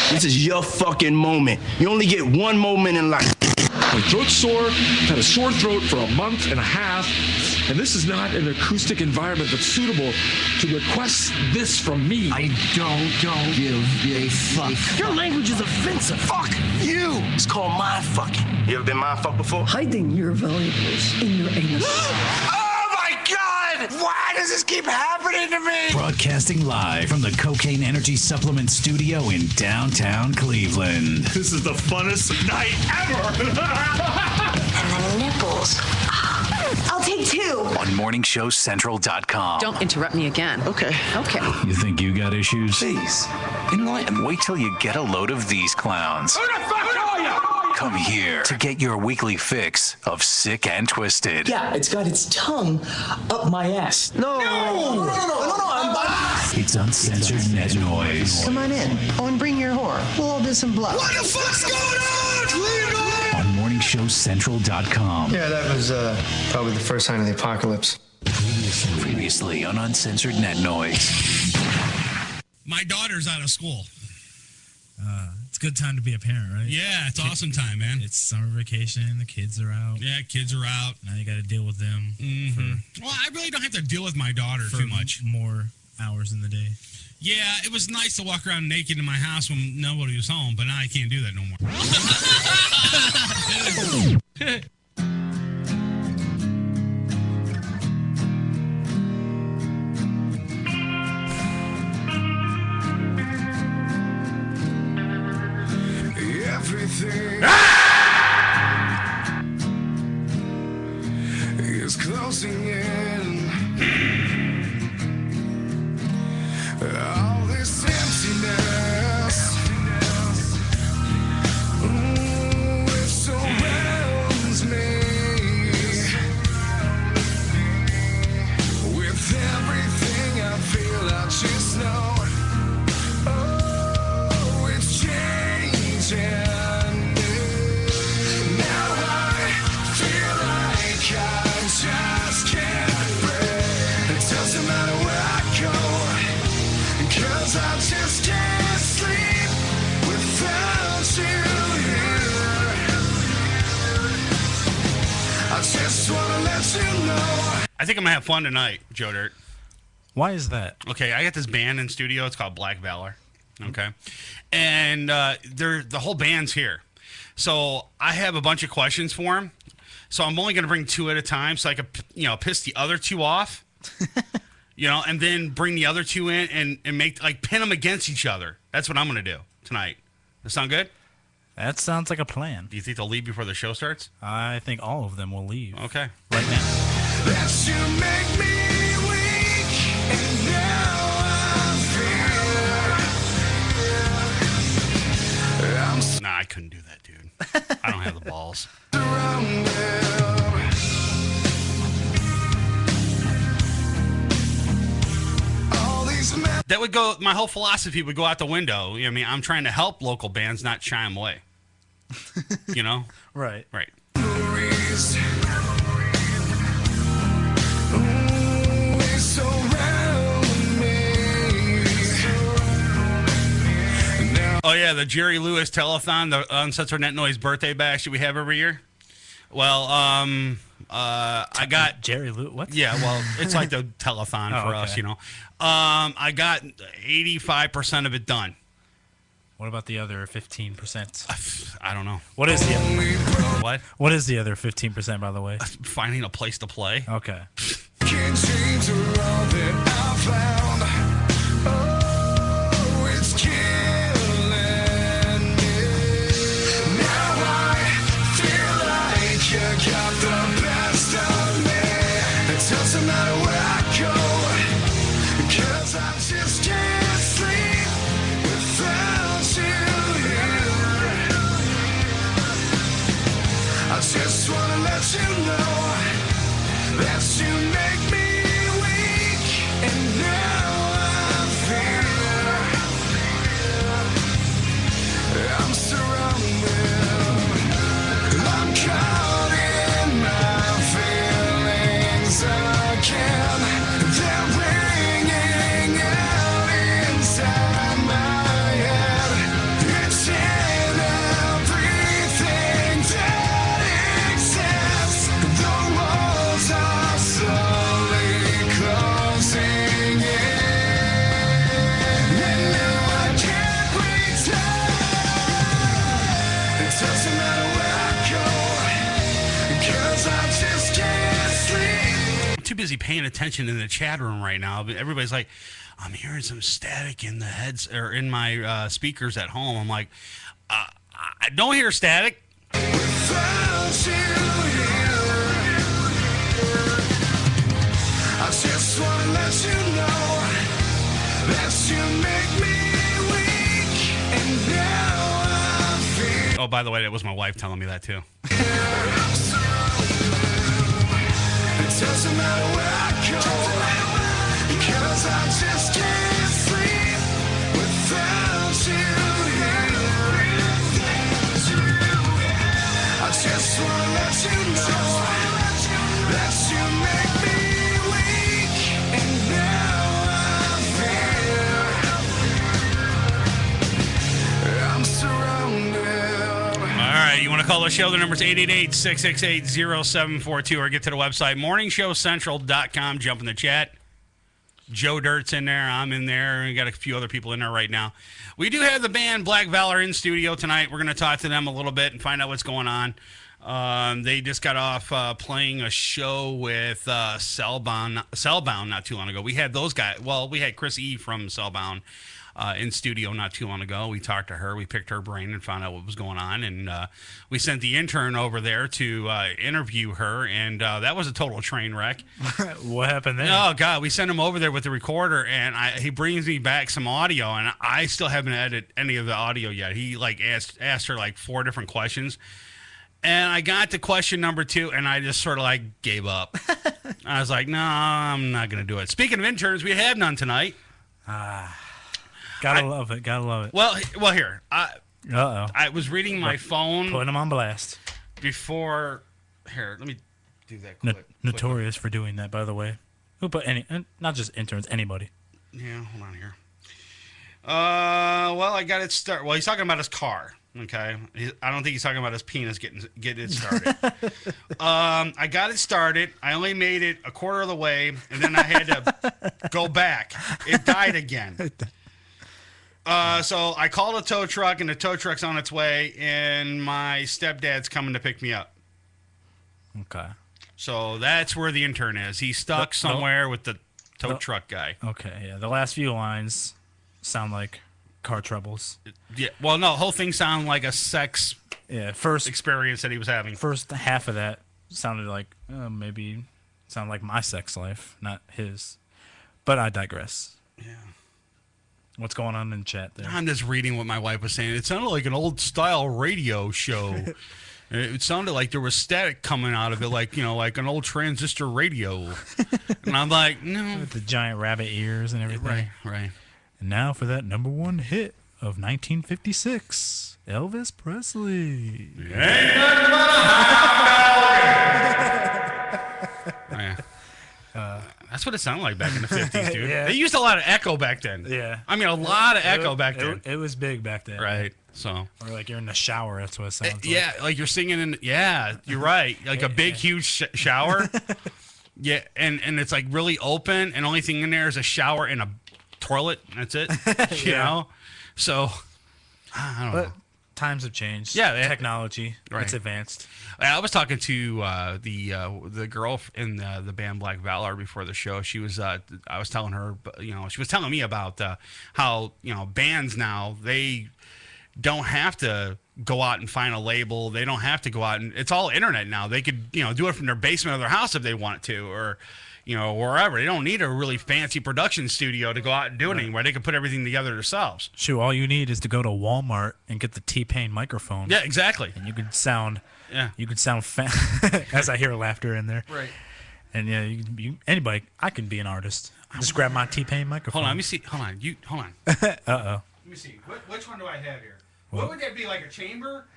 This is your fucking moment. You only get one moment in life. My throat's sore. I've had a sore throat for a month and a half, and this is not an acoustic environment that's suitable to request this from me. I don't give a fuck. Your language is offensive. Fuck you. It's called mind fucking. You ever been mind fucked before? Hiding your valuables in your anus. Oh my God! Why does this keep happening to me? Broadcasting live from the Cocaine Energy Supplement Studio in downtown Cleveland. This is the funnest night ever! And the nipples. I'll take 2. On MorningshowCentral.com. Don't interrupt me again. Okay. You think you got issues? Please, enlighten me. Wait till you get a load of these clowns. Who the fuck are you? Come here to get your weekly fix of Sick and Twisted. Yeah, it's got its tongue up my ass. No. It's Uncensored Net Noise. Come on in. Oh, and bring your whore. We'll all do some blow. What the fuck's going on? On MorningshowCentral.com. Yeah, that was probably the first sign of the apocalypse. Previously on Uncensored Net Noise. My daughter's out of school. It's a good time to be a parent, right? Yeah, it's awesome time, man. It's summer vacation. The kids are out. Yeah, kids are out. Now you got to deal with them. Well, I really don't have to deal with my daughter for too much. More hours in the day. Yeah, it was nice to walk around naked in my house when nobody was home, but now I can't do that no more. Everything is closing in. All this emptiness, it surrounds me. With everything I feel, I just know, oh, it's changing. I just can't sleep without you here. I just want to let you know. I think I'm going to have fun tonight, Joe Dirt. Why is that? Okay, I got this band in studio. It's called Black Valor. Okay. And the whole band's here. So I have a bunch of questions for them. So I'm only going to bring 2 at a time so I could, piss the other 2 off. And then bring the other 2 in and make, pin them against each other. That's what I'm going to do tonight. That sound good? That sounds like a plan. Do you think they'll leave before the show starts? I think all of them will leave. Okay. Right now. That you make me weak, and now I fear. Nah, I couldn't do that, dude. I don't have the balls. That would go, my whole philosophy would go out the window. I mean, I'm trying to help local bands, not shy them away. Right. Right. Oh, yeah, the Jerry Lewis Telethon, the Uncensored Net Noise birthday bash that we have every year. Well, I got Jerry Lewis. What? Yeah, well, it's like the telethon for us, I got 85% of it done. What about the other 15%? I don't know. What is the what? What is the other 15%, by the way? Finding a place to play. Okay. Can't change all that I found. Oh, it's killing me. Now I feel like you got the best of me. It doesn't matter where I go, 'cause I just can't sleep without you here. I just wanna let you know that you make me weak, and now I fear I'm surrounded. I'm caught in my feelings again. They're ringing paying attention in the chat room right now. But everybody's like, I'm hearing some static in the heads or in my speakers at home. I'm like, I don't hear static. Without you here, I just want to let you know that you make me weak, and now I feel. Oh, by the way, that was my wife telling me that too. It doesn't matter where I go, because I just can't sleep without you here. I just want to let you know that you make me weak, and now I fear I'm surrounded. All right, you want to call the show? The number's 888-668-0742 or get to the website, morningshowcentral.com. Jump in the chat. Joe Dirt's in there. I'm in there. We got a few other people in there right now. We do have the band Black Valor in studio tonight. We're going to talk to them a little bit and find out what's going on. They just got off playing a show with Cellbound not too long ago. We had those guys. Well, we had Chris E. from Cellbound in studio not too long ago. We talked to her. We picked her brain and found out what was going on. And we sent the intern over there to interview her. And that was a total train wreck. What happened there? Oh, God. We sent him over there with the recorder, and he brings me back some audio. And I still haven't edited any of the audio yet. He asked her 4 different questions. And I got to question number 2, and I just sort of gave up. I was like, no, I'm not going to do it. Speaking of interns, we had none tonight. Gotta love it. Well, here. Uh-oh. I was reading my phone. Putting them on blast. Before. Here, let me do that quick. Notorious for doing that, by the way. Who put not just interns, anybody. Yeah, hold on here. Well, I got it started. Well, he's talking about his car. Okay, I don't think he's talking about his penis getting it started. I got it started. I only made it a quarter of the way, and then I had to go back. It died again. So I called a tow truck, and the tow truck's on its way, and my stepdad's coming to pick me up. Okay. So that's where the intern is. He's stuck somewhere with the tow truck guy. Okay, yeah. The last few lines sound like car troubles. Yeah. Well, no, the whole thing sounded like a sex experience that he was having. First half of that sounded like maybe sounded like my sex life, not his. But I digress. Yeah. What's going on in chat there? I'm just reading what my wife was saying. It sounded like an old style radio show. It sounded like there was static coming out of it, like an old transistor radio. And I'm like, no. With the giant rabbit ears and everything. Right. And now for that number 1 hit of 1956, Elvis Presley. Ain't nothing but a hot dog. That's what it sounded like back in the 50s, dude. Yeah. They used a lot of echo back then. Yeah. I mean, a lot of echo back then. It was big back then. Right. So. Or like you're in the shower, that's what it sounds like. Yeah, like you're singing in, you're right. Like a big, huge shower. Yeah, and it's really open, and the only thing in there is a shower and a toilet. That's it. You know? So, I don't know. Times have changed. Yeah. Technology. Right. It's advanced. I was talking to the girl in the band Black Valor before the show. She was I was telling her, she was telling me about how bands now, they don't have to go out and find a label. They don't have to go out and it's all internet now. They could do it from their basement of their house if they want to, or wherever. They don't need a really fancy production studio to go out and do it anymore. They can put everything together themselves. Shoot, all you need is to go to Walmart and get the T-Pain microphone. Yeah, exactly. And you could sound. Yeah. You could sound as I hear laughter in there. Right. And anybody. I can be an artist. Just grab my T-Pain microphone. Hold on. Let me see. Hold on. Hold on. Uh-oh. Let me see. Which one do I have here? What would that be, like a chamber?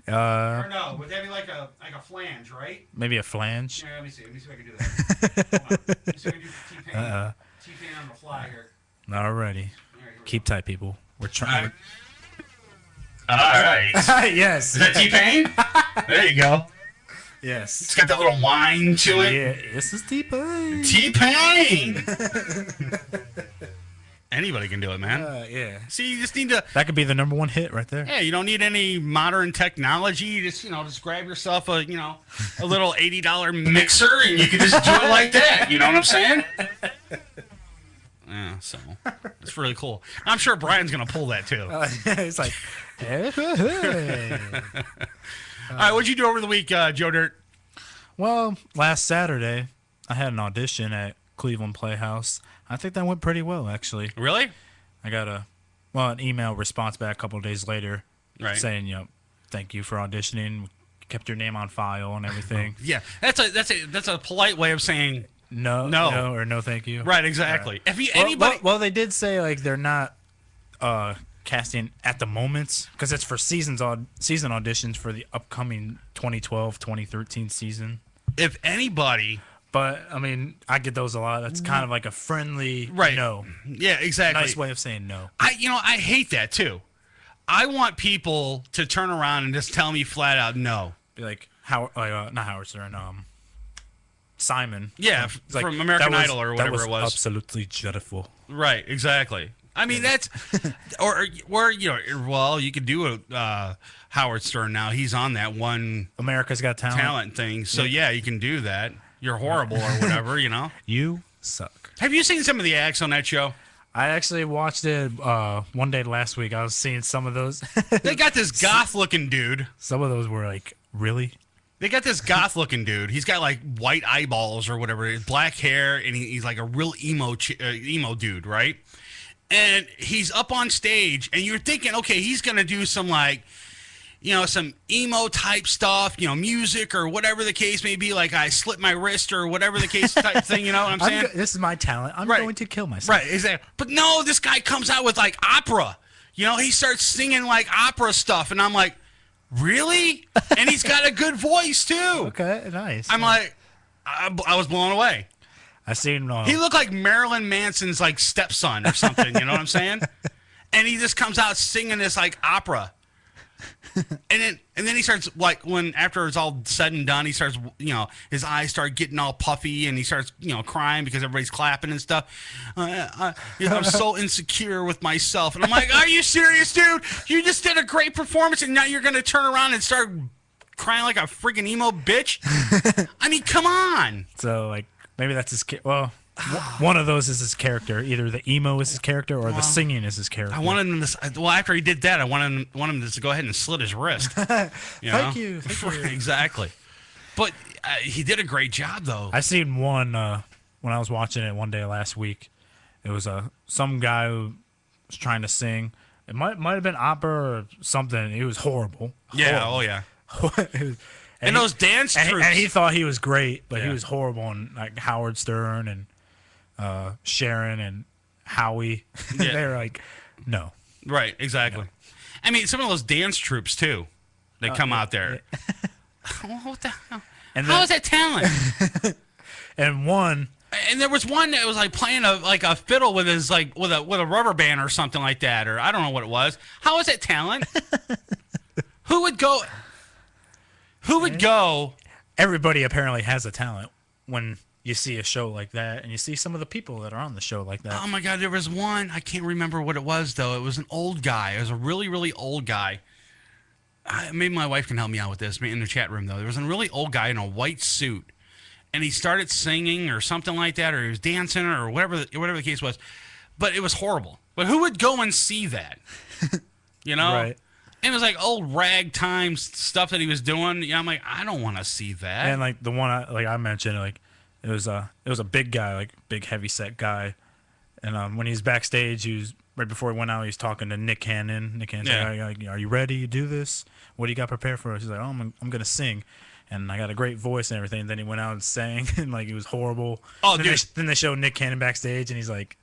Or no? Would that be like a flange, right? Maybe a flange. Yeah, let me see. Let me see if I can do that. Hold on. Let me see if I can do T-Pain. T-Pain on the fly here. Alrighty. Keep tight, people. We're trying. All right. Yes. Is that T-Pain? There you go. Yes. It's got that little whine to it. Yeah, this is T-Pain. T-Pain. Anybody can do it, man. Yeah. See, you just need to. That could be the number one hit right there. Yeah, you don't need any modern technology. You just, just grab yourself a little $80 mixer and you can just do it like that. You know what I'm saying? Yeah, so it's really cool. I'm sure Brian's gonna pull that too. It's like, all right, what'd you do over the week, Joe Dirt? well, last Saturday I had an audition at Cleveland Playhouse. I think that went pretty well, actually. Really? I got an email response back a couple of days later, Right. saying, thank you for auditioning. Kept your name on file and everything. Yeah, that's a polite way of saying No, or no, thank you. right. Exactly. If you Well, anybody, well, they did say like they're not casting at the moment because it's for season auditions for the upcoming 2012-2013 season. if anybody, But I mean, I get those a lot. That's kind of like a friendly right? no. Yeah, exactly. Nice way of saying no. I hate that too. I want people to turn around and just tell me flat out no. Be like not Howard Stern, Simon. Yeah, It's like, from American "That was- Idol or that whatever it was. Absolutely beautiful. Right, exactly. I mean that's, or well, you could do a Howard Stern now. He's on that one America's Got Talent. thing, so yeah, you can do that. You're horrible or whatever, You suck. Have you seen some of the acts on that show? I actually watched it one day last week. I was seeing some of those. They got this goth-looking dude. Some of those were like, really? They got this goth-looking dude. He's got like white eyeballs or whatever, black hair, and he's like a real emo dude, right? And he's up on stage, and you're thinking, okay, he's gonna do some like, some emo type stuff, music or whatever the case may be. Like I slit my wrist or whatever the case type thing. You know what I'm saying? This is my talent. I'm Right. going to kill myself. Right, exactly. But no, this guy comes out with like opera. He starts singing like opera stuff, and I'm like, really? And he's got a good voice too. Okay, nice. I'm like, I was blown away. I seen. He looked like Marilyn Manson's like stepson or something. You know what I'm saying? And he just comes out singing this like opera. And then he starts like after it's all said and done, he starts his eyes start getting all puffy and he starts crying because everybody's clapping and stuff. I'm so insecure with myself, and I'm like, are you serious, dude? You just did a great performance, and now you're gonna turn around and start crying like a freaking emo bitch? I mean, come on. So like maybe that's his. One of those is his character. Either the emo is his character or the singing is his character. I wanted him to. Well, after he did that, I wanted him to go ahead and slit his wrist. Thank you. Exactly. But he did a great job, though. I seen one when I was watching it one day last week. It was some guy who was trying to sing. It might have been opera or something. It was horrible. Yeah. Horrible. Oh yeah. And those dance troops. And he thought he was great, but he was horrible. And like Howard Stern and Sharon and Howie, they're like, no. Right, exactly. No. I mean, some of those dance troops too. They come out there. What the hell? How is that talent? And there was one that was like playing a fiddle with his with a rubber band or something like that, or I don't know what it was. How is that talent? Who would go? Everybody apparently has a talent when you see a show like that, and you see some of the people that are on the show like that. Oh my God, there was one. I can't remember what it was though. It was an old guy. It was a really, really old guy. Maybe my wife can help me out with this. In the chat room though, there was a really old guy in a white suit, and he started singing or something like that, or he was dancing or whatever the case was. But it was horrible. But who would go and see that? Right. And it was like old ragtime stuff that he was doing. I'm like, I don't want to see that. And like the one I mentioned, like it was a big guy, like big heavy set guy. And when he's backstage, he was right before he went out, he was talking to Nick Cannon. Nick Cannon's like, are you ready to do this? What do you got prepared for us? He's like, oh, I'm gonna sing, and I got a great voice and everything. And then he went out and sang, and like it was horrible. Oh, then dude. Then they showed Nick Cannon backstage, and he's like,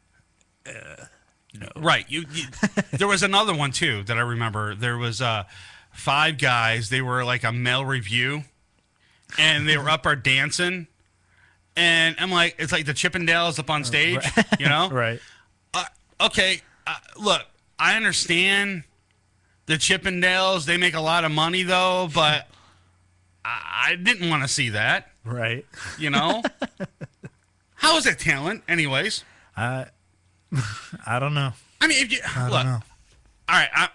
no. Right. There was another one too that I remember. There was 5 guys. They were like a male review, and they were up there dancing. And I'm like, it's like the Chippendales up on stage, Right. Okay. Look, I understand the Chippendales. They make a lot of money though, but I didn't want to see that. Right. How is that talent, anyways? I don't know. I mean, if you I look, don't know. all right,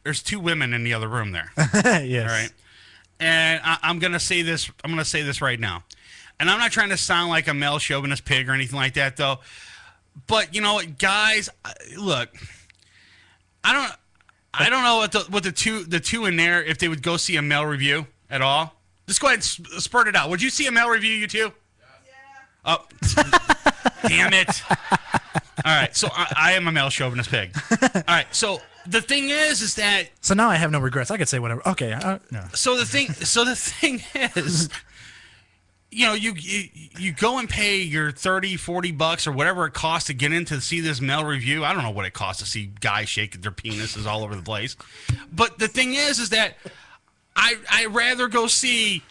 there's 2 women in the other room there. Yes. All right, and I'm gonna say this. I'm gonna say this right now, and I'm not trying to sound like a male chauvinist pig or anything like that, though. But you know what, guys? Look, I don't know what the two in there, if they would go see a male review at all. Just go ahead and spurt it out. Would you see a male review, you two? Yeah. Oh, damn it! All right, so I am a male chauvinist pig. All right, so the thing is that. So now I have no regrets. I could say whatever. Okay. No. So the thing is. You know, you go and pay your $30-$40 or whatever it costs to get in to see this male review. I don't know what it costs to see guys shaking their penises all over the place. But the thing is that I rather go see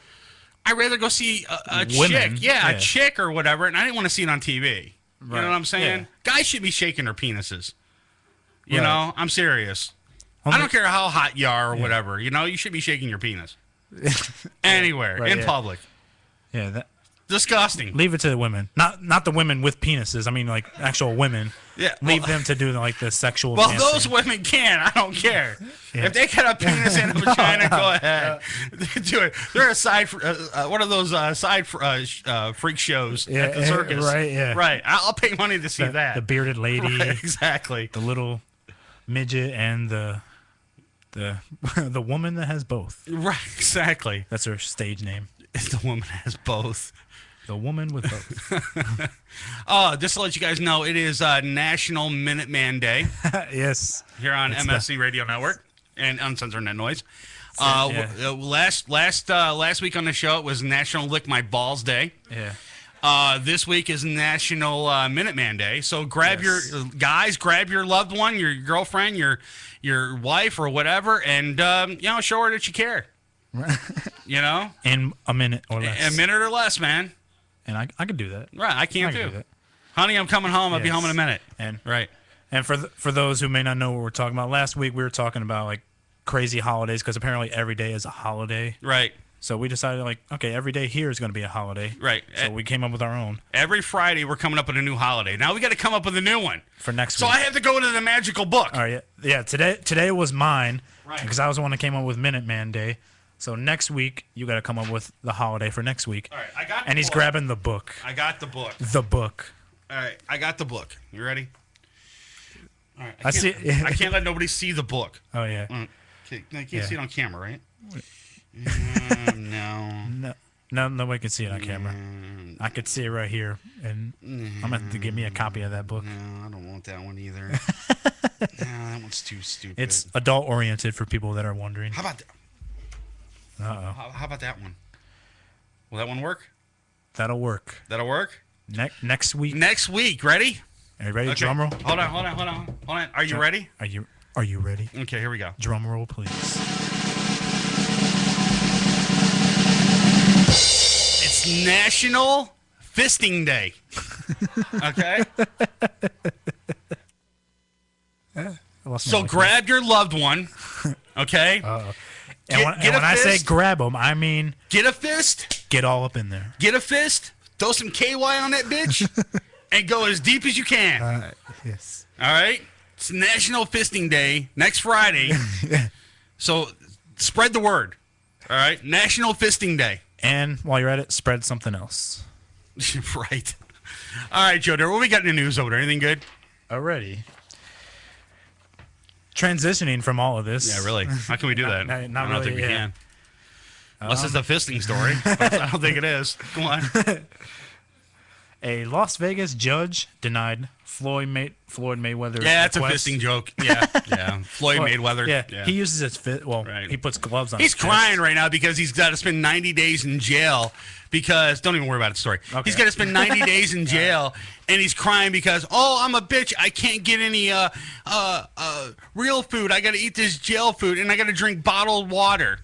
a Women, chick, a chick or whatever, and I didn't want to see it on TV. You know what I'm saying? Yeah. Guys should be shaking their penises. You Right. know, I'm serious. I don't care how hot you are or whatever. You know, you should be shaking your penis anywhere in public. Yeah, that Disgusting. leave it to the women, not the women with penises. I mean, like actual women. Yeah, leave them to do like the sexual. Well, dancing. those women can. I don't care. Yeah. If they got a penis and a vagina, go ahead. Do it. They're a side, one of those side freak shows at the circus. Right. Yeah. Right. I'll pay money to see that. The bearded lady. Right, exactly. The little midget and the the woman that has both. Right. Exactly. That's her stage name. The woman has both. The woman with both. Oh, just to let you guys know, it is National Minuteman Day. Yes. Here on It's MSC Radio Network and Uncensored Net Noise. Yeah. Last week on the show, it was National Lick My Balls Day. Yeah. This week is National Minuteman Day. So grab your loved one, your girlfriend, your wife, or whatever, and show her that you care. You know, in a minute or less. A minute or less, man. And I could do that. Right, I can do too. that. Honey, I'm coming home. I'll be home in a minute. And right. And for those who may not know what we're talking about, last week we were talking about like crazy holidays because apparently every day is a holiday. Right. So we decided like, okay, every day here is going to be a holiday. Right. So we came up with our own. Every Friday we're coming up with a new holiday. Now we got to come up with a new one for next week. So I have to go into the magical book. All right. Yeah. Today was mine. Right. Because I was the one that came up with Minuteman Day. So next week you got to come up with the holiday for next week. All right. I got. And he's grabbing the book. I got the book. The book. All right. I got the book. You ready? All right. I see. I can't let nobody see the book. Oh yeah. Okay. You can't see it on camera, right? No. No, nobody can see it on camera. I could see it right here, and I'm gonna have to give me a copy of that book. No, I don't want that one either. No, that one's too stupid. It's adult oriented for people that are wondering. How about that? How about that one? Will that one work? That'll work. That'll work? Next week. Next week. Ready? Are you ready? Okay. Drum roll. Hold on. Are you ready? Are you ready? Okay, here we go. Drum roll, please. It's National Fisting Day. Okay? So grab your loved one. Okay? And when I say grab them, I mean get a fist. Get all up in there. Get a fist. Throw some KY on that bitch, and go as deep as you can. Yes. All right. It's National Fisting Day next Friday. So spread the word. All right. National Fisting Day. And while you're at it, spread something else. Right. All right, Joe. What we got in the news over there? Anything good? Already. Transitioning from all of this. Yeah, really. How can we do that? Not I don't really, think we yeah. can. Unless it's a fisting story. But I don't think it is. Come on. A Las Vegas judge denied Floyd Mayweather's Yeah, that's request. a fisting joke. Yeah. Floyd Mayweather. Yeah. He uses his fist. Well, he puts gloves on. He's his crying fist. right now because he's got to spend 90 days in jail because don't even worry about the story. Okay. He's got to spend 90 days in jail and he's crying because I'm a bitch. I can't get any real food. I got to eat this jail food and I got to drink bottled water.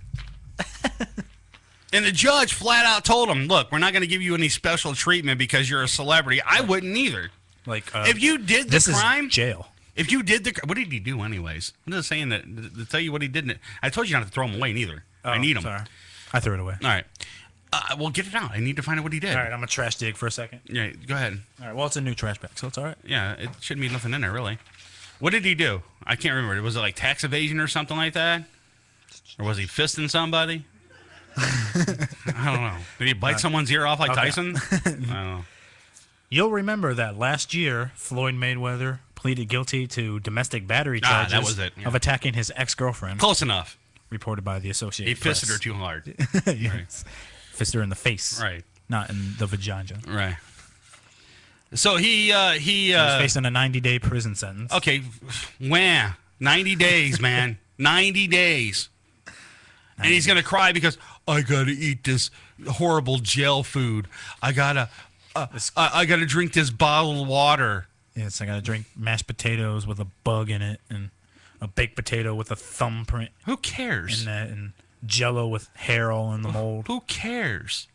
And the judge flat out told him, "Look, we're not going to give you any special treatment because you're a celebrity. I wouldn't either. Like if you did the crime, is jail. If you did what did he do anyways? I'm just saying that to tell you what he did. I told you not to throw him away neither. I need him. Sorry. I threw it away. All right. Well, get it out. I need to find out what he did. All right, I'm gonna trash dig for a second. Yeah, go ahead. All right, well, it's a new trash bag, so it's all right. Yeah, it shouldn't be nothing in there, really. What did he do? I can't remember. Was it like tax evasion or something like that? Or was he fisting somebody? I don't know. Did he bite someone's ear off like Tyson? I don't know. You'll remember that last year, Floyd Mayweather pleaded guilty to domestic battery charges that was it, yeah. of attacking his ex-girlfriend. Close enough. Reported by the Associated He Press. fisted her too hard. Yes. Right. Fisted her in the face. Right. Not in the vagina. Right. So he was facing a 90-day prison sentence. Okay, wham, 90 days, man, 90 days, and he's gonna cry because I gotta eat this horrible jail food. I gotta drink this bottled water. Yes, I gotta drink mashed potatoes with a bug in it, and a baked potato with a thumbprint. Who cares? In that, and Jello with hair all in the mold. Who cares?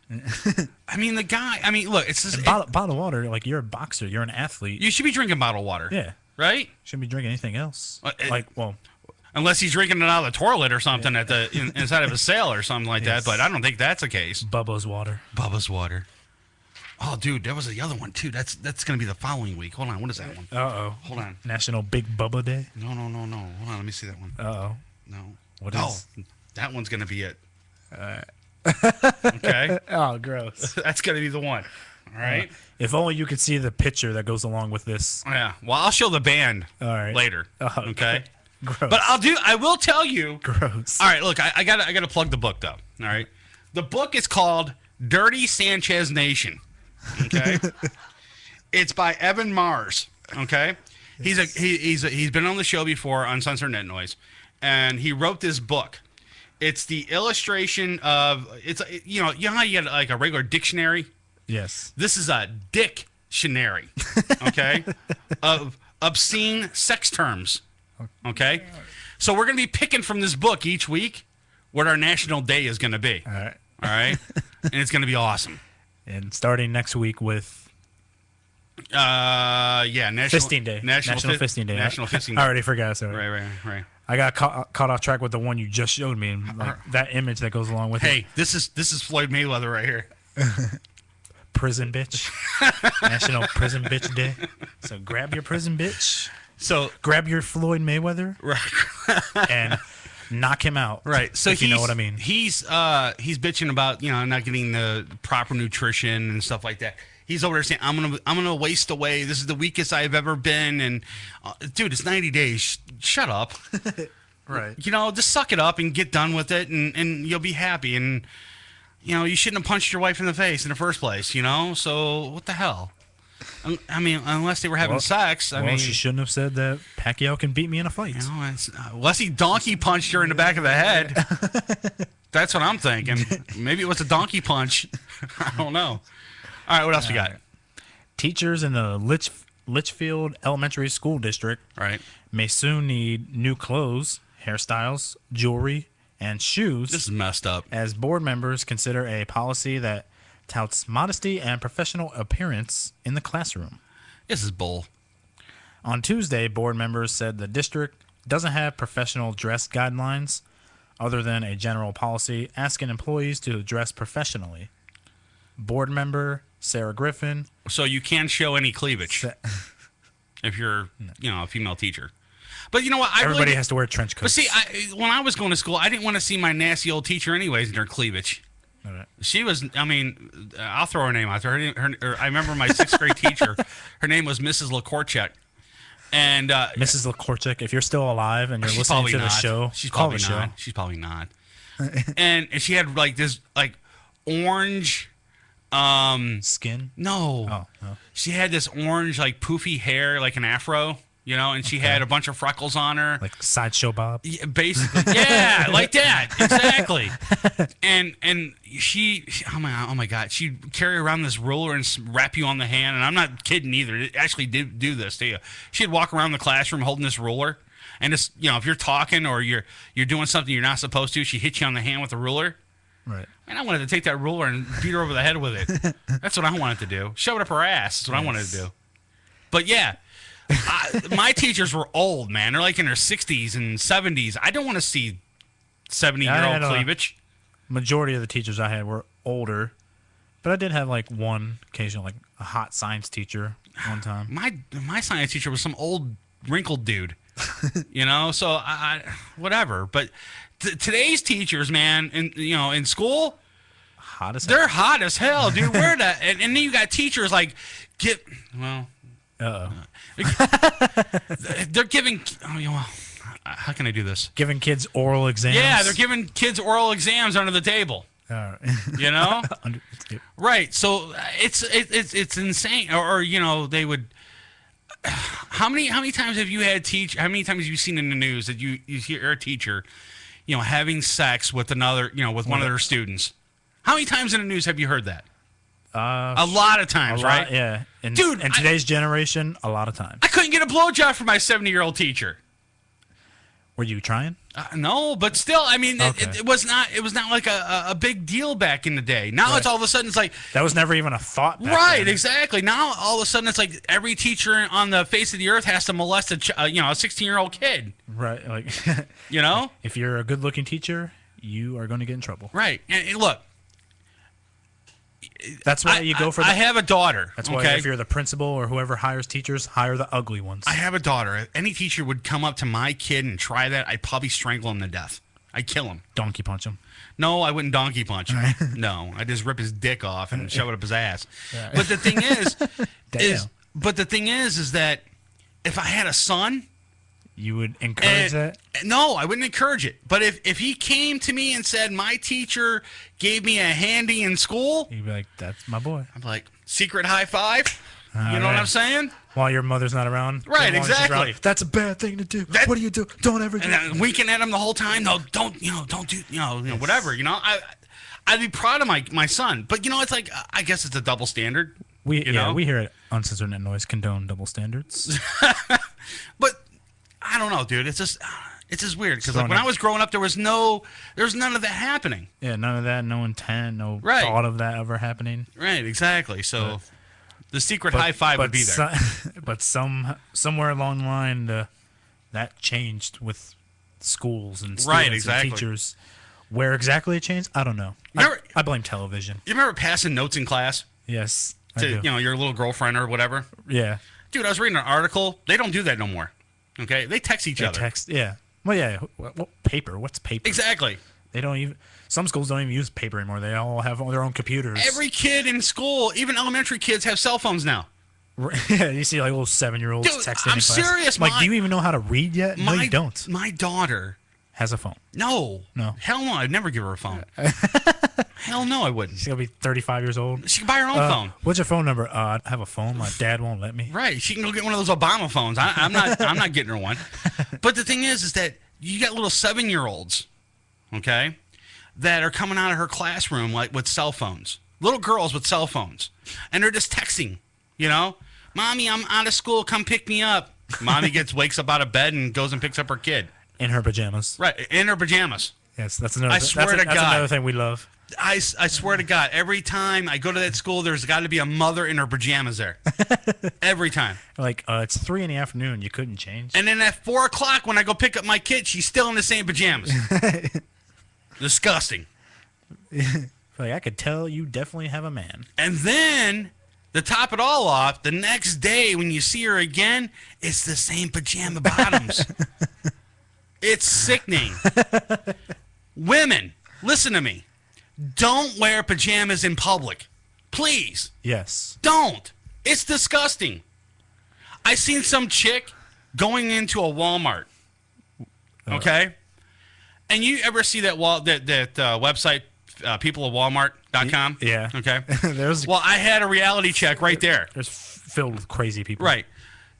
I mean, the guy. I mean, look, it's just bottled water. Like, you're a boxer, you're an athlete. You should be drinking bottled water. Yeah, right. Shouldn't be drinking anything else. Unless he's drinking it out of the toilet or something at the inside of a sail or something like that. But I don't think that's the case. Bubba's water. Bubba's water. Oh, dude, there was the other one too. That's going to be the following week. Hold on, what is that one? Hold on. National Big Bubba Day. No. Hold on, let me see that one. No. What is? That one's going to be it. Okay. Oh, gross. That's going to be the one. All right. If only you could see the picture that goes along with this. Yeah. Well, I'll show the band later. Oh, okay. Gross. But I will tell you. Gross. All right. Look, I got to plug the book though. All right. The book is called Dirty Sanchez Nation. Okay. It's by Evan Mars. Okay. He's been on the show before, Uncensored Net Noise, and he wrote this book. It's the illustration of you know how you get like a regular dictionary. Yes. This is a dictionary. Okay. Of obscene sex terms. Okay. So we're gonna be picking from this book each week what our national day is gonna be. All right. All right. And it's gonna be awesome. And starting next week with National Fisting Day. National Fisting Day. National Fisting Day. I already forgot. Sorry. Right. I got caught off track with the one you just showed me, and that image that goes along with it. Hey, this is Floyd Mayweather right here. Prison bitch. National Prison Bitch Day. So grab your prison bitch. So grab your Floyd Mayweather. Right. And knock him out. Right. So if you know what I mean. He's bitching about not getting the proper nutrition and stuff like that. He's over there saying, I'm gonna waste away. This is the weakest I've ever been. And dude, it's 90 days. Shut up. Right. Just suck it up and get done with it, and you'll be happy. And you shouldn't have punched your wife in the face in the first place. So what the hell? I mean, unless they were having sex. I mean, she shouldn't have said that Pacquiao can beat me in a fight. Unless he donkey punched her in the back of the head. That's what I'm thinking. Maybe it was a donkey punch. I don't know. All right, what else we got? Teachers in the Litchfield Elementary School District may soon need new clothes, hairstyles, jewelry, and shoes. This is messed up. As board members consider a policy that touts modesty and professional appearance in the classroom. This is bull. On Tuesday, board members said the district doesn't have professional dress guidelines other than a general policy asking employees to dress professionally. Board member Sarah Griffin. So you can't show any cleavage if you're, a female teacher. But you know what? Everybody has to wear trench coats. But see, when I was going to school, I didn't want to see my nasty old teacher anyways in her cleavage. Right. She was, I'll throw her name out there. I remember my 6th grade teacher. Her name was Mrs. LaCorchek. And Mrs. LaCorchek, if you're still alive and you're listening to the show, she's call probably the not. show. She's probably not. and she had like this orange skin. No. Oh. She had this orange poofy hair like an afro. And she had a bunch of freckles on her. Like Sideshow Bob? Yeah, basically. Yeah, like that. Exactly. And she, oh my God, she'd carry around this ruler and wrap you on the hand. And I'm not kidding either. It actually did do this to you. She'd walk around the classroom holding this ruler. And just, if you're talking or you're doing something you're not supposed to, she hits you on the hand with a ruler. Right. And I wanted to take that ruler and beat her over the head with it. That's what I wanted to do. Shove it up her ass. That's what I wanted to do. But yeah. My teachers were old, man. They're like in their 60s and 70s. I don't want to see 70-year-old cleavage. Majority of the teachers I had were older, but I did have like one occasional, like a hot science teacher one time. My science teacher was some old wrinkled dude, you know. So I whatever. But today's teachers, man, in school, hot as they're hot as hell, dude. Where that? And then you got teachers like they're giving. How can I do this? Giving kids oral exams. Yeah, they're giving kids oral exams under the table. You know, right? So it's insane. Or they would. How many times have you had How many times have you seen in the news that you hear a teacher, having sex with another, with one of their students? How many times in the news have you heard that? A lot of times, right? Yeah, Dude, in today's generation, a lot of times. I couldn't get a blowjob from my 70-year-old teacher. Were you trying? No, but still, I mean, it was not like a big deal back in the day. Now it's all of a sudden it's like that was never even a thought. Right, then. Exactly. Now all of a sudden it's like every teacher on the face of the earth has to molest a 16-year-old kid. Right, like if you're a good-looking teacher, you are going to get in trouble. Right, and look. That's why you go for. I have a daughter. That's why if you're the principal or whoever hires teachers, hire the ugly ones. I have a daughter. If any teacher would come up to my kid and try that, I'd probably strangle him to death. I'd kill him. Donkey punch him. No, I wouldn't donkey punch him. No, I'd just rip his dick off and shove it up his ass. Right. But the thing is that if I had a son. You would encourage that? No, I wouldn't encourage it. But if he came to me and said, my teacher gave me a handy in school. You'd be like, that's my boy. I'm like, secret high five? You know what I'm saying? While your mother's not around. Right, exactly. Around, that's a bad thing to do. What do you do? Don't ever do that. And winking at him the whole time. No, don't do, whatever. I'd be proud of my son. But, it's like, I guess it's a double standard. We here at Uncensored Net Noise condone double standards. But I don't know, dude. It's just weird because when I was growing up, there was none of that happening. Yeah, none of that, no intent, no thought of that ever happening. Right, exactly. So the secret high five would be there. But somewhere along the line, that changed with schools and students and teachers. Where exactly it changed, I don't know. I blame television. You remember passing notes in class? Yes, to your little girlfriend or whatever. Yeah, dude, I was reading an article. They don't do that no more. Okay, they text each other. Yeah. Well, yeah. What paper? What's paper? Exactly. They don't even. Some schools don't even use paper anymore. They all have their own computers. Every kid in school, even elementary kids, have cell phones now. Yeah, you see like little 7-year-olds texting. I'm serious. Like, do you even know how to read yet? No, you don't. My daughter has a phone. No. Hell no. I'd never give her a phone. Hell no, I wouldn't. She's gonna be 35 years old. She can buy her own phone. What's your phone number? I have a phone. My dad won't let me. Right. She can go get one of those Obama phones. I'm not getting her one. But the thing is that you got little 7-year-olds, okay, that are coming out of her classroom like with cell phones. Little girls with cell phones, and they're just texting. Mommy, I'm out of school. Come pick me up. Mommy wakes up out of bed and goes and picks up her kid in her pajamas. Right, in her pajamas. Yes, that's another. I swear to God, that's another thing we love. I swear to God, every time I go to that school, there's got to be a mother in her pajamas there. Every time. Like, it's 3 PM. You couldn't change. And then at 4 o'clock, when I go pick up my kid, she's still in the same pajamas. Disgusting. Like, I could tell you definitely have a man. And then, to top it all off, the next day when you see her again, it's the same pajama bottoms. It's sickening. Women, listen to me. Don't wear pajamas in public. Please. Yes. Don't. It's disgusting. I seen some chick going into a Walmart. Okay? And you ever see that website, peopleofwalmart.com? Yeah. Okay. Well, I had a reality check right there. There's filled with crazy people. Right.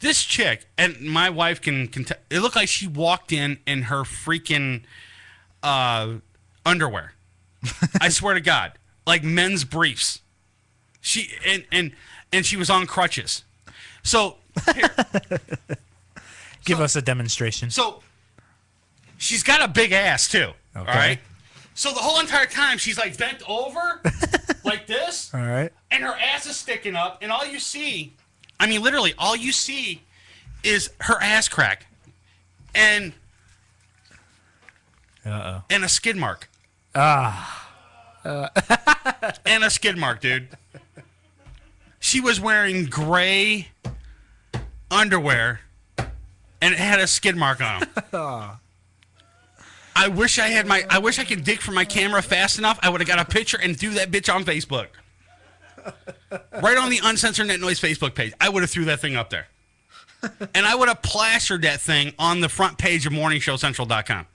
This chick, and my wife can it looked like she walked in her freaking underwear. I swear to God, like men's briefs. She and she was on crutches. So here, give us a demonstration. So she's got a big ass too. Okay. All right. So the whole entire time she's like bent over, like this. All right. And her ass is sticking up, and all you see, I mean, literally, all you see is her ass crack, and a skid mark. Ah, And a skid mark, dude. She was wearing gray underwear, and it had a skid mark on them. I wish I could dig for my camera fast enough. I would have got a picture and threw that bitch on Facebook. Right on the Uncensored Net Noise Facebook page. I would have threw that thing up there. And I would have plastered that thing on the front page of MorningShowCentral.com.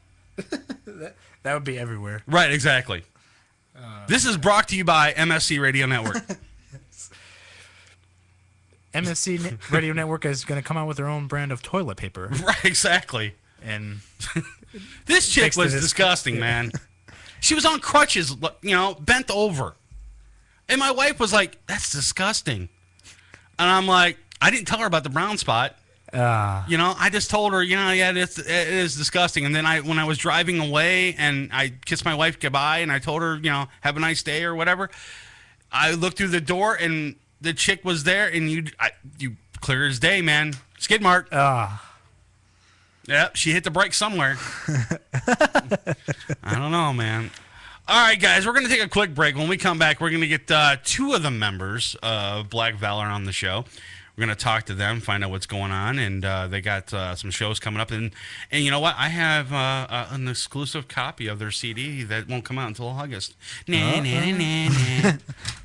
That would be everywhere. Right, exactly. This is brought to you by MSC Radio Network. MSC Radio Network is going to come out with their own brand of toilet paper. Right, exactly. And this chick was disgusting, man. She was on crutches, bent over. And my wife was like, that's disgusting. And I'm like, I didn't tell her about the brown spot. I just told her, it is disgusting. And then when I was driving away and I kissed my wife goodbye and I told her, have a nice day or whatever, I looked through the door and the chick was there and you clear as day, man. Skid mark. Yeah, she hit the brakes somewhere. I don't know, man. All right, guys, we're going to take a quick break. When we come back, we're going to get two of the members of Black Valor on the show. We're going to talk to them, find out what's going on, and they got some shows coming up. And you know what? I have an exclusive copy of their CD that won't come out until August. Nah.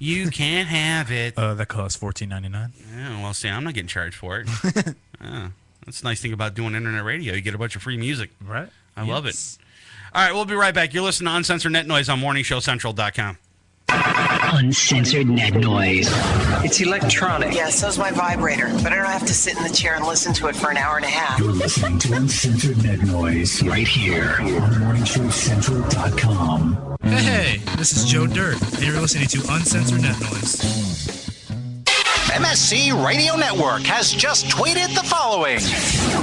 You can't have it. That costs $14.99. Yeah, well, see, I'm not getting charged for it. That's the nice thing about doing internet radio. You get a bunch of free music. Right. I love it. All right, we'll be right back. You're listening to Uncensored Net Noise on MorningShowCentral.com. Uncensored Net Noise. It's electronic. Yeah, so's my vibrator, but I don't have to sit in the chair and listen to it for an hour and a half. You're listening to Uncensored Net Noise right here on MorningShowCentral.com. Hey, this is Joe Dirt, and you're listening to Uncensored Net Noise. MSC Radio Network has just tweeted the following.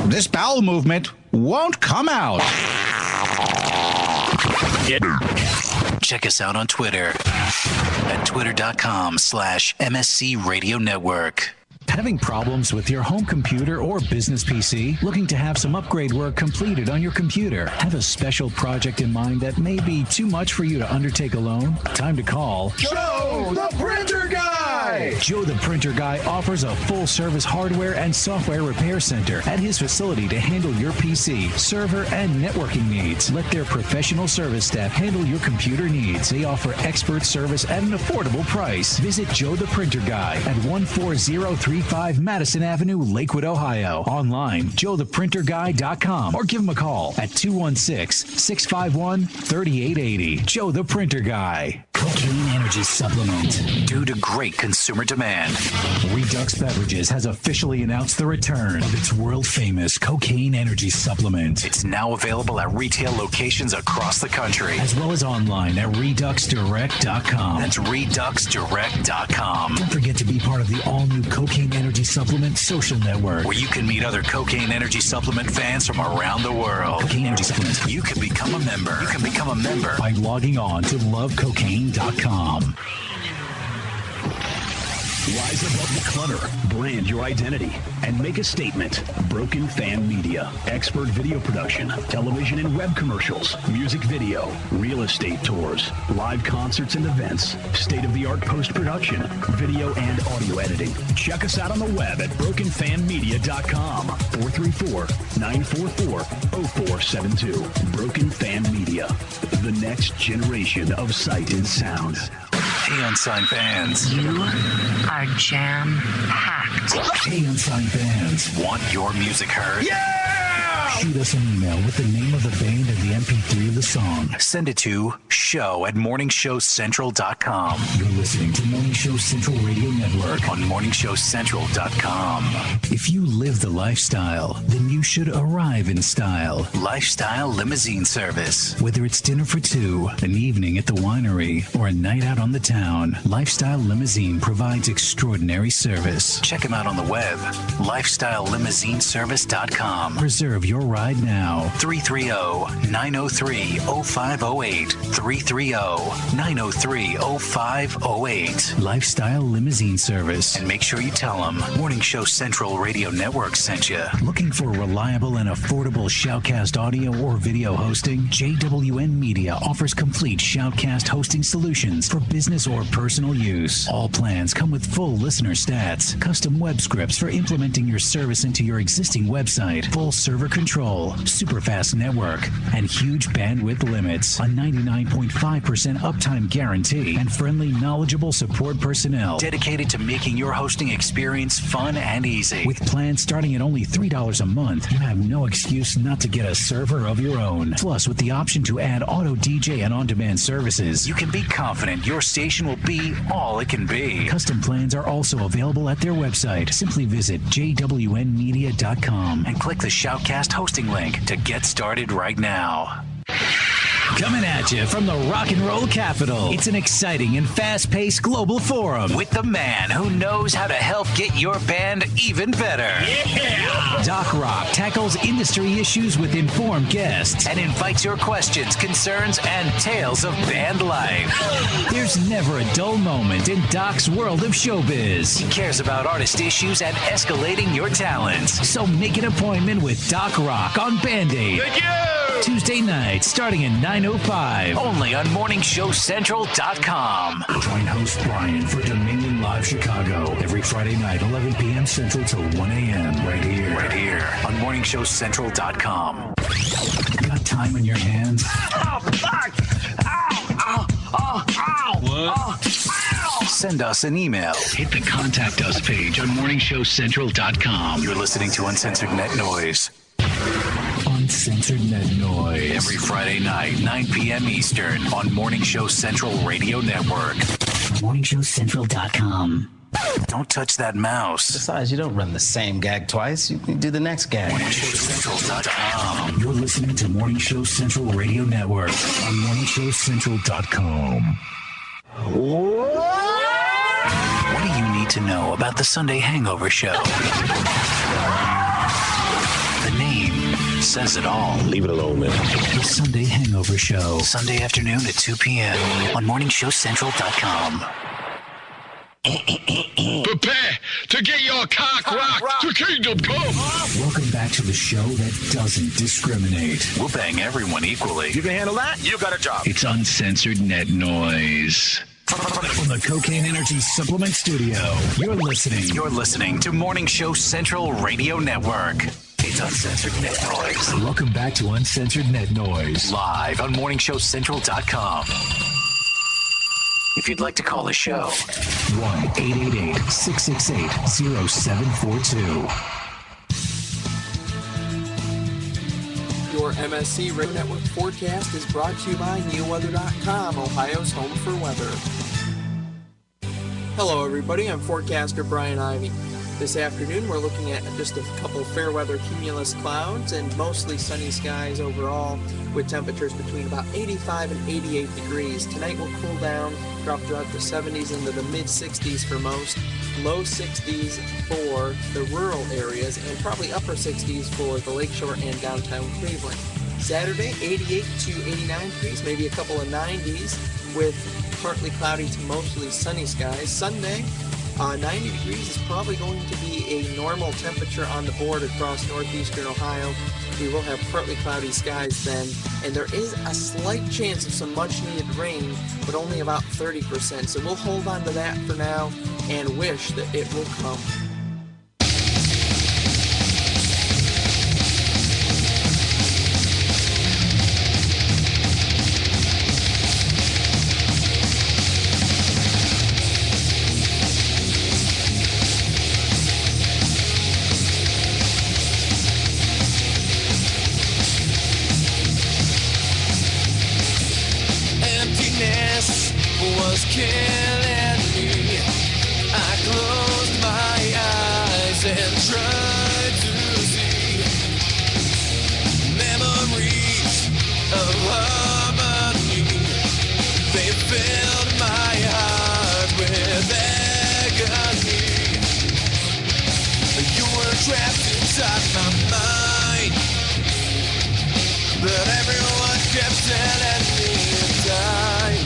This bowel movement won't come out. Check us out on Twitter at twitter.com/MSC Radio Network. Having problems with your home computer or business PC? Looking to have some upgrade work completed on your computer? Have a special project in mind that may be too much for you to undertake alone? Time to call Joe the Printer Guy! Joe the Printer Guy offers a full-service hardware and software repair center at his facility to handle your PC, server, and networking needs. Let their professional service staff handle your computer needs. They offer expert service at an affordable price. Visit Joe the Printer Guy at 14035 Madison Avenue, Lakewood, Ohio. Online, joetheprinterguy.com, or give him a call at 216-651-3880. Joe the Printer Guy. Cocaine Energy Supplement. Due to great consumer demand, Redux Beverages has officially announced the return of its world-famous Cocaine Energy Supplement. It's now available at retail locations across the country, as well as online at ReduxDirect.com. That's ReduxDirect.com. Don't forget to be part of the all-new Cocaine Energy Supplement social network, where you can meet other Cocaine Energy Supplement fans from around the world. Cocaine Energy Supplement. You can become a member. You can become a member by logging on to lovecocaine.com. Rise above the clutter, brand your identity, and make a statement. Broken Fan Media. Expert video production, television and web commercials, music video, real estate tours, live concerts and events, state-of-the-art post-production, video and audio editing. Check us out on the web at brokenfanmedia.com. 434-944-0472. Broken Fan Media. The next generation of sight and sound. Hey, Unsigned fans. You are jam-packed. Hey, Unsigned fans. Want your music heard? Yeah! Shoot us an email with the name of the band and the MP3 of the song. Send it to show@morningshowcentral.com. You're listening to Morning Show Central Radio Network on morningshowcentral.com. If you live the lifestyle, then you should arrive in style. Lifestyle Limousine Service. Whether it's dinner for two, an evening at the winery, or a night out on the town, Lifestyle Limousine provides extraordinary service. Check them out on the web, lifestylelimousine.service.com. Reserve your ride now. 330-903-0508. 330-903-0508. Lifestyle Limousine Service. And make sure you tell them Morning Show Central Radio Network sent you. Looking for reliable and affordable Shoutcast audio or video hosting? JWN Media offers complete Shoutcast hosting solutions for business or personal use. All plans come with full listener stats, custom web scripts for implementing your service into your existing website, full server control, super fast network, and huge bandwidth limits, a 99.5% uptime guarantee, and friendly, knowledgeable support personnel dedicated to making your hosting experience fun and easy. With plans starting at only $3 a month, you have no excuse not to get a server of your own. Plus, with the option to add auto DJ and on-demand services, you can be confident your station will be all it can be. Custom plans are also available at their website. Simply visit jwnmedia.com and click the Shoutcast hosting link to get started right now. Coming at you from the rock and roll capital, it's an exciting and fast-paced global forum with the man who knows how to help get your band even better. Yeah! Doc Rock tackles industry issues with informed guests and invites your questions, concerns, and tales of band life. There's never a dull moment in Doc's world of showbiz. He cares about artist issues and escalating your talents. So make an appointment with Doc Rock on Band-Aid. Thank you! Tuesday night, starting at 9:05, only on MorningShowCentral.com. Join host Brian for Dominion Live Chicago every Friday night, 11 p.m. Central till 1 a.m. Right here on MorningShowCentral.com. Got time on your hands? Oh, fuck! Ow! Ow! Ow! What? Ow! Send us an email. Hit the Contact Us page on MorningShowCentral.com. You're listening to Uncensored Net Noise. Uncensored Net Noise. Every Friday night, 9 p.m. Eastern on Morning Show Central Radio Network. MorningShowCentral.com. Don't touch that mouse. Besides, you don't run the same gag twice. You do the next gag. MorningShowCentral.com. You're listening to Morning Show Central Radio Network on MorningShowCentral.com. What do you need to know about the Sunday Hangover Show? The name says it all. Leave it alone, man. The Sunday Hangover Show. Sunday afternoon at 2 p.m. on MorningShowCentral.com. Prepare to get your cock rocked to kingdom come. Welcome back to the show that doesn't discriminate. We'll bang everyone equally. You can handle that? You got a job. It's Uncensored Net Noise. From the Cocaine Energy Supplement Studio, you're listening to Morning Show Central Radio Network. It's Uncensored Net Noise. Welcome back to Uncensored Net Noise. Live on MorningShowCentral.com. If you'd like to call the show, 1-888-668-0742. Your MSC Radio Network forecast is brought to you by NeoWeather.com, Ohio's home for weather. Hello, everybody. I'm forecaster Brian Ivy. This afternoon, we're looking at just a couple fair weather cumulus clouds and mostly sunny skies overall, with temperatures between about 85 and 88 degrees. Tonight will cool down, drop throughout the 70s into the mid-60s for most, low 60s for the rural areas, and probably upper 60s for the lakeshore and downtown Cleveland. Saturday, 88 to 89 degrees, maybe a couple of 90s, with partly cloudy to mostly sunny skies. Sunday, 90 degrees is probably going to be a normal temperature on the board across northeastern Ohio. We will have partly cloudy skies then, and there is a slight chance of some much-needed rain, but only about 30%. So we'll hold on to that for now and wish that it will come. Was killing me. I closed my eyes and tried to see memories of harmony. They filled my heart with agony. You were trapped inside my mind, kept telling me in time.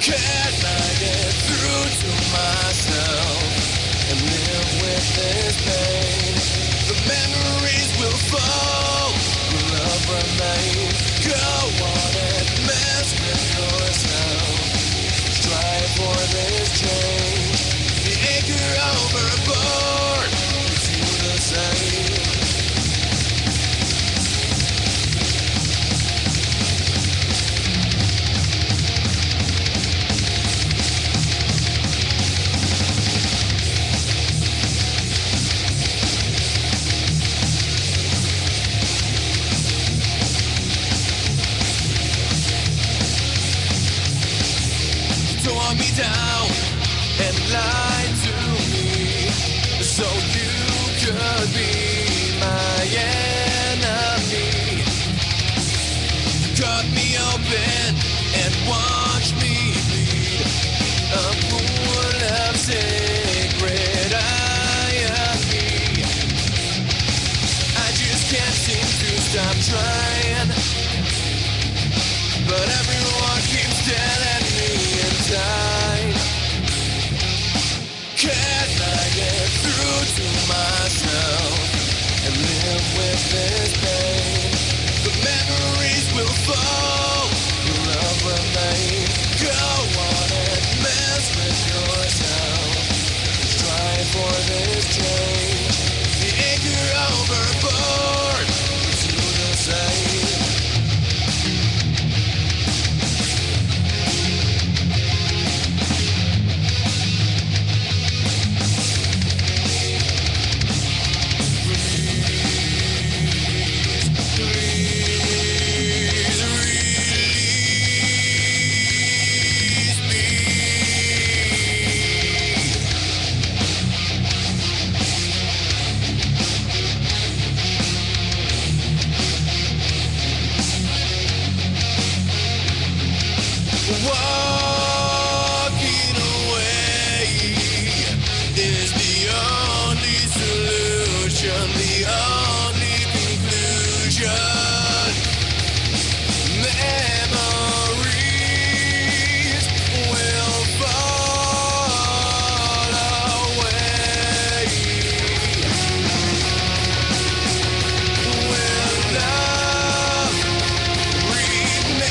Can I get through to myself and live with this pain? The memories will fall, the love remain. Go on and mess with yourself. Strive for this change. The anchor overboard to the same. Tore me down and lied to me so you could be my enemy. Cut me open and watch me bleed, a pool of sacred irony. I just can't seem to stop trying, but everyone keeps telling me in time. Can I get through to myself and live with this pain? The memories will fall, the love remain. Go on and mess with yourself. Strive for this change. The anchor overboard to the same. Walking away is the only solution, the only conclusion. Memories will fall away. Will love remain?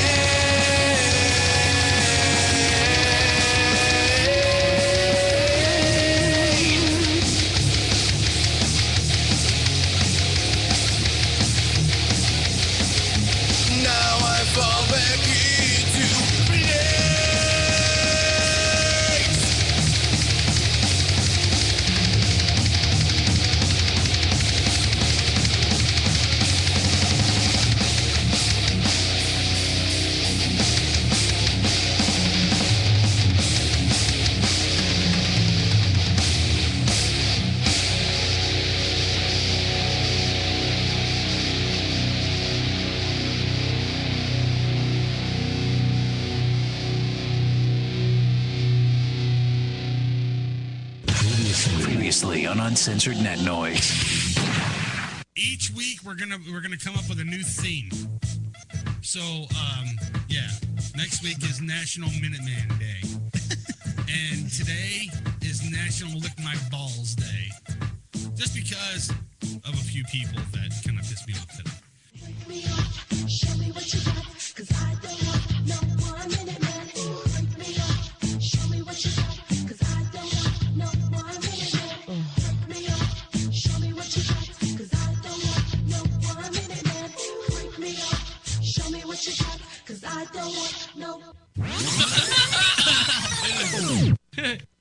Now I fall back into place. Previously on Uncensored Net Noise. Each week we're gonna come up with a new theme. So yeah, next week is National Minuteman Day, and today is National Lick My Balls Day. Just because of a few people that kind of pissed me off today. Show me what you got, 'cause I don't want no 1 minute man. Break me up, show me what you got, 'cause I don't want no 1 minute man. Break me up, show me what you got, 'cause I don't want no 1 minute man. Break me up, show me what you got, 'cause I don't want no.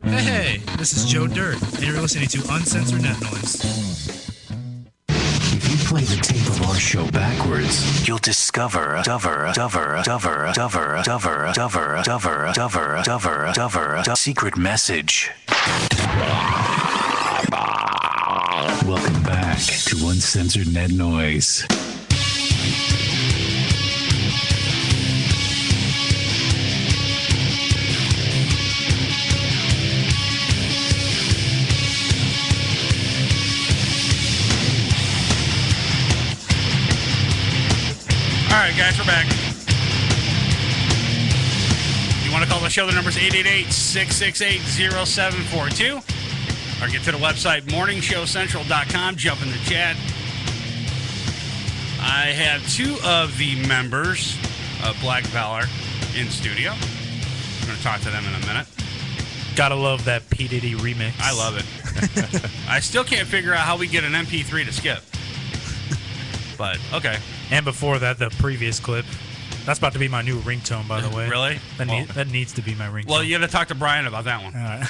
Hey, this is Joe Dirt, and you're listening to Uncensored Net Noise. If you play the tape of our show backwards, you'll discover a secret message. Welcome back to Uncensored Net Noise. Crash, we're back. You want to call the show, the number's 888-668-0742. Or get to the website, morningshowcentral.com. Jump in the chat. I have two of the members of Black Valor in studio. I'm going to talk to them in a minute. Gotta love that P. Diddy remix. I love it. I still can't figure out how we get an MP3 to skip. But, okay. And before that, the previous clip. That's about to be my new ringtone, by the way. Really? That needs to be my ringtone. Well, you got to talk to Brian about that one. All right.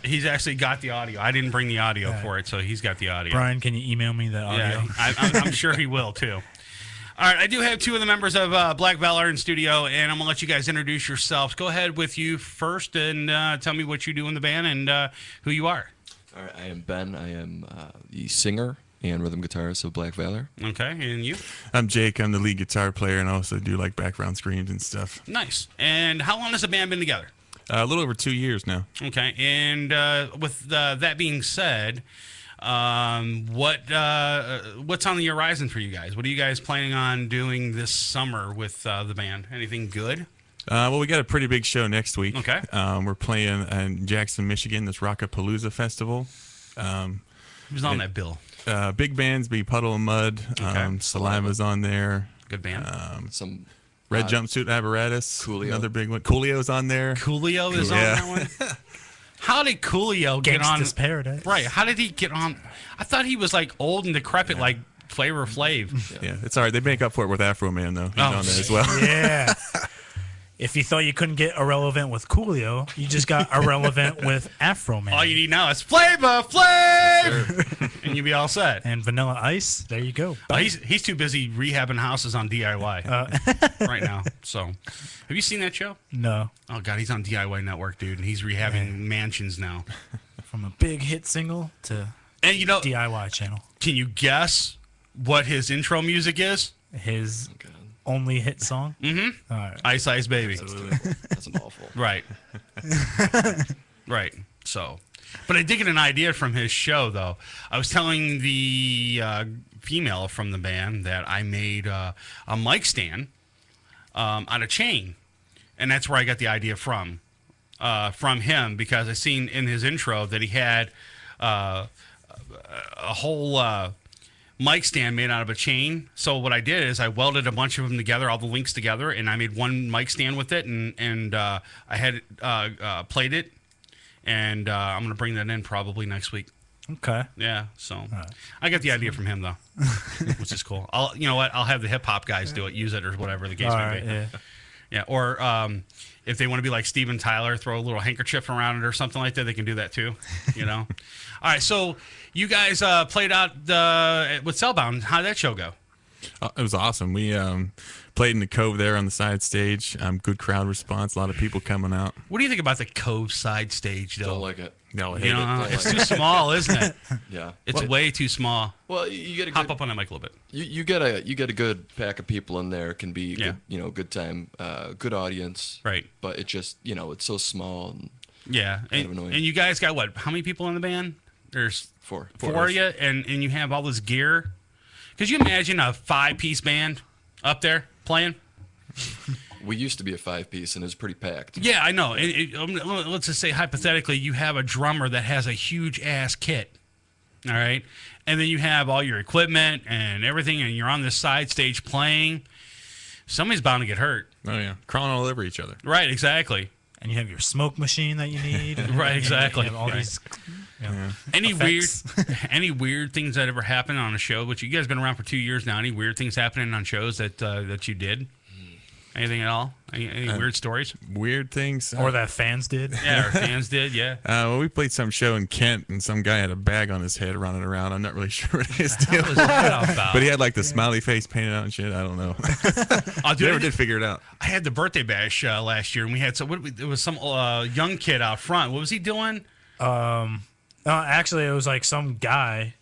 He's actually got the audio. I didn't bring the audio for it, so he's got the audio. Brian, can you email me that audio? Yeah, I'm sure he will, too. All right, I do have two of the members of Black Valor in studio, and I'm going to let you guys introduce yourselves. Go ahead with you first and tell me what you do in the band and who you are. All right, I am Ben. I am the singer and rhythm guitarist of Black Valor. Okay, and you? I'm Jake. I'm the lead guitar player, and I also do like background screens and stuff. Nice. And how long has the band been together? A little over 2 years now. Okay, and with that being said, what's on the horizon for you guys? What are you guys planning on doing this summer with the band? Anything good? Well, we got a pretty big show next week. Okay. We're playing in Jackson, Michigan, this Rockapalooza Festival. Who's on that bill? Big bands be Puddle of Mud. Okay. Saliva's on there. Good band. Some Red Jumpsuit Apparatus. Coolio. Another big one. Coolio's on there. Coolio is on that one? How did Coolio get on? Gangsta's Paradise. Right. How did he get on? I thought he was like old and decrepit like Flavor Flav. Yeah, it's all right. They make up for it with Afro Man, though. He's on there as well. Yeah. If you thought you couldn't get irrelevant with Coolio, you just got irrelevant with Afro Man. All you need now is Flavor Flav, and you'll be all set. And Vanilla Ice, there you go. Oh, he's too busy rehabbing houses on DIY right now. So, have you seen that show? No. Oh God, he's on DIY Network, dude, and he's rehabbing mansions now. From a big hit single to DIY channel. Can you guess what his intro music is? His only hit song? Mm-hmm. All right. Ice Ice Baby. That's an awful. Right. Right. So, but I did get an idea from his show, though. I was telling the female from the band that I made a mic stand out of chain, and that's where I got the idea from him, because I seen in his intro that he had a whole mic stand made out of a chain. So what I did is I welded a bunch of them together, all the links together, and I made one mic stand with it, and I had played it, and I'm going to bring that in probably next week. Okay. Yeah, so I got the idea from him, though, which is cool. You know what? I'll have the hip-hop guys do it, use it, or whatever the case may be. Yeah. Yeah, or if they want to be like Steven Tyler, throw a little handkerchief around it or something like that, they can do that too, you know? All right, so you guys played out with Cellbound. How did that show go? It was awesome. We played in the Cove there on the side stage. Good crowd response. A lot of people coming out. What do you think about the Cove side stage, though? Don't like it. No, I hate it. It's too small, isn't it? Yeah. It's way too small. Well, you get a hop up on that mic a little bit. You get a good pack of people in there. It can be good, good time, good audience. Right. But it just it's so small. And yeah. kind of annoying. And you guys got what? How many people in the band? There's four of you, and you have all this gear. Could you imagine a 5-piece band up there playing? We used to be a 5-piece, and it was pretty packed. Yeah, I know. Let's just say, hypothetically, you have a drummer that has a huge-ass kit, all right? And then you have all your equipment and everything, and you're on this side stage playing. Somebody's bound to get hurt. Oh, yeah. Crawling all over each other. Right, exactly. And you have your smoke machine that you need. Right, exactly. You have all these Any weird things that ever happened on a show? Which you guys been around for 2 years now. Any weird things happening on shows that you did? Anything at all? Any weird stories? Weird things? Or that fans did? Yeah, or fans did, yeah. Well, we played some show in Kent, and some guy had a bag on his head running around. I'm not really sure what his deal was. But he had like the smiley face painted out and shit. I don't know. Never did figure it out. I had the birthday bash last year, and we had there was some young kid out front. What was he doing? Actually, it was like some guy,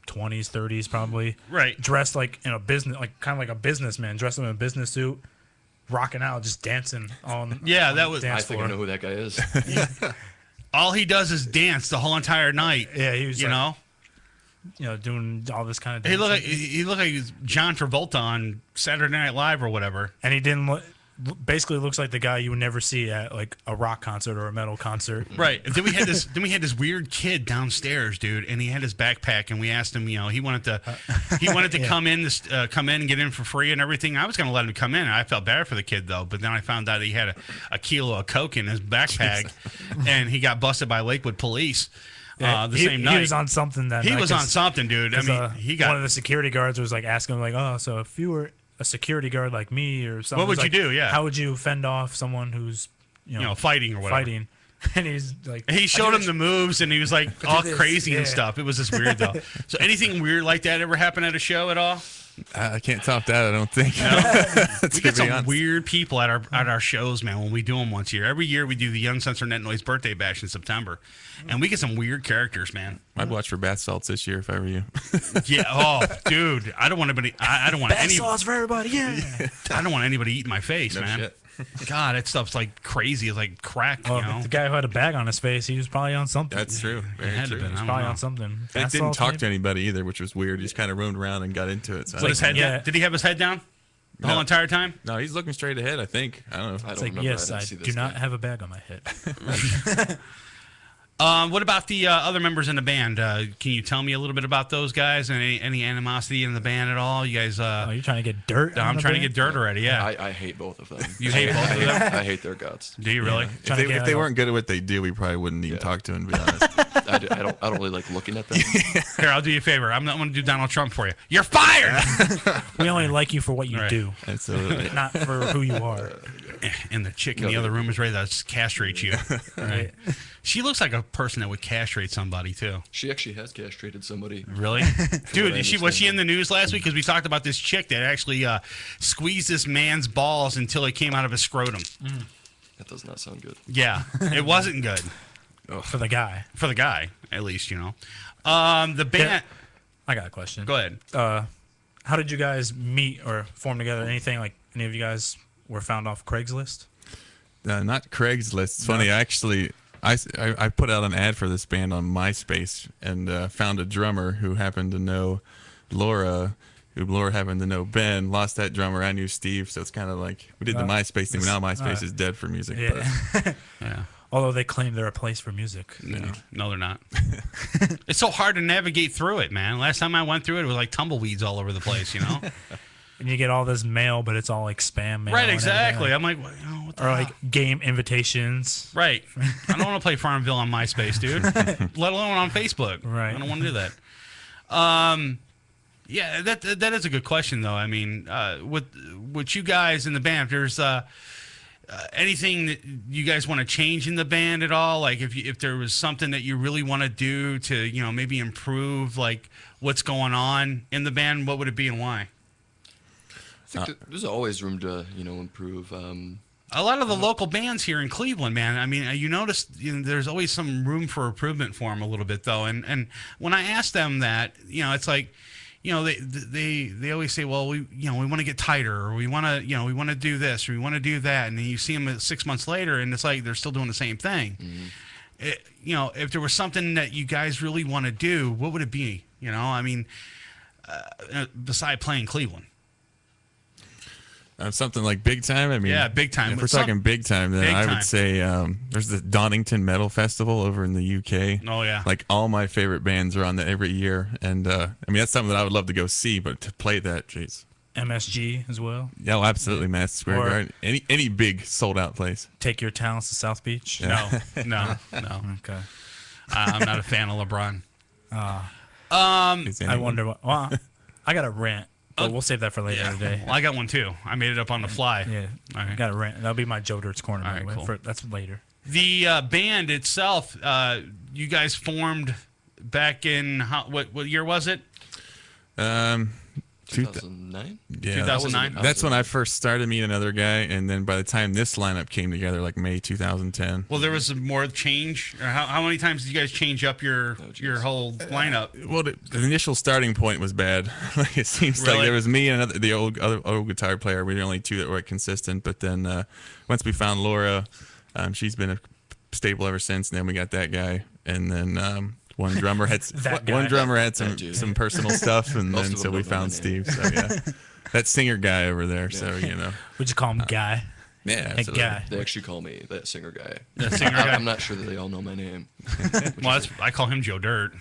20s, 30s probably. Right. Dressed like in a business, like kind of like a businessman, dressed in a business suit, rocking out, just dancing on. Yeah, that was. I think I know who that guy is. All he does is dance the whole entire night. Yeah, he was. You know. doing all this kind of. He looked like John Travolta on Saturday Night Live or whatever. And he didn't basically looks like the guy you would never see at like a rock concert or a metal concert. Right. Then we had this weird kid downstairs, dude, and he had his backpack, and we asked him, he wanted to Yeah. come in and get in for free and everything. I was going to let him come in. I felt bad for the kid though, but then I found out he had a kilo of coke in his backpack, and he got busted by Lakewood police. Same night. He was on something then. He was on something, dude. I mean, he got one of the security guards was like asking him like, "Oh, so if you were a security guard like me or something, what would you do? Yeah, how would you fend off someone who's fighting or whatever?" Fighting, and he's like, he showed him the moves, and he was like all crazy and yeah. stuff. It was just weird though. So anything weird like that ever happen at a show at all? I can't top that. I don't think. We get some weird people at our shows, man. When we do them once a year, every year we do the Uncensored Net Noise birthday bash in September, and we get some weird characters, man. I'd watch for bath salts this year if I were you. Yeah. Oh, dude, I don't want anybody. I don't want bath any sauce for everybody. Yeah. I don't want anybody eating my face, No man. shit. God, that stuff's like crazy. It's like crack. The guy who had a bag on his face, he was probably on something. That's true. Very Had to true. been. He was I don't probably know. on something. It Bath didn't salts, talk maybe? to anybody either, which was weird. He just kind of roamed around and got into it. So So his head Yeah. Did he have his head down the whole entire time? No, he's looking straight ahead, I think. I don't know. I It's don't like, remember. yes, I I didn't see this do not guy. have a bag on my head. What about the other members in the band? Can you tell me a little bit about those guys and any animosity in the band at all? You guys? You're trying to get dirt? I'm on the trying to band? get dirt already. Yeah. I hate both of them. You hate both of them? I hate their guts. Do you really? If they weren't good at what they do, we probably wouldn't even talk to them, to be honest. I don't really like looking at them. Here, I'll do you a favor. I'm not going to do Donald Trump for you. You're fired. We only like you for what you Right. do, Absolutely. not for who you are. And the chick in the other room is ready to castrate you. Right. She looks like a person that would castrate somebody too. She actually has castrated somebody. Really, dude? Was she in the news last week? Because we talked about this chick that actually squeezed this man's balls until it came out of his scrotum. That does not sound good. Yeah, it wasn't good For the guy. for the guy, at least The band. I got a question. Go ahead. How did you guys meet or form together? Anything like any of you guys were found off Craigslist? Not Craigslist. It's funny. Actually, I put out an ad for this band on MySpace and found a drummer who happened to know Laura, who Laura happened to know Ben. Lost that drummer. I knew Steve. So it's kind of like we did the MySpace thing. But now MySpace is dead for music. Yeah. Yeah. Although they claim they're a place for music. No, they're not. It's so hard to navigate through it, man. Last time I went through it, it was like tumbleweeds all over the place, And you get all this mail, but it's all like spam mail. Right, and exactly. everything. I'm like, what the Or hell? like game invitations. Right. I don't want to play Farmville on MySpace, dude. Let alone on Facebook. Right. I don't want to do that. Yeah, that is a good question, though. I mean, with you guys in the band, if there's anything that you guys want to change in the band at all, like if there was something that you really want to do to maybe improve like what's going on in the band, what would it be and why? I think there's always room to improve. A lot of the local bands here in Cleveland, man. I mean, you notice there's always some room for improvement for them a little bit, though. And when I ask them that, it's like, they always say, well, we want to get tighter, or we want to, we want to do this, or we want to do that, and then you see them 6 months later, and it's like they're still doing the same thing. Mm-hmm. If there was something that you guys really want to do, what would it be? I mean, beside playing Cleveland. Something like big time. I mean, yeah, big time. If we're talking big time, then I would say there's the Donington Metal Festival over in the UK. Oh yeah, like all my favorite bands are on that every year, and I mean that's something that I would love to go see. But to play that, jeez. MSG as well. Yeah, well, absolutely, Madison Square Garden. Any big sold out place. Take your talents to South Beach. Yeah. No. Okay. I'm not a fan of LeBron. I wonder what. Well, I got a rant. But we'll save that for later today. Well, I got one too. I made it up on the fly. Yeah, all right. Got a rant. That'll be my Joe Dirt's corner. All right, cool. That's later. The band itself, you guys formed back in what year was it? 2009? Yeah, 2009. That's when I first started meeting another guy, and then by the time this lineup came together, like May 2010. Well, there was more change. Or how many times did you guys change up your whole lineup? Well, the initial starting point was bad. Like it seems like there was me and the old guitar player. We were the only two that were consistent. But then once we found Laura, she's been a staple ever since. And then we got that guy, and then One drummer had some personal stuff, and then so we found Steve. So yeah, that singer guy over there. Yeah. So would you call him Guy? Yeah, a guy. They actually call me that singer guy. That singer guy. I'm not sure that they all know my name. Well, I call him Joe Dirt.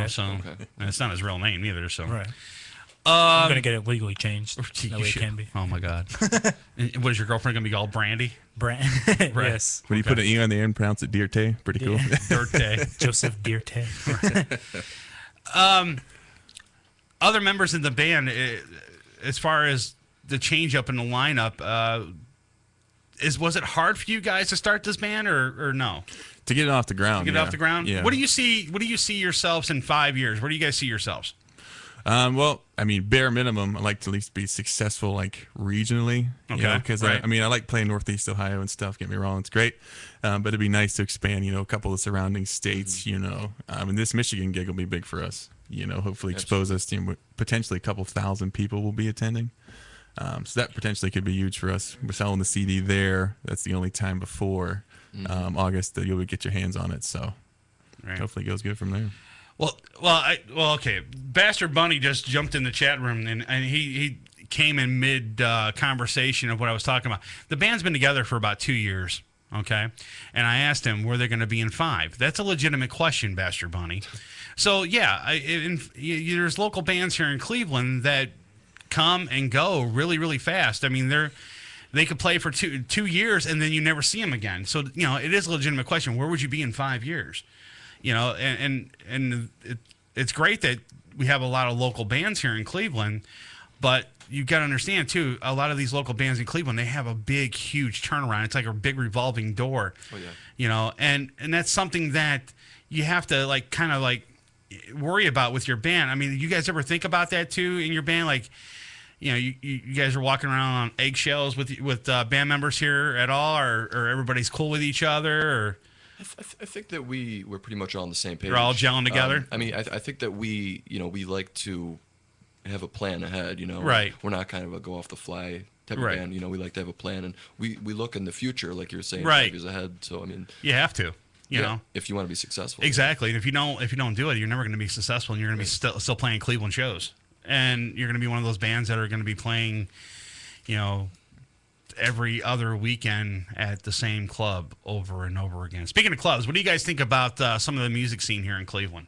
So and it's not his real name either. So right. I'm gonna get it legally changed. That way it can be. Oh my God! What is your girlfriend gonna be called? Brandy. Yes. When you put an E on the end, pronounce it Dirte. Pretty cool. Dirte. Joseph Dirte. Other members in the band, as far as the change up in the lineup, was it hard for you guys to start this band or no? To get it off the ground. To get it off the ground. Yeah. What do you see yourselves in 5 years? Where do you guys see yourselves? Well, I mean, bare minimum, I'd like to at least be successful, like regionally. Okay. Because right. I like playing Northeast Ohio and stuff. Get me wrong, it's great, but it'd be nice to expand. A couple of surrounding states. And this Michigan gig will be big for us. Hopefully expose us to potentially a couple thousand people will be attending. So that potentially could be huge for us. We're selling the CD there. That's the only time before August that you'll get your hands on it. So hopefully it goes good from there. Well, okay. Bastard Bunny just jumped in the chat room and he came in mid conversation of what I was talking about. The band's been together for about 2 years, okay? And I asked him where they're going to be in 5. That's a legitimate question, Bastard Bunny. So yeah, there's local bands here in Cleveland that come and go really, really fast. I mean, they could play for two years and then you never see them again. So it is a legitimate question. Where would you be in 5 years? And it's great that we have a lot of local bands here in Cleveland, but you got to understand too, a lot of these local bands in Cleveland, they have a big, huge turnaround. It's like a big revolving door. Oh yeah. And that's something that you have to kind of worry about with your band. I mean, you guys ever think about that too in your band? Like, you guys are walking around on eggshells with band members here at all, or everybody's cool with each other, or. I think that we're pretty much all on the same page. You're all gelling together? I mean, I think that we like to have a plan ahead, Right. We're not kind of a go-off-the-fly type of band, We like to have a plan, and we look in the future, like you were saying, 5 years ahead. So, I mean... You have to, you know? If you want to be successful. Exactly. And if you don't do it, you're never going to be successful, and you're going to be still playing Cleveland shows. And you're going to be one of those bands that are going to be playing, every other weekend at the same club over and over again. Speaking of clubs, what do you guys think about some of the music scene here in Cleveland?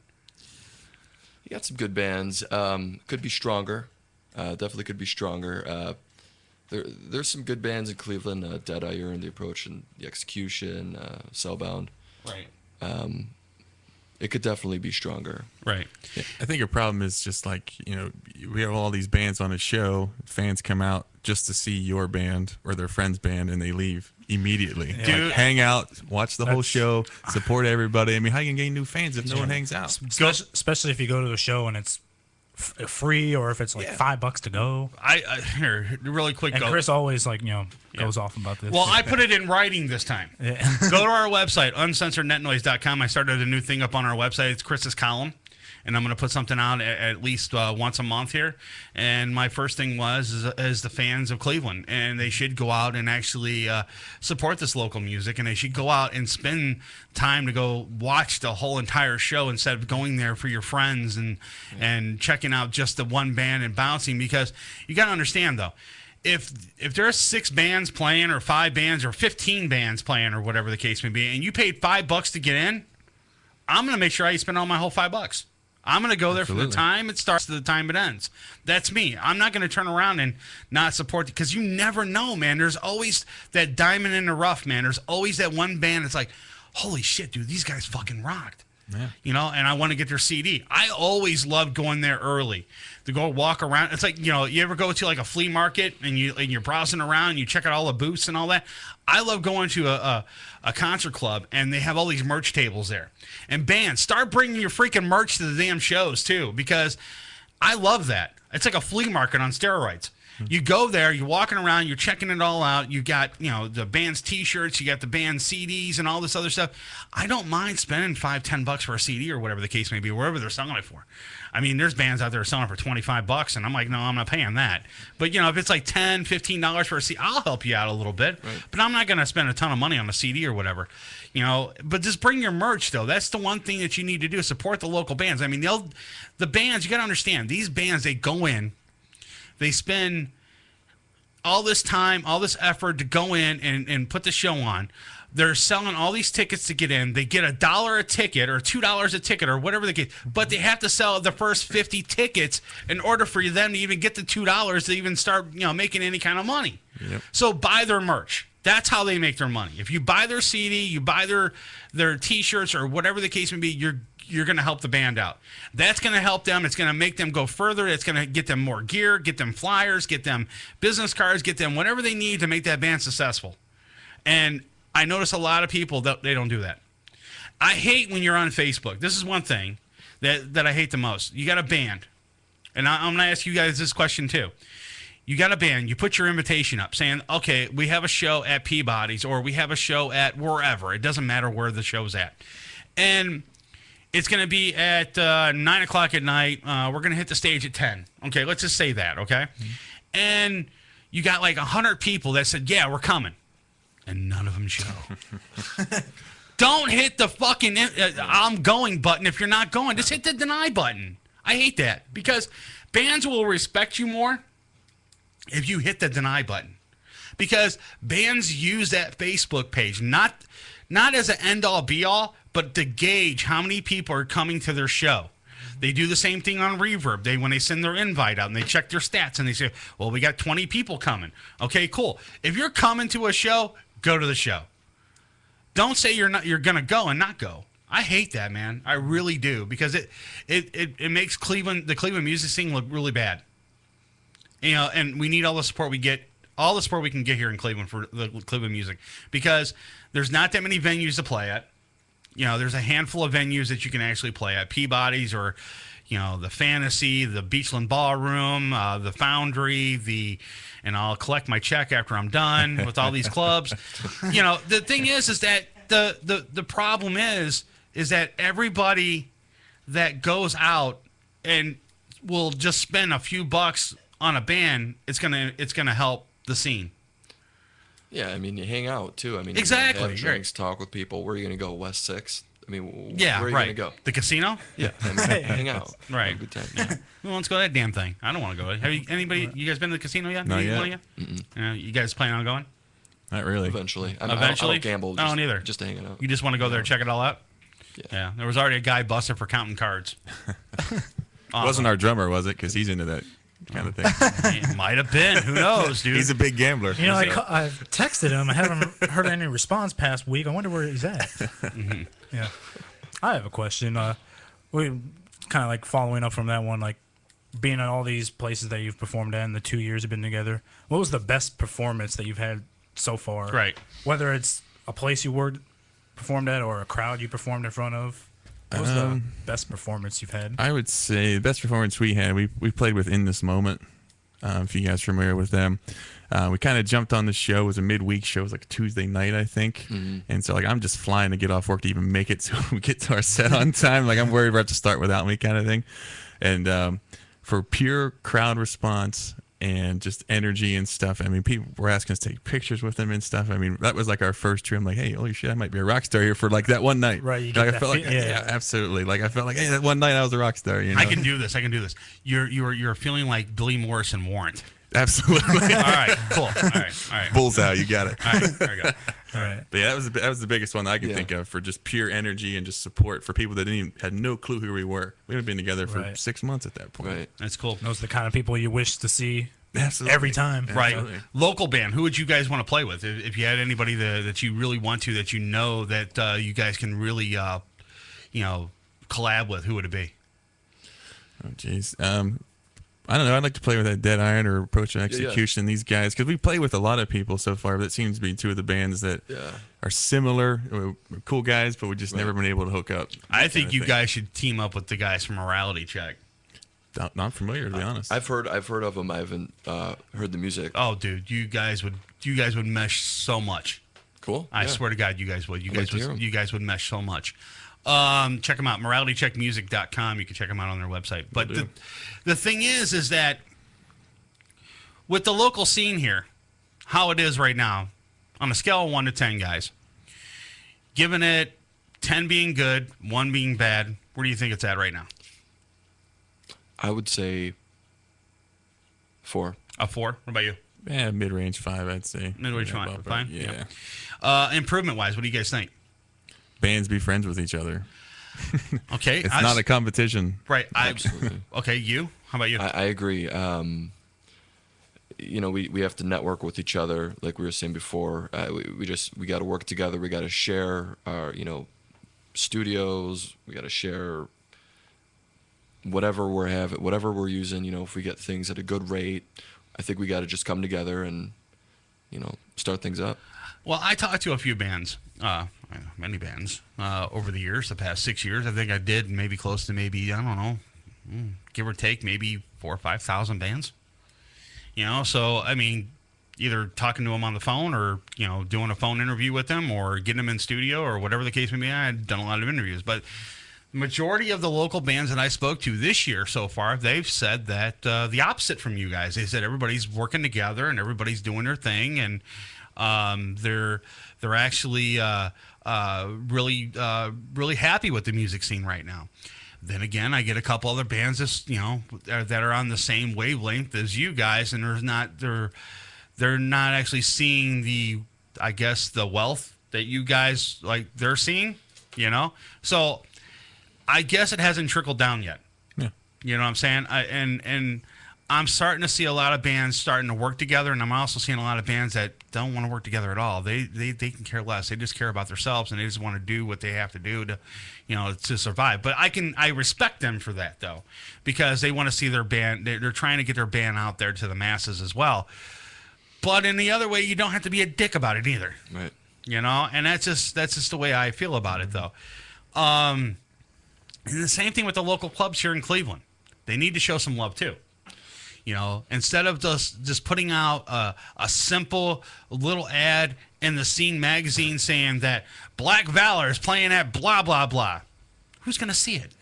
You got some good bands. Could be stronger. Definitely could be stronger. There's some good bands in Cleveland. Deadeye, Urine, The Approach, and The Execution, Cellbound. Right. It could definitely be stronger. Right. Yeah, I think a problem is just we have all these bands on a show. Fans come out just to see your band or their friend's band, and they leave immediately. Yeah. Dude, hang out, watch the whole show, support everybody. I mean, how you can gain new fans if no one hangs out? Especially if you go to the show and it's free, or if it's $5 to go. Here, really quick. And Chris always goes off about this. Well, I put it in writing this time. Yeah. Go to our website, uncensorednetnoise.com. I started a new thing up on our website. It's Chris's column, and I'm going to put something out at least once a month here. And my first thing is the fans of Cleveland, and they should go out and actually support this local music, and they should go out and spend time to go watch the whole entire show instead of going there for your friends and checking out just the one band and bouncing. Because you got to understand though, if there are 6 bands playing, or 5 bands, or 15 bands playing, or whatever the case may be, and you paid $5 to get in, I'm going to make sure I spend all my whole $5. I'm going to go there from the time it starts to the time it ends. That's me. I'm not going to turn around and not support it, because you never know, man. There's always that diamond in the rough, man. There's always that one band that's like, holy shit, dude, these guys fucking rocked. Yeah. And I want to get their CD. I always loved going there early to go walk around. It's like, you ever go to like a flea market and you're browsing around and you check out all the booths and all that. I love going to a concert club, and they have all these merch tables there. And bands, start bringing your freaking merch to the damn shows too, because I love that. It's like a flea market on steroids. You go there, you're walking around, you're checking it all out. You got, the band's T-shirts, you got the band's CDs and all this other stuff. I don't mind spending $5-10 for a CD or whatever the case may be, wherever they're selling it for. I mean, there's bands out there selling for $25, and I'm like, no, I'm not paying that. But if it's like $10-15 for a CD, I'll help you out a little bit. Right. But I'm not going to spend a ton of money on a CD or whatever. But just bring your merch, though. That's the one thing that you need to do, support the local bands. I mean, the bands, you got to understand, these bands, they go in, they spend all this time, all this effort to go in and put the show on. They're selling all these tickets to get in. They get $1 a ticket or $2 a ticket or whatever they get, but they have to sell the first 50 tickets in order for them to even get the $2 to even start, making any kind of money. Yep. So buy their merch. That's how they make their money. If you buy their CD, you buy their T-shirts or whatever the case may be, you're going to help the band out. That's going to help them. It's going to make them go further. It's going to get them more gear, get them flyers, get them business cards, get them whatever they need to make that band successful. And I notice a lot of people that they don't do that. I hate when you're on Facebook. This is one thing that I hate the most. You got a band, and I'm going to ask you guys this question too. You got a band, you put your invitation up saying, okay, we have a show at Peabody's or we have a show at wherever. It doesn't matter where the show's at. And it's going to be at 9 o'clock at night. We're going to hit the stage at 10. Okay, let's just say that, okay? Mm-hmm. And you got like 100 people that said, yeah, we're coming. And none of them show. Don't hit the fucking I'm going button if you're not going. Just hit the deny button. I hate that because bands will respect you more if you hit the deny button. Because bands use that Facebook page not as an end-all, be-all, but to gauge how many people are coming to their show. They do the same thing on Reverb. When they send their invite out and they check their stats and they say, well, we got 20 people coming. Okay, cool. If you're coming to a show, go to the show. Don't say you're going to go and not go. I hate that, man. I really do because it makes the Cleveland music scene look really bad. And we need all the support we get, all the support we can get here in Cleveland for the Cleveland music because there's not that many venues to play at. There's a handful of venues that you can actually play at. Peabody's or, the Fantasy, the Beachland Ballroom, the Foundry, and I'll collect my check after I'm done with all these clubs. The thing is that the problem is that everybody that goes out and will just spend a few bucks on a band, it's gonna help the scene. Yeah, I mean, you hang out, too. I mean, exactly. You have drinks, talk with people. Where are you going to go? West 6th? I mean, yeah, where are you right. going to go? The casino? Yeah, hang out. Right. Have a good time. Yeah. Well, let's go to that damn thing. I don't want to go. Have you guys been to the casino yet? Not yet. You guys planning on going? Not really. Eventually. I Eventually? don't gamble. I don't either. Just hanging out. You just want to go there and check it all out? Yeah. There was already a guy busted for counting cards. It wasn't our drummer, was it? Because he's into that kind of thing. It might have been. Who knows, dude? He's a big gambler. I've texted him. I haven't heard any response past week. I wonder where he's at. Mm-hmm. Yeah. I have a question. We kind of like following up from that one, like being at all these places that you've performed at in the 2 years you've been together. What was the best performance that you've had so far? Right. Whether it's a place you performed at or a crowd you performed in front of. What was the best performance you've had? I would say the best performance we had, we played with In This Moment, if you guys are familiar with them. We kind of jumped on the show. It was a midweek show. It was like a Tuesday night, I think. Mm-hmm. And so I'm just flying to get off work to even make it so we get to our set on time. I'm worried we're about to start without me kind of thing. And for pure crowd response and just energy and stuff, people were asking us to take pictures with them and stuff. That was like our first trip. I'm like, hey, holy shit, I might be a rock star here for like that one night. Right. I felt like, yeah, absolutely. I felt like, hey, that one night I was a rock star. I can do this. You're feeling like Billy Morrison Warrant. Absolutely. All right, cool. All right. Bullseye, you got it. All right, there we go. All right. But yeah, that was the biggest one that I could think of for just pure energy and just support for people that had no clue who we were. We had been together for 6 months at that point. Right. That's cool. Those are the kind of people you wish to see. Absolutely. Every time. Right. Absolutely. Local band, who would you guys want to play with? If you had anybody that you really want to, that you know that you guys can really, collab with, who would it be? Oh, jeez. I don't know. I'd like to play with that Dead Iron or Approach and Execution, these guys, because we play with a lot of people so far, but it seems to be two of the bands that are similar. We're cool guys, but we've just never been able to hook up. I think you guys should team up with the guys from Morality Check. not familiar, to be honest. I've heard of them. I haven't heard the music. Oh, dude, you guys would mesh so much. Cool. I swear to God, you guys would. You guys would mesh so much. Check them out, moralitycheckmusic.com. You can check them out on their website. But the thing is that with the local scene here, how it is right now, on a scale of 1 to 10, guys, giving it 10 being good, 1 being bad, where do you think it's at right now? I would say 4. A 4? What about you? Yeah, mid-range 5, I'd say. Mid-range 5, about fine? Yeah. Improvement-wise, what do you guys think? Bands be friends with each other. Okay. It's not a competition. Right. Absolutely. Okay, you? How about you? I agree. We have to network with each other, like we were saying before. We got to work together. We got to share our, studios. We got to share whatever we're using. If we get things at a good rate, I think we got to just come together and, start things up. Well, I talked to a few bands, many bands, over the years, the past 6 years. I think I did maybe close to I don't know, give or take, maybe 4,000 or 5,000 bands. So, I mean, either talking to them on the phone or, doing a phone interview with them or getting them in studio or whatever the case may be. I've done a lot of interviews. But the majority of the local bands that I spoke to this year so far, they've said that the opposite from you guys. They said everybody's working together and everybody's doing their thing, and they're actually really happy with the music scene right now. Then again, I get a couple other bands that are on the same wavelength as you guys, and they're not actually seeing the wealth that you guys they're seeing, So I guess it hasn't trickled down yet. Yeah. You know what I'm saying? And I'm starting to see a lot of bands starting to work together, and I'm also seeing a lot of bands that don't want to work together at all. They can care less. They just care about themselves, and they just want to do what they have to do to survive. But I respect them for that, though, because they want to see their band. They're trying to get their band out there to the masses as well. But in the other way, you don't have to be a dick about it either. Right. And that's just the way I feel about it, though. And the same thing with the local clubs here in Cleveland. They need to show some love too. Instead of just putting out a simple little ad in the Scene magazine saying that Black Valor is playing at blah, blah, blah. Who's going to see it?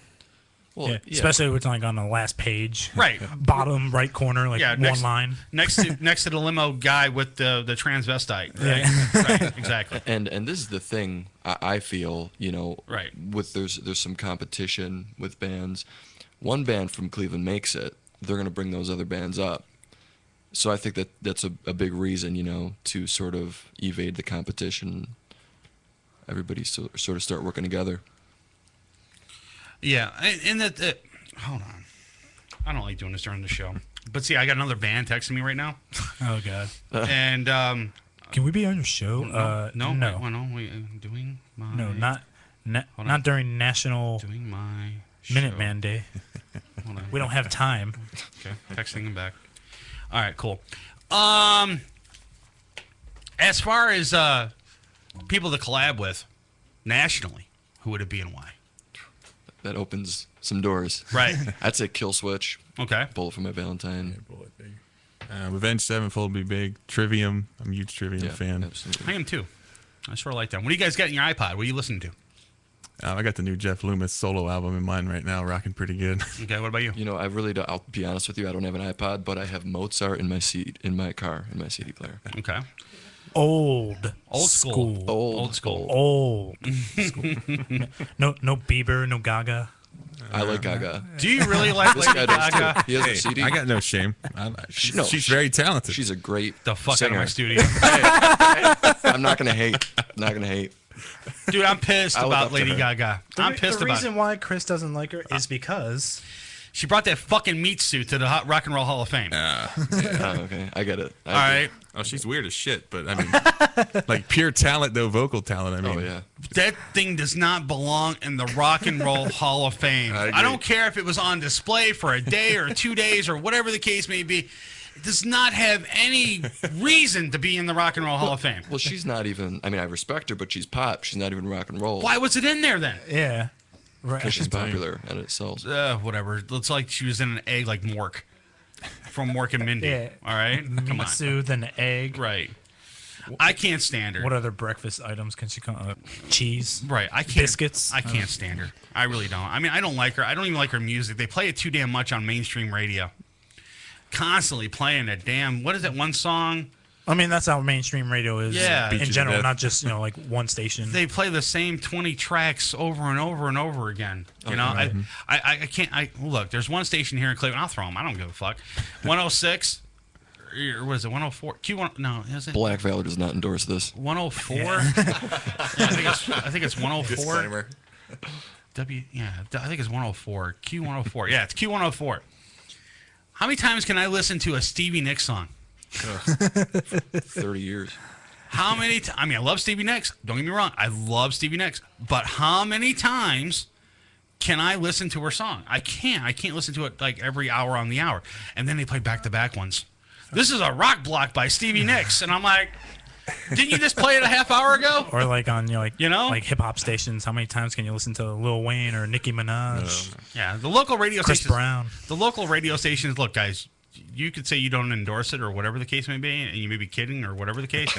Well, especially if it's on the last page. Right. Bottom right corner, one line. Next to the limo guy with the transvestite. Right? Yeah. Right, exactly. And this is the thing I feel, right. With there's some competition with bands. One band from Cleveland makes it. They're going to bring those other bands up. So I think that's a big reason, to sort of evade the competition. Everybody sort of start working together. Yeah, and hold on. I don't like doing this during the show. But see, I got another band texting me right now. Oh, God. And can we be on your show? No. Doing my... No, not during National doing my Minuteman Day. We don't have time. Okay, texting him back. All right, cool. As far as people to collab with nationally, who would it be and why? That opens some doors. Right. I'd say Kill Switch. Okay. Bullet for My Valentine. Yeah, Bullet big. Revenge Sevenfold would be big. Trivium. I'm a huge Trivium fan. Absolutely. I am too. I sort of like them. What do you guys got in your iPod? What are you listening to? I got the new Jeff Loomis solo album in mind right now, rocking pretty good. Okay, what about you? I really don't. I'll be honest with you. I don't have an iPod, but I have Mozart in my car, in my CD player. Okay. Old school. Old school. No Bieber, no Gaga. I like Gaga. Do you really like This Lady guy does Gaga? too. He has a CD. I got no shame. She's very talented. She's a great The fuck singer. out of my studio. I'm not gonna hate. Dude, I'm pissed I look about up to Lady her. Gaga. I'm pissed The about reason it. why Chris doesn't like her is because She brought that fucking meat suit to the Rock and Roll Hall of Fame. Oh, okay. I get it. All right. Oh, she's weird as shit, but I mean, like pure talent, though, vocal talent. I mean, Oh, yeah. That thing does not belong in the Rock and Roll Hall of Fame. I agree. I don't care if it was on display for a day or 2 days or whatever the case may be. It does not have any reason to be in the Rock and Roll Hall of Fame. Well, she's not even. I mean, I respect her, but she's pop. She's not even rock and roll. Why was it in there then? yeah. Right. Because she's popular and it sells. Whatever. Looks like she was in an egg like Mork from Mork and Mindy. Yeah. All right? Come on. Mitsu, then the egg. Right. I can't stand her. What other breakfast items can she come? Cheese. Right. I can't. Biscuits. I can't stand her. I really don't. I mean, I don't like her. I don't even like her music. They play it too damn much on mainstream radio. Constantly playing it. Damn. What is that one song? I mean, that's how mainstream radio is in general, not just, like one station. They play the same 20 tracks over and over and over again. You know, right. I can't. Look, there's one station here in Cleveland. I'll throw them. I don't give a fuck. 106. Or what is it? 104? Q1? No, is it? Black Valor does not endorse this. 104? Yeah. I think it's 104. Disclaimer. I think it's 104. Q104. Yeah, it's Q104. How many times can I listen to a Stevie Nicks song? 30 years. How many I mean, I love Stevie Nicks. Don't get me wrong. I love Stevie Nicks. But how many times can I listen to her song? I can't. I can't listen to it like every hour on the hour. And then they play back-to-back ones. This is a rock block by Stevie Nicks. And I'm like, didn't you just play it a half hour ago? Or like on like hip-hop stations, how many times can you listen to Lil Wayne or Nicki Minaj? Yeah, the local radio Chris stations. Brown. The local radio stations, look, guys, you could say you don't endorse it or whatever the case may be, and you may be kidding or whatever the case.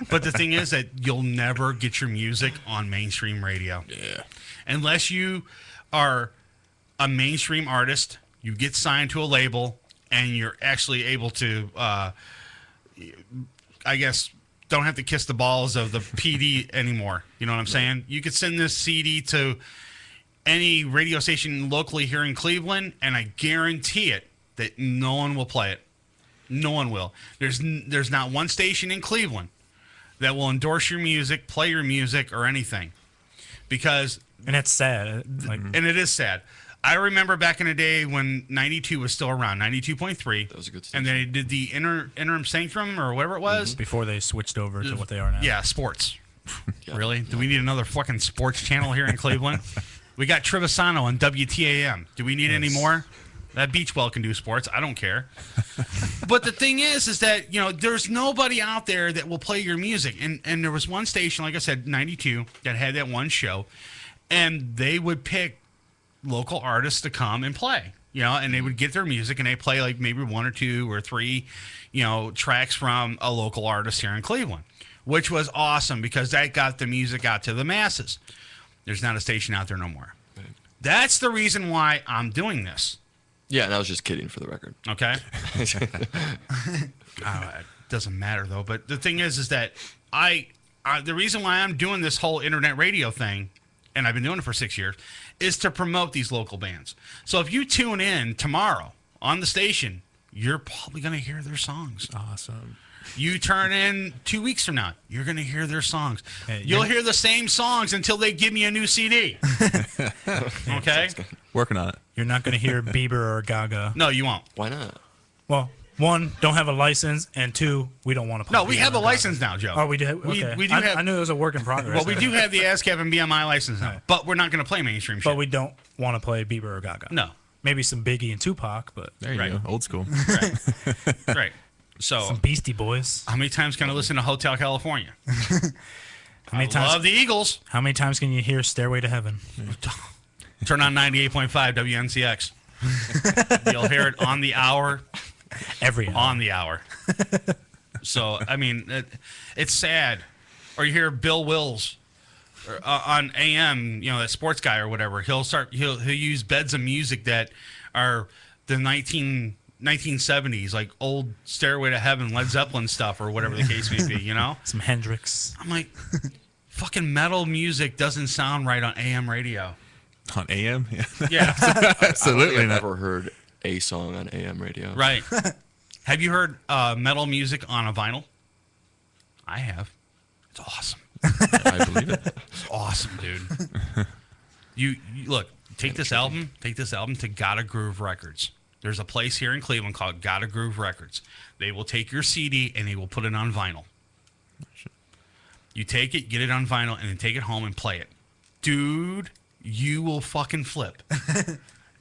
But the thing is that you'll never get your music on mainstream radio. Yeah. Unless you are a mainstream artist, you get signed to a label, and you're actually able to, I guess, don't have to kiss the balls of the PD anymore. You know what I'm saying? You could send this CD to any radio station locally here in Cleveland, and I guarantee it that no one will play it. No one will. There's not one station in Cleveland that will endorse your music, play your music, or anything. Because... And it's sad. And it is sad. I remember back in the day when 92 was still around, 92.3. That was a good station. And they did the interim sanctum or whatever it was. Before they switched over to what they are now. Yeah, sports. Really? Do we need another fucking sports channel here in Cleveland? We got Trevisano on WTAM. Do we need any more? That Beachwell can do sports. I don't care. But the thing is that, there's nobody out there that will play your music. And there was one station, like I said, 92, that had that one show. And they would pick local artists to come and play, and they would get their music and they play like maybe one or two or three, tracks from a local artist here in Cleveland, which was awesome because that got the music out to the masses. There's not a station out there no more. Right. That's the reason why I'm doing this. Yeah, and I was just kidding for the record. Okay. It doesn't matter though. But the thing is that the reason why I'm doing this whole internet radio thing, and I've been doing it for 6 years, is to promote these local bands. So if you tune in tomorrow on the station, you're probably going to hear their songs. Awesome. You turn in 2 weeks from now, you're going to hear their songs. You'll hear the same songs until they give me a new CD. Okay? Working on it. You're not going to hear Bieber or Gaga. No, you won't. Why not? Well, one, don't have a license, and two, we don't want to play. No, we have a license now, Joe. Oh, we do? Okay. We do have, I knew it was a work in progress. Well, we do have the ASCAP and BMI license now, but we're not going to play mainstream shit. But we don't want to play Bieber or Gaga. No. Maybe some Biggie and Tupac, but... There you go. Old school. Right. So, some Beastie Boys. How many times can I listen to Hotel California? How many times? Love the Eagles. How many times can you hear Stairway to Heaven? Turn on 98.5 WNCX. You'll hear it on the hour. Every hour. On the hour. So, I mean, it's sad. Or you hear Bill Wills on AM, that sports guy or whatever. He'll use beds of music that are the 1970s, like old Stairway to Heaven, Led Zeppelin stuff or whatever the case may be, Some Hendrix. I'm like, fucking metal music doesn't sound right on AM radio. On AM? Yeah. Absolutely. I've never heard a song on AM radio. Right. Have you heard metal music on a vinyl? I have. It's awesome. I believe it. It's awesome, dude. You look, take this album to Gotta Groove Records. There's a place here in Cleveland called Gotta Groove Records. They will take your CD and they will put it on vinyl. You take it, get it on vinyl, and then take it home and play it. Dude, you will fucking flip.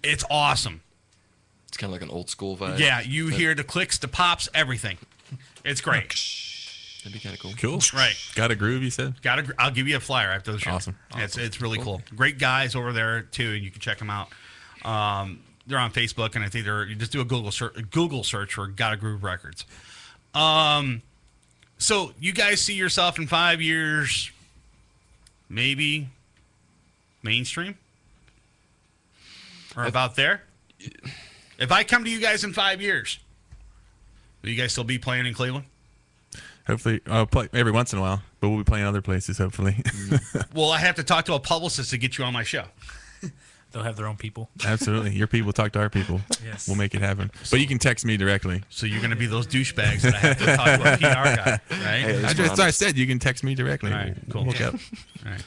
It's awesome. It's kind of like an old school vibe. Yeah, you hear the clicks, the pops, everything. It's great. That'd be kind of cool. Cool. Right. Got a groove, you said? I'll give you a flyer after the show. Awesome. It's really cool. Great guys over there too, and you can check them out. They're on Facebook, and I think you just do a Google search for Gotta Groove Records. So you guys see yourself in 5 years, maybe mainstream, or about there? If I come to you guys in 5 years, will you guys still be playing in Cleveland? Hopefully, I'll play every once in a while, but we'll be playing other places, hopefully. Well, I have to talk to a publicist to get you on my show. They'll have their own people. Absolutely. Your people talk to our people. Yes. We'll make it happen. But you can text me directly. So you're going to be those douchebags that I have to talk to a PR guy, right? Hey, I said you can text me directly. All right, cool. We'll look up. All right.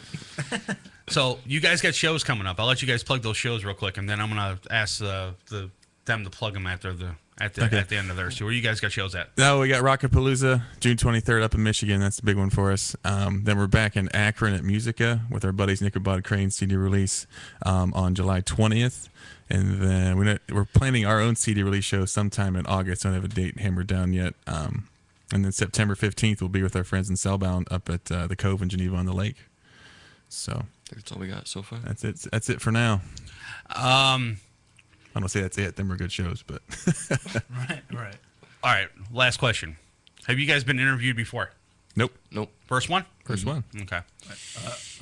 So you guys got shows coming up. I'll let you guys plug those shows real quick, and then I'm going to ask them to plug them at the end of theirs. So where you guys got shows at? No, we got Rockapalooza, June 23rd up in Michigan. That's the big one for us. Then we're back in Akron at Musica with our buddies Nickelbod Crane CD release on July 20th. And then we're planning our own CD release show sometime in August. Don't have a date hammered down yet. And then September 15th, we'll be with our friends in Cellbound up at the Cove in Geneva on the Lake. So that's all we got so far. That's it. That's it for now. I don't say that's it. Them were good shows, but Right. All right. Last question. Have you guys been interviewed before? Nope. First one? First one. Okay.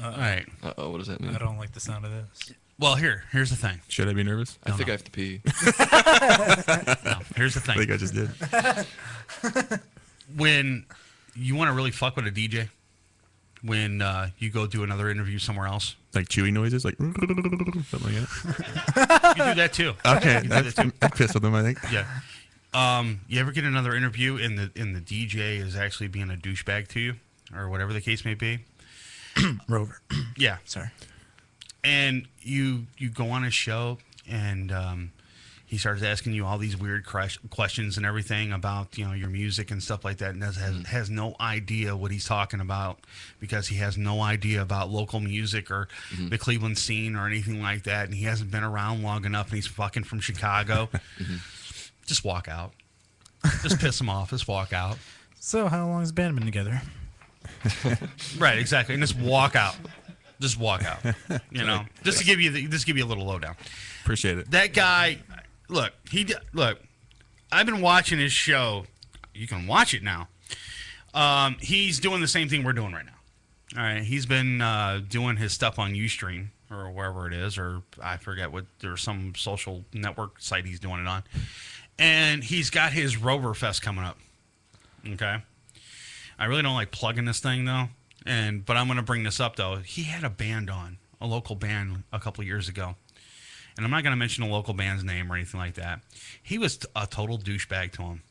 All right. Uh-oh, what does that mean? I don't like the sound of this. Well, here's the thing. Should I be nervous? I think I have to pee. No, here's the thing. I think I just did. When you want to really fuck with a DJ, when you go do another interview somewhere else, like chewy noises, like something like that. You do that too. Okay, I pissed with them. I think. Yeah. You ever get another interview and the DJ is actually being a douchebag to you, or whatever the case may be? Rover. Yeah. Sorry. And you go on his show and he starts asking you all these weird questions and everything about your music and stuff like that, and has no idea what he's talking about because he has no idea about local music or the Cleveland scene or anything like that, and he hasn't been around long enough, and he's fucking from Chicago. Just walk out. Just piss him off. Just walk out. So how long has the band been together? Right, exactly, and just walk out. Just walk out. Just to give you a little lowdown. Appreciate it. That guy. Look, I've been watching his show. You can watch it now. He's doing the same thing we're doing right now. All right, he's been doing his stuff on Ustream or wherever it is, or I forget what. There's some social network site he's doing it on, and he's got his Rover Fest coming up. Okay, I really don't like plugging this thing though, but I'm going to bring this up though. He had a band on, a local band, a couple of years ago. And I'm not going to mention a local band's name or anything like that. He was a total douchebag to him,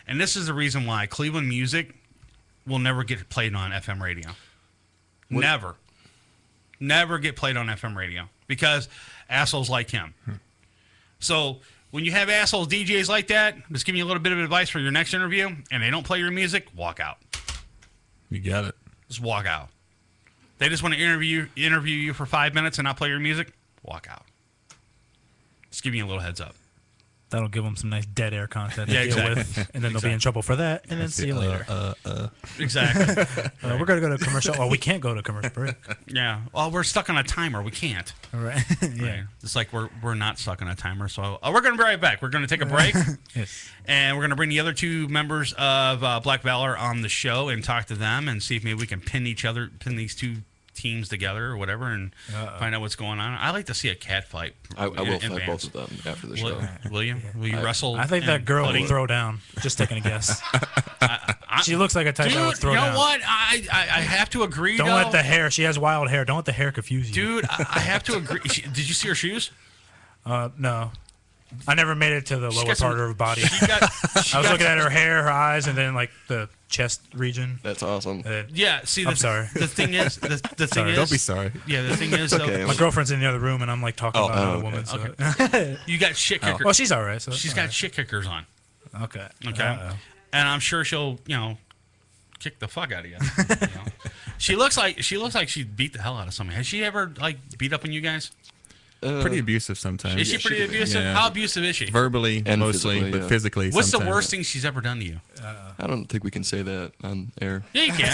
And this is the reason why Cleveland music will never get played on FM radio. What? Never get played on FM radio because assholes like him. So when you have assholes DJs like that, just give me a little bit of advice for your next interview, and they don't play your music, walk out. You got it. Just walk out. They just want to interview you for 5 minutes and not play your music, walk out. Just give me a little heads up. That'll give them some nice dead air content to deal exactly. with, and then they'll be in trouble for that, and then see you later. Exactly. We're going to go to commercial. Well, we can't go to commercial break. Yeah. Well, we're stuck on a timer. We can't. All right. Yeah. Right. It's like we're not stuck on a timer. So we're going to be right back. We're going to take a break. Yes. And we're going to bring the other two members of Black Valor on the show and talk to them and see if maybe we can pin these two teams together or whatever and find out what's going on. I like to see a cat fight. I will fight both of them after the show. Will you? Will you wrestle? I think that girl will throw down. Just taking a guess. She looks like a type that would throw down. You know what? I have to agree. Don't let the hair. She has wild hair. Don't let the hair confuse you. Dude, I have to agree. Did you see her shoes? No. I never made it to the lower part of her body. I was looking at her hair, her eyes, and then like the chest region. That's awesome. Yeah, see, I'm sorry. The thing is, the thing Sorry. is, Don't be sorry. Yeah, the thing is, okay. My girlfriend's in the other room, and I'm like talking about another woman. So. Okay. You got shit kickers. Well, she's all right. So she's got shit kickers on. Okay. Okay. And I'm sure she'll, kick the fuck out of you. She looks like she beat the hell out of somebody. Has she ever beat up on you guys? Pretty abusive sometimes. Is she pretty abusive? Yeah. How abusive is she? Verbally, And mostly, physically, but physically. What's the sometimes. worst thing she's ever done to you? I don't think we can say that on air. Yeah, you can.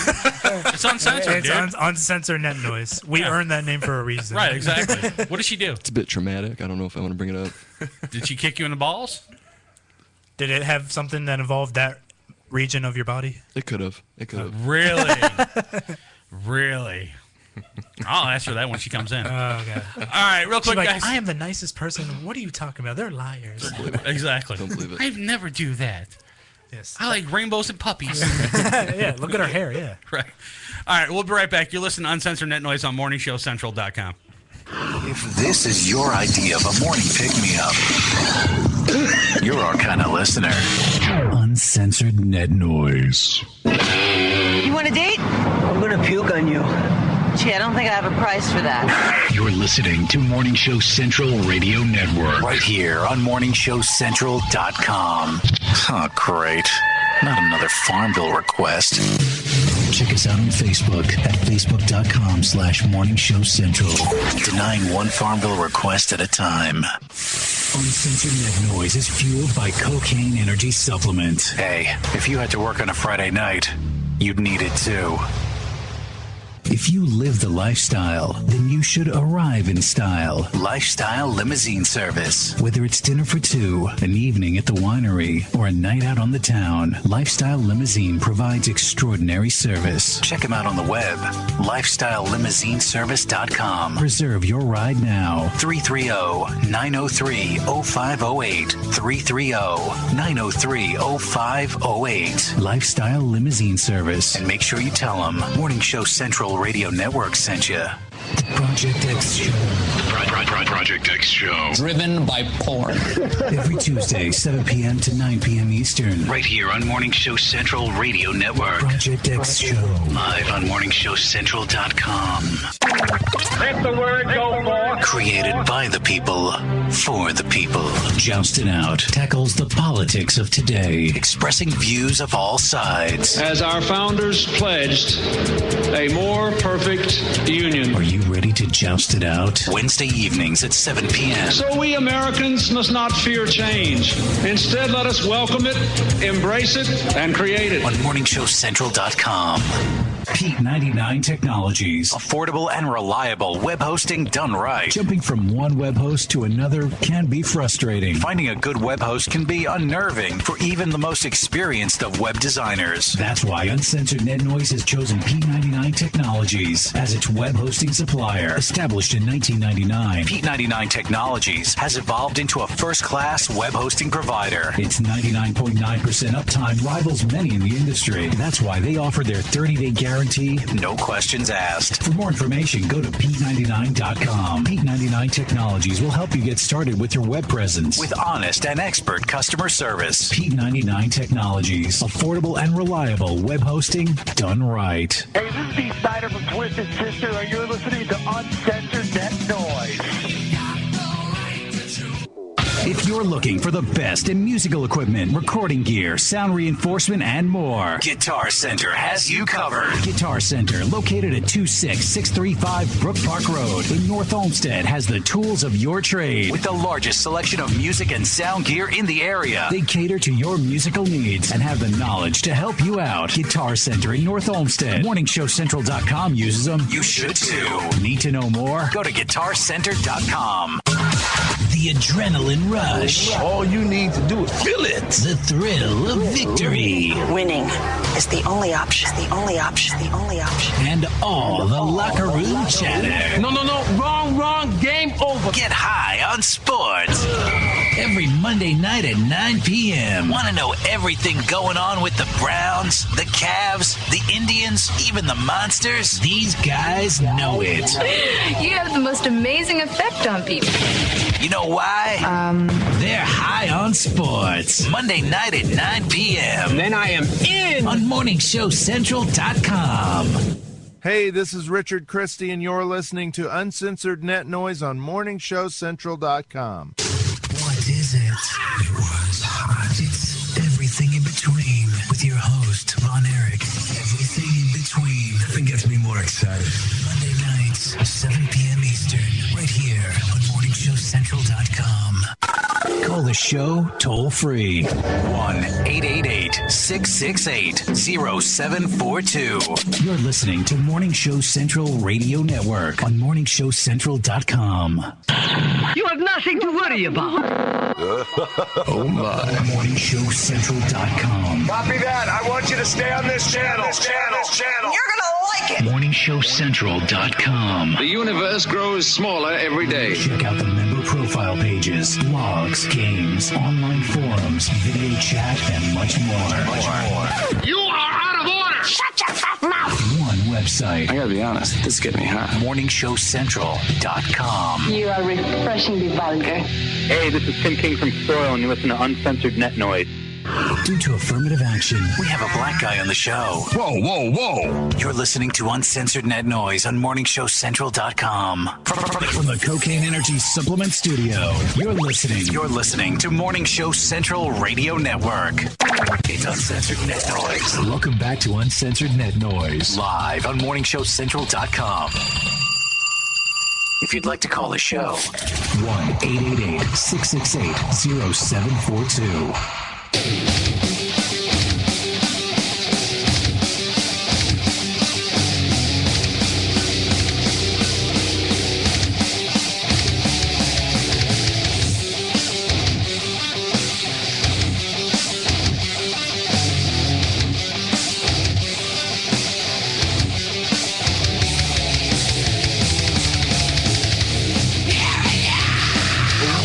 It's uncensored, It's dude. uncensored net noise. We earned that name for a reason. Right, exactly. What did she do? It's a bit traumatic. I don't know if I want to bring it up. Did she kick you in the balls? Did it have something that involved that region of your body? It could have. It could have. Really? Really? I'll ask her that when she comes in. Oh, okay. All right, real She's quick, like, guys. I am the nicest person. What are you talking about? They're liars. Exactly. Don't believe it. I'd never do that. Yes. I like rainbows and puppies. Yeah, look at her hair, yeah. Right. All right, we'll be right back. You're listening to Uncensored Net Noise on MorningShowCentral.com. If this is your idea of a morning pick-me-up, you're our kind of listener. Uncensored Net Noise. You want a date? I'm gonna puke on you. Gee, I don't think I have a price for that. You're listening to Morning Show Central Radio Network. Right here on MorningShowCentral.com. Oh, great. Not another Farmville request. Check us out on Facebook at Facebook.com/Morning Show Central. Denying one Farmville request at a time. Uncensored Net Noise is fueled by Cocaine Energy Supplement. Hey, if you had to work on a Friday night, you'd need it too. If you live the lifestyle, then you should arrive in style. Lifestyle Limousine Service. Whether it's dinner for two, an evening at the winery, or a night out on the town, Lifestyle Limousine provides extraordinary service. Check them out on the web, lifestylelimousineservice.com. Reserve your ride now. 330-903-0508. 330-903-0508. Lifestyle Limousine Service. And make sure you tell them Morning Show Central Radio Network sent you. The Project X Show. Project X Show. Driven by porn. Every Tuesday, 7 p.m. to 9 p.m. Eastern. Right here on Morning Show Central Radio Network. Project X Show. Live on MorningShowCentral.com. Let the word go forth. Created by the people, for the people. Jousted Out tackles the politics of today, expressing views of all sides. As our founders pledged, a more perfect union. Are you ready to joust it out? Wednesday evenings at 7 p.m. So we Americans must not fear change. Instead, let us welcome it, embrace it, and create it. On MorningShowCentral.com. Pete 99 Technologies. Affordable and reliable web hosting done right. Jumping from one web host to another can be frustrating. Finding a good web host can be unnerving for even the most experienced of web designers. That's why Uncensored Net Noise has chosen P99 Technologies as its web hosting supplier. Established in 1999, P99 Technologies has evolved into a first-class web hosting provider. Its 99.9% uptime rivals many in the industry. That's why they offer their 30-day guarantee, no questions asked. For more information, go to P99.com. P99 Technologies will help you get started with your web presence with honest and expert customer service. P99 Technologies. Affordable and reliable web hosting done right. Hey, this is Steve Snyder from Twisted Sister, and you're listening to Uncensored Net Noise. If you're looking for the best in musical equipment, recording gear, sound reinforcement, and more, Guitar Center has you covered. Guitar Center, located at 26635 Brook Park Road in North Olmsted, has the tools of your trade with the largest selection of music and sound gear in the area. They cater to your musical needs and have the knowledge to help you out. Guitar Center in North Olmsted. MorningShowCentral.com uses them. You should too. Need to know more? Go to GuitarCenter.com. The adrenaline rush. All you need to do is feel it. The thrill of victory. Winning is the only option. The only option. The only option. And all the locker room chatter. No. Wrong. Game over. Get high on sports. Every Monday night at 9 p.m. Want to know everything going on with the Browns, the Cavs, the Indians, even the Monsters? These guys know it. You have the most amazing effect on people. You know why? They're high on sports. Monday night at 9 p.m. Then I am in. On MorningShowCentral.com. Hey, this is Richard Christie, and you're listening to Uncensored Net Noise on MorningShowCentral.com. What is it? It was hot. It's everything everything in between with your host, Von Erich. Everything in between. Nothing gets me more excited. Monday nights, 7 p.m. Eastern, right here on MorningShowCentral.com. Call the show toll free. 1-888-668-0742. You're listening to Morning Show Central Radio Network on MorningShowCentral.com. You have nothing to worry about. Oh my. MorningShowCentral.com. Copy that. I want you to stay on this channel. You're gonna like it. MorningShowCentral.com. The universe grows smaller every day. Check out the member profile pages, blogs, games, online forums, video chat, and much more. You are out of order. Shut your fat mouth. One website. I gotta be honest, this is getting me hot. MorningShowCentral.com. You are refreshingly vulgar. Hey, this is Tim King from Soil, and you listen to Uncensored Net Noise. Due to affirmative action, we have a black guy on the show. Whoa, whoa, whoa. You're listening to Uncensored Net Noise on MorningShowCentral.com. From the Cocaine Energy Supplement Studio, you're listening to Morning Show Central Radio Network. It's Uncensored Net Noise. Welcome back to Uncensored Net Noise, live on MorningShowCentral.com. If you'd like to call the show, 1-888-668-0742.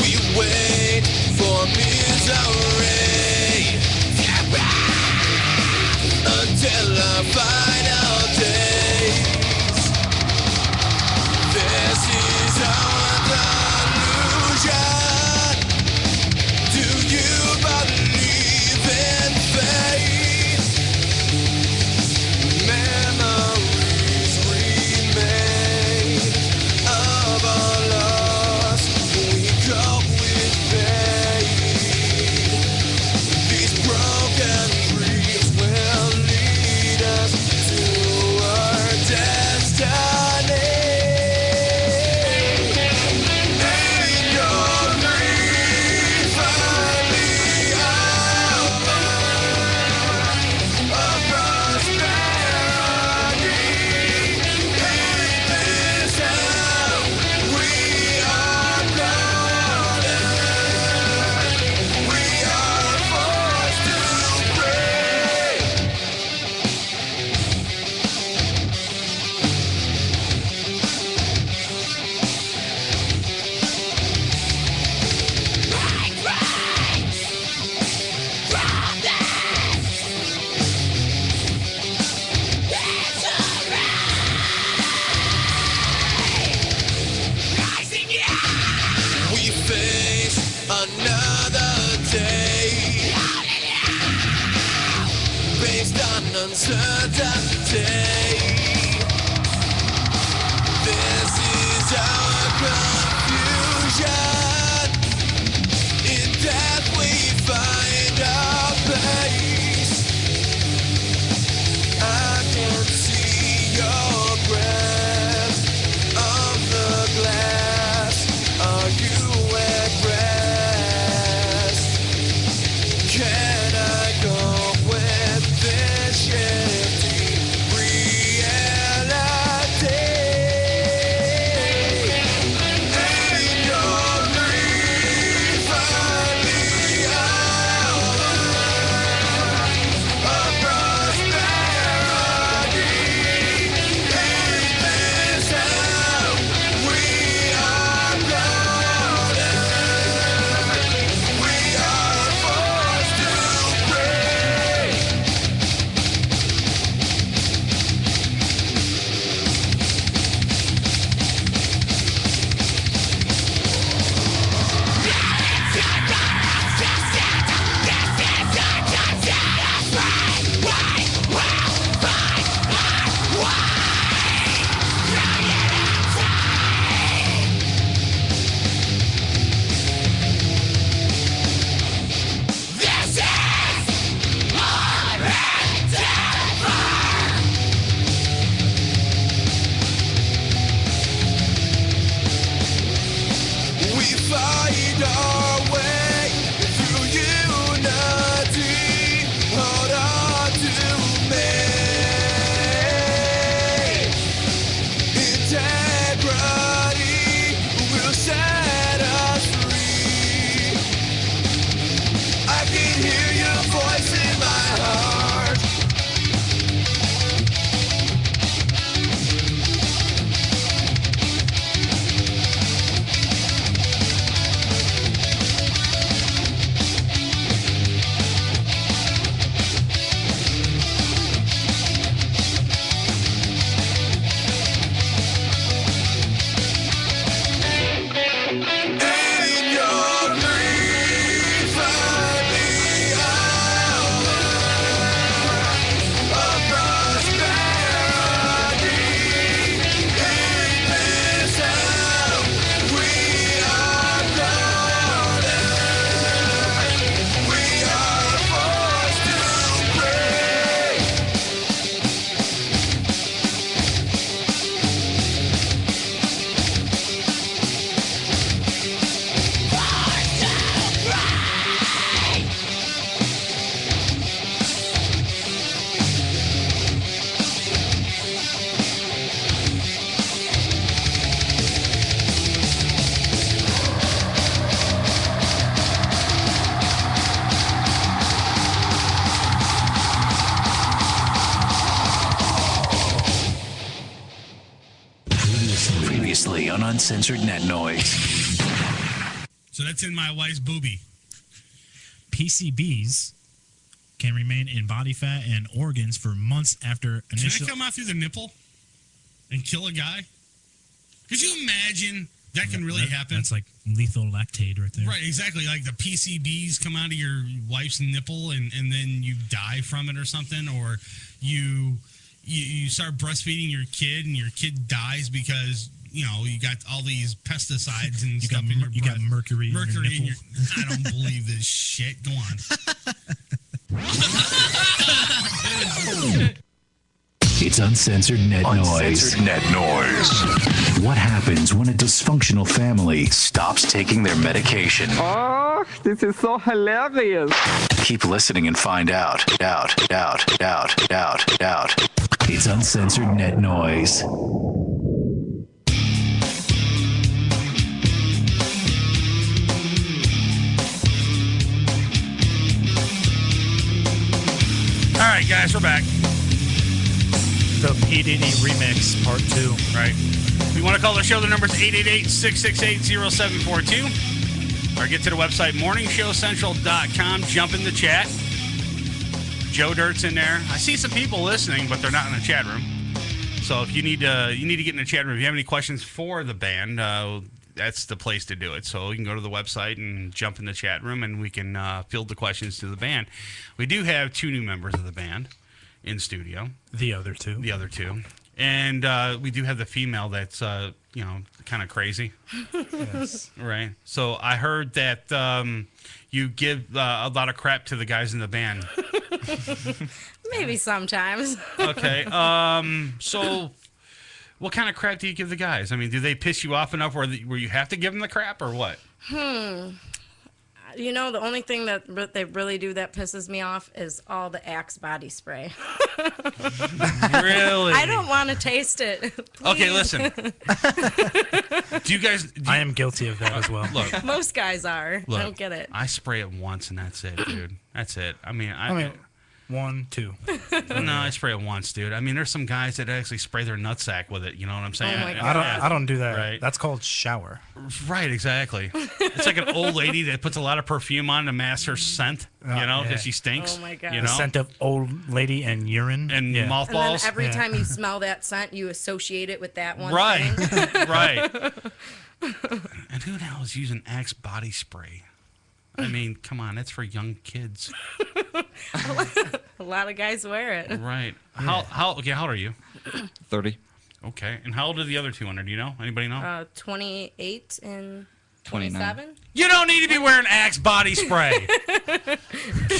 We wait for misery until our final days. This is our delusion. Do you believe in fate? Memories remain of our loss. We cope with pain. These broken dreams will lead us to our destiny. Ain't your dream finally over? A prosperity. Ain't this how we are golden? We are forced to pray. We face another day based on uncertainty. This is our confusion. In death we find our place. I can see your breath on the glass. Are you at rest? Can I go with this shifting reality? Uncensored Net Noise. So that's in my wife's boobie. PCBs can remain in body fat and organs for months after initial. Can it come out through the nipple and kill a guy? Could you imagine that can really happen? That's like lethal lactate right there. Right, exactly. Like the PCBs come out of your wife's nipple and then you die from it or something, or you start breastfeeding your kid and your kid dies because you got all these pesticides and stuff in your breath. You got mercury. Mercury in your. I don't believe this shit. Go on. It's Uncensored Net Noise. What happens when a dysfunctional family stops taking their medication? Oh, this is so hilarious. Keep listening and find out. It's Uncensored Net Noise. All right, guys, we're back. The P. Diddy remix, part 2. Right. If you want to call the show, the number is 888-668-0742. Or get to the website, morningshowcentral.com. Jump in the chat. Joe Dirt's in there. I see some people listening, but they're not in the chat room. So if you need to get in the chat room, if you have any questions for the band, that's the place to do it. So you can go to the website and jump in the chat room, and we can field the questions to the band. We do have 2 new members of the band in studio. The other two. And we do have the female that's, kind of crazy. Yes. Right. So I heard that you give a lot of crap to the guys in the band. Maybe sometimes. Okay. So what kind of crap do you give the guys? I mean, do they piss you off enough where you have to give them the crap or what? The only thing that they really do that pisses me off is all the Axe body spray. Really? I don't want to taste it. Okay, listen. Do you guys... I am guilty of that as well. Look. Most guys are. Look, I don't get it. I spray it once and that's it, dude. That's it. I mean, 1, 2. No, I spray it once, dude. I mean, there's some guys that actually spray their nutsack with it. You know what I'm saying? Oh my God. I don't do that. Right. That's called shower. Right, exactly. It's like an old lady that puts a lot of perfume on to mask her scent, because she stinks. Oh my God. The scent of old lady and urine. And mothballs. And then every time you smell that scent, you associate it with that one Right, thing. right. And who the hell is using Axe body spray? I mean, come on, that's for young kids. A lot of guys wear it. Right. How old are you? 30. Okay. And how old are the other 200? Do you know? Anybody know? 28 and 29. 27. You don't need to be wearing Axe body spray.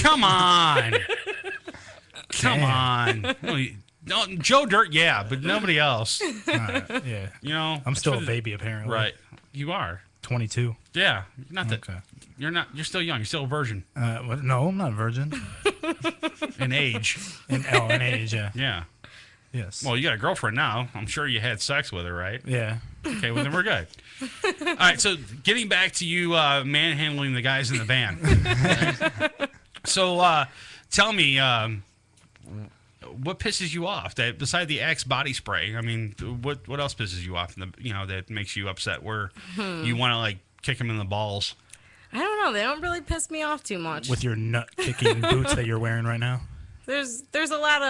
Come on. Come on. No, Joe Dirt, yeah, but nobody else. Yeah. I'm still a baby, apparently. Right. You are. 22. Yeah. Not that. Okay. You're not. You're still young. You're still a virgin. No, I'm not a virgin. In age. In age, yeah. Yeah. Yes. Well, you got a girlfriend now. I'm sure you had sex with her, right? Yeah. Okay, well, then we're good. All right, so getting back to you manhandling the guys in the band. Right? So tell me, what pisses you off? That beside the Axe body spray, I mean, what else pisses you off? That makes you upset where you want to kick them in the balls. I don't know. They don't really piss me off too much. With your nut-kicking boots that you're wearing right now? There's a lot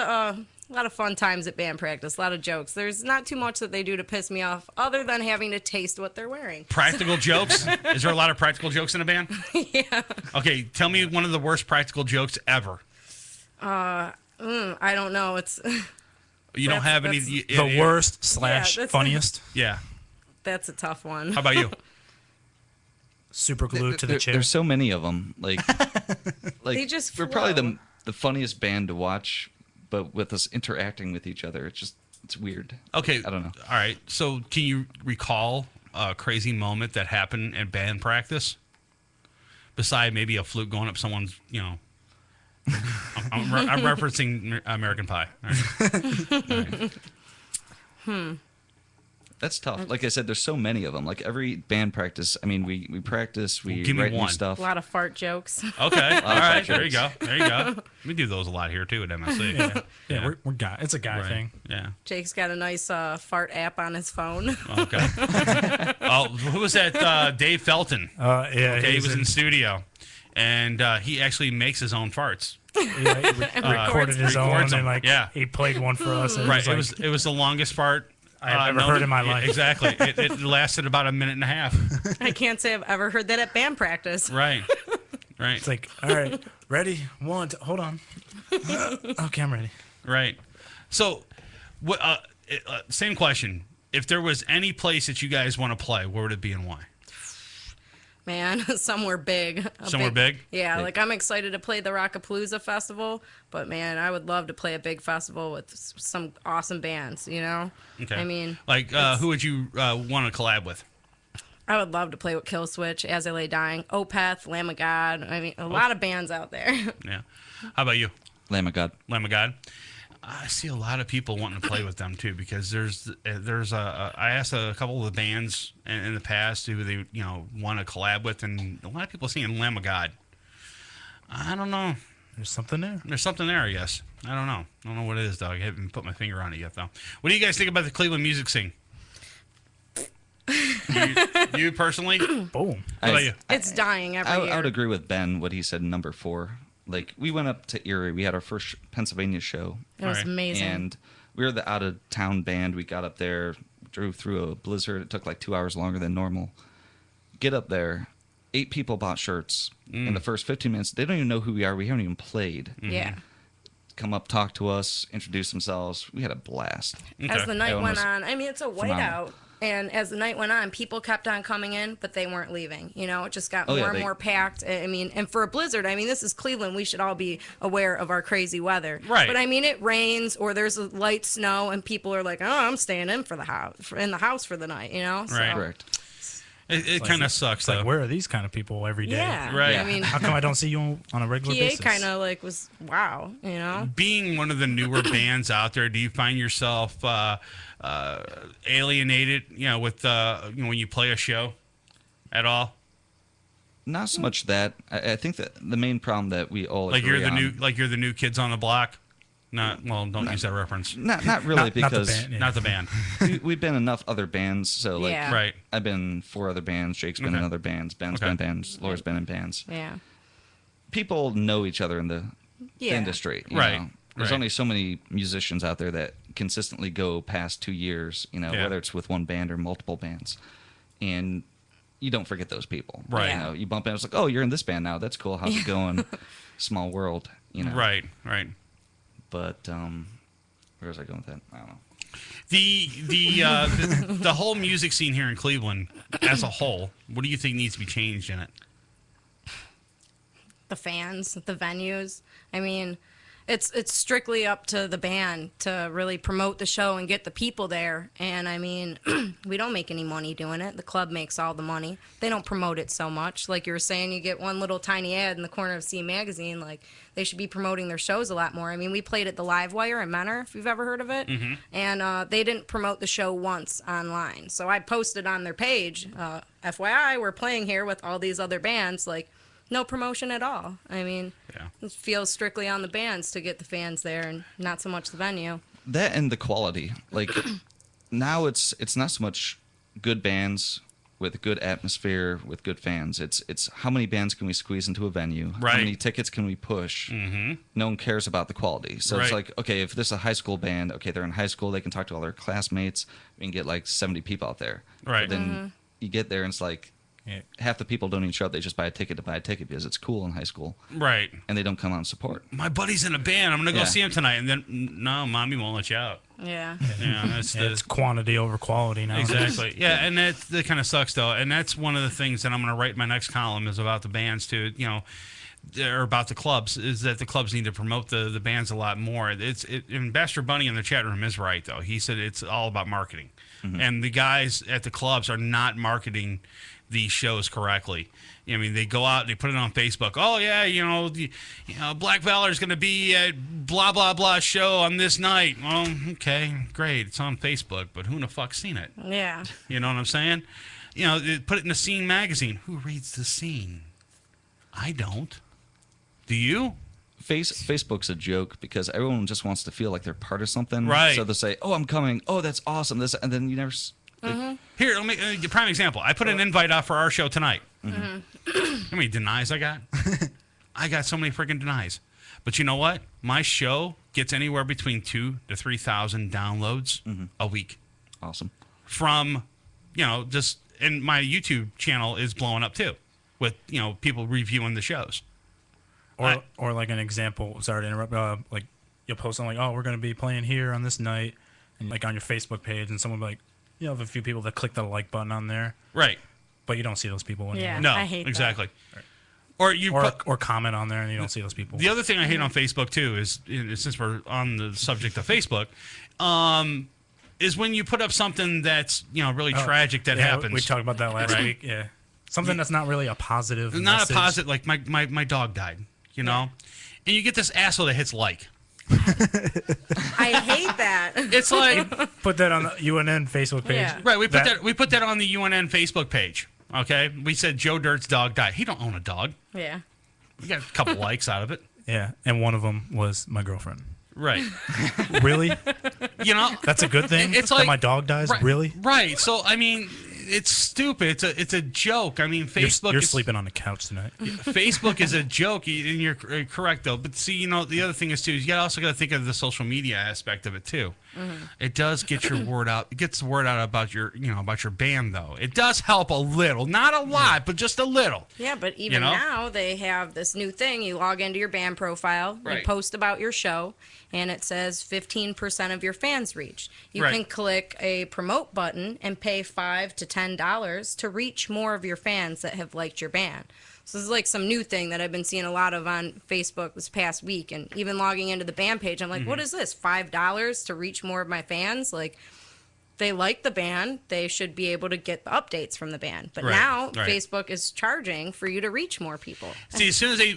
of fun times at band practice, a lot of jokes. There's not too much that they do to piss me off other than having to taste what they're wearing. Practical jokes? Is there a lot of practical jokes in a band? Yeah. Okay, tell me one of the worst practical jokes ever. I don't know. You don't have any... The worst / funniest? Yeah. That's a tough one. How about you? Super glued to the chair. There's so many of them. They just we're probably the funniest band to watch, but with us interacting with each other, it's weird. Okay. I don't know. All right. So can you recall a crazy moment that happened at band practice? Beside maybe a flute going up someone's, I'm referencing American Pie. All right. All right. That's tough. Like I said, there's so many of them. Like every band practice, I mean, we practice, we Give me write new one. stuff. A lot of fart jokes. Okay, all right, there you jokes. go. There you go. We do those a lot here too at MSC. Yeah, we're guy. It's a guy Right. thing. Yeah. Jake's got a nice fart app on his phone. Okay. Oh, who was that? Dave Felton. Yeah, Okay, he he's was in studio, and he actually makes his own farts. Yeah, he recorded his own, records and them. like Yeah. he played one for us. And Right. It It was the longest fart I have ever heard in my life. Exactly. It lasted about a minute and a half. I can't say I've ever heard that at band practice. Right. Right. It's like, all right, ready? Hold on. Okay, I'm ready. Right. So, what? Same question. If there was any place that you guys want to play, where would it be and why? Man, somewhere big. Somewhere big? Yeah, Big. like I'm excited to play the Rockapalooza Festival, but man, I would love to play a big festival with some awesome bands, you know? Okay. I mean, like, who would you want to collab with? I would love to play with Killswitch, As I Lay Dying, Opeth, Lamb of God. I mean, a lot of bands out there. Yeah. How about you? Lamb of God. Lamb of God. I see a lot of people wanting to play with them too because I asked a couple of the bands in the past who they want to collab with, and a lot of people saying Lamb of God. I don't know. There's something there. There's something there, I guess. I don't know. I don't know what it is, though. I haven't put my finger on it yet, though. What do you guys think about the Cleveland music scene? you personally? Boom. How about you? It's dying every year. I would agree with Ben what he said. Number 4. Like we went up to Erie. We had our first Pennsylvania show. It was amazing. And we were the out of town band. We got up there, drove through a blizzard. It took like 2 hours longer than normal. Get up there. 8 people bought shirts in the first 15 minutes. They don't even know who we are. We haven't even played. Yeah. Come up, talk to us, introduce themselves. We had a blast. As the night Everyone went was on, I mean, it's a phenomenal. whiteout. And as the night went on, people kept on coming in, but they weren't leaving. You know, it just got Oh, yeah, more and they- more packed. I mean, and for a blizzard, I mean, this is Cleveland. We should all be aware of our crazy weather. Right. But I mean, it rains or there's a light snow, and people are like, "Oh, I'm staying in the house for the night." You know. So, Right. Correct. It kind of sucks, It's though. like, where are these kind of people every day? Yeah. Right. I mean, How come I don't see you on a regular PA basis? kind of like was wow. You know. Being one of the newer bands out there, do you find yourself alienated, with when you play a show at all? Not so much that. I think that the main problem that we all Like agree you're the on- new kids on the block. Don't use that reference. Not really Not the because band, yeah. Not the band. we've been in enough other bands. So like, Yeah. Right. I've been in 4 other bands. Jake's been in Okay. other bands. Ben's Okay. been in bands. Laura's been in bands. Yeah. People know each other in the Yeah. industry. you Right. know. There's Right. only so many musicians out there that consistently go past 2 years. Yeah. Whether it's with one band or multiple bands, and you don't forget those people. Right. You you bump in. It's like, oh, you're in this band now. That's cool. How's it going? Small world. Right. Right. But where was I going with that? I don't know. The whole music scene here in Cleveland as a whole, what do you think needs to be changed in it? The fans, the venues. I mean, it's strictly up to the band to really promote the show and get the people there. And I mean, we don't make any money doing it. The club makes all the money. They don't promote it so much. Like you were saying, you get one little tiny ad in the corner of C Magazine. Like they should be promoting their shows a lot more. I mean, we played at the Live Wire in Menor, if you've ever heard of it. Mm-hmm. And they didn't promote the show once online. So I posted on their page, FYI, we're playing here with all these other bands. Like, no promotion at all. I mean, it feels strictly on the bands to get the fans there and not so much the venue. That and the quality. Like now it's not so much good bands with good atmosphere with good fans. It's how many bands can we squeeze into a venue? Right. How many tickets can we push? Mm-hmm. No one cares about the quality. So it's Right. like, okay, if this is a high school band, okay, they're in high school, they can talk to all their classmates. We can get like 70 people out there. Right. But then you get there and it's like half the people don't even show up. They just buy a ticket to buy a ticket because it's cool in high school. Right. And they don't come out and support. My buddy's in a band. I'm gonna go Yeah. see him tonight, and then no, mommy won't let you out. Yeah. Yeah, that's It's quantity over quality now. Exactly. Yeah, and that kind of sucks though. And that's one of the things that I'm going to write in my next column is about the bands too. Or about the clubs is that the clubs need to promote the bands a lot more. And Bester Bunny in the chat room is right though. He said it's all about marketing, and the guys at the clubs are not marketing these shows correctly. They go out and they put it on Facebook. Oh yeah, Black Valor is going to be at blah, blah, blah show on this night. Well, okay, great. It's on Facebook, but who the fuck's seen it? Yeah. You know what I'm saying? You know, put it in the Scene magazine. Who reads the Scene? I don't. Do you? Facebook's a joke because everyone just wants to feel like they're part of something. Right. So they'll say, "Oh, I'm coming. Oh, that's awesome." This, and then you never. Here, let me a prime example. I put an invite out for our show tonight. How many denies I got? I got so many freaking denies. But you know what? My show gets anywhere between 2,000 to 3,000 downloads a week. Awesome. From, just, and my YouTube channel is blowing up too, with people reviewing the shows. Or like an example. Sorry to interrupt. Like you'll post something like, "Oh, we're going to be playing here on this night," and like on your Facebook page, and someone will be like, you have a few people that click the like button on there, right? But you don't see those people anymore. Yeah, no, I hate exactly. That. Or comment on there and you don't see those people. The other thing I hate on Facebook too is since we're on the subject of Facebook, is when you put up something that's really tragic that happens. We talked about that last week. Yeah, something that's not really a positive. Not message. a positive. Like my dog died. And you get this asshole that hits like. I hate that. It's like put that on the UNN Facebook page. Yeah. Right, we put that on the UNN Facebook page. Okay, we said Joe Dirt's dog died. He don't own a dog. Yeah. We got a couple likes out of it. Yeah, and one of them was my girlfriend. Right. Really? That's a good thing. It's that like my dog dies. Right, really? Right. So I mean, it's stupid. It's a joke. I mean, Facebook. You're sleeping on the couch tonight. Facebook is a joke, and you're correct though. But see, the other thing is too. You also got to think of the social media aspect of it too. It does get your word out. It gets the word out about your band though. It does help a little, not a lot, but just a little. Yeah, but even now they have this new thing. You log into your band profile, you post about your show, and it says 15% of your fans reached. You can click a promote button and pay $5 to $10 to reach more of your fans that have liked your band. So this is like some new thing that I've been seeing a lot of on Facebook this past week, and even logging into the band page, I'm like, what is this? $5 to reach more of my fans? Like, they like the band, they should be able to get the updates from the band. But now Facebook is charging for you to reach more people. See, as soon as they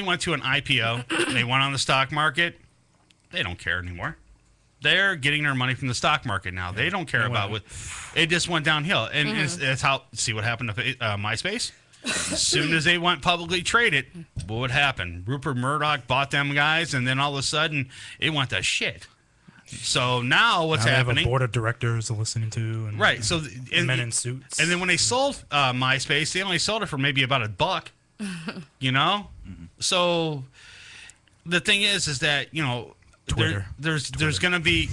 went to an IPO, and they went on the stock market, they don't care anymore. They're getting their money from the stock market now. They don't care about what. It just went downhill, and that's how. See what happened to MySpace. As soon as they went publicly traded, what would happen? Rupert Murdoch bought them guys, and then all of a sudden, it went to shit. So now what's happening? They have a board of directors listening to, and So men in suits. And then when they sold MySpace, they only sold it for maybe about $1. So the thing is that Twitter. There's going to be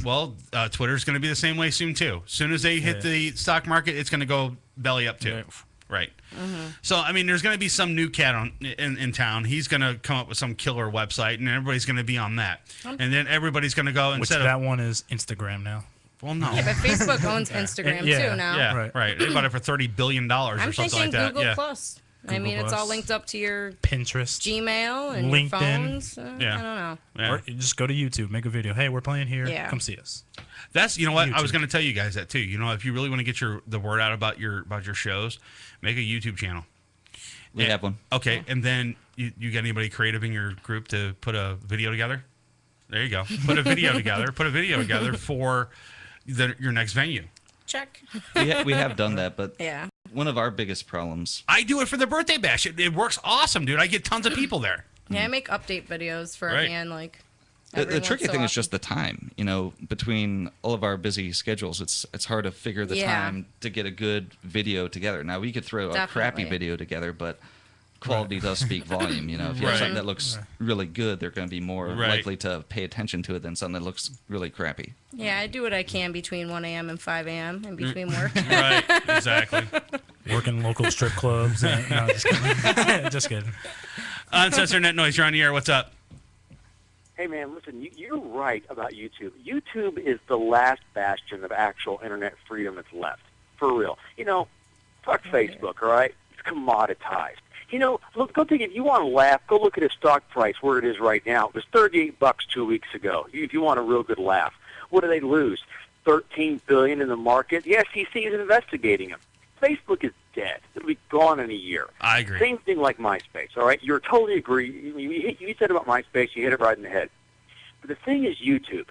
Twitter's going to be the same way soon too. As soon as they hit the stock market, it's going to go belly up too. Right. So I mean, there's going to be some new cat in town. He's going to come up with some killer website, and everybody's going to be on that. And then everybody's going to go that one is Instagram now. Well, no. Yeah, but Facebook owns Instagram too now. Yeah, right. They bought it for $30 billion or something like that. I'm thinking Google Plus. I mean, it's all linked up to your Pinterest, Gmail, and LinkedIn. your phones. I don't know. Yeah. Or you just go to YouTube, make a video. Hey, we're playing here. Yeah. Come see us. That's what YouTube. I was going to tell you guys that too. If you really want to get the word out about your shows, make a YouTube channel. We have one. Okay, and then you got anybody creative in your group to put a video together? There you go. Put a video together. Put a video together for your next venue. Check. We have done that, but yeah. One of our biggest problems. I do it for the birthday bash. It works awesome, dude. I get tons of people there. Yeah, I make update videos for a band like. The tricky thing is just the time. Between all of our busy schedules, it's hard to figure the time to get a good video together. Now we could throw a crappy video together, but quality does speak volume. If you have something that looks really good, they're going to be more likely to pay attention to it than something that looks really crappy. Yeah, I do what I can between 1 a.m. and 5 a.m. in between work. Right, exactly. Working local strip clubs. No, just kidding. Just kidding. Uncensored Net Noise, you're on the air. What's up? Hey, man, listen, you're right about YouTube. YouTube is the last bastion of actual internet freedom that's left. For real. Fuck Facebook, all right? It's commoditized. Look, go take it. If you want to laugh, go look at its stock price where it is right now. It was $38 2 weeks ago. If you want a real good laugh, what do they lose? $13 billion in the market. The SEC is investigating them. Facebook is dead. It'll be gone in a year. I agree. Same thing like MySpace, all right? You're totally agree. You said about MySpace, you hit it right in the head. But the thing is YouTube.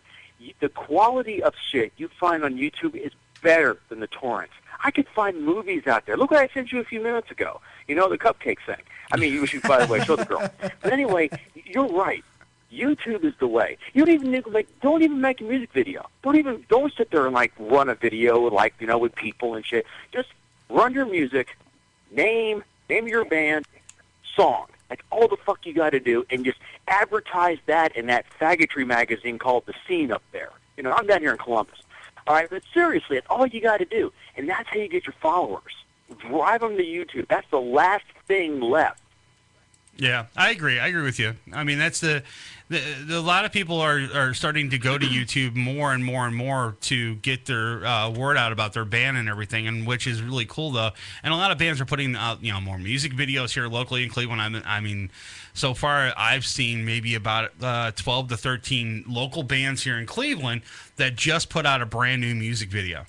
The quality of shit you find on YouTube is better than the torrents. I could find movies out there. Look what I sent you a few minutes ago. You know, the cupcake thing. I mean, you should, by the way, show the girl. But anyway, you're right. YouTube is the way. You don't even don't even make a music video. Don't sit there and like run a video like, you know, with people and shit. Just run your music, name your band, song. That's all the fuck you got to do, and just advertise that in that faggotry magazine called The Scene up there. You know, I'm down here in Columbus. All right, but seriously, that's all you got to do, and that's how you get your followers. Drive them to YouTube. That's the last thing left. Yeah, I agree. I agree with you. I mean, that's a lot of people are starting to go to YouTube more and more and more to get their word out about their band and everything, and which is really cool though. And a lot of bands are putting out more music videos here locally in Cleveland. I mean, so far I've seen maybe about 12 to 13 local bands here in Cleveland that just put out a brand new music video.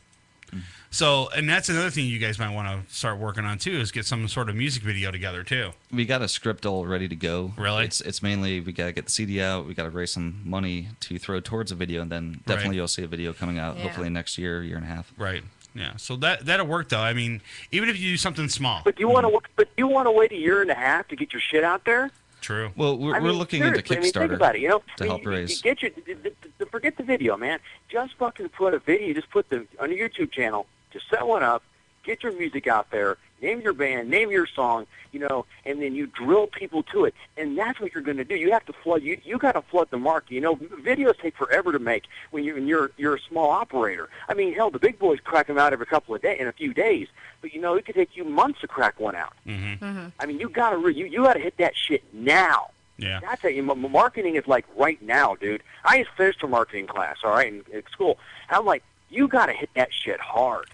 So, and that's another thing you guys might want to start working on too, is get some sort of music video together too. We got a script all ready to go. Really? It's mainly we got to get the CD out, we got to raise some money to throw towards a video, and then definitely you'll see a video coming out hopefully next year and a half. Right. Yeah. So that'll work though. I mean, even if you do something small. But you want to wait a year and a half to get your shit out there? True. Well, we're looking into Kickstarter. Think about it. You know, to help raise. Forget the video, man. Just fucking put a video. Just put on your YouTube channel. Just set one up, get your music out there, name your band, name your song, and then you drill people to it. And that's what you're going to do. You have to flood. You got to flood the market. Videos take forever to make when you're a small operator. I mean, hell, the big boys crack them out every couple of days, in a few days. But it could take you months to crack one out. Mm-hmm. Mm-hmm. I mean, you got to hit that shit now. Yeah. That's how marketing is like right now, dude. I just finished a marketing class, all right, in school. And I'm like, you got to hit that shit hard.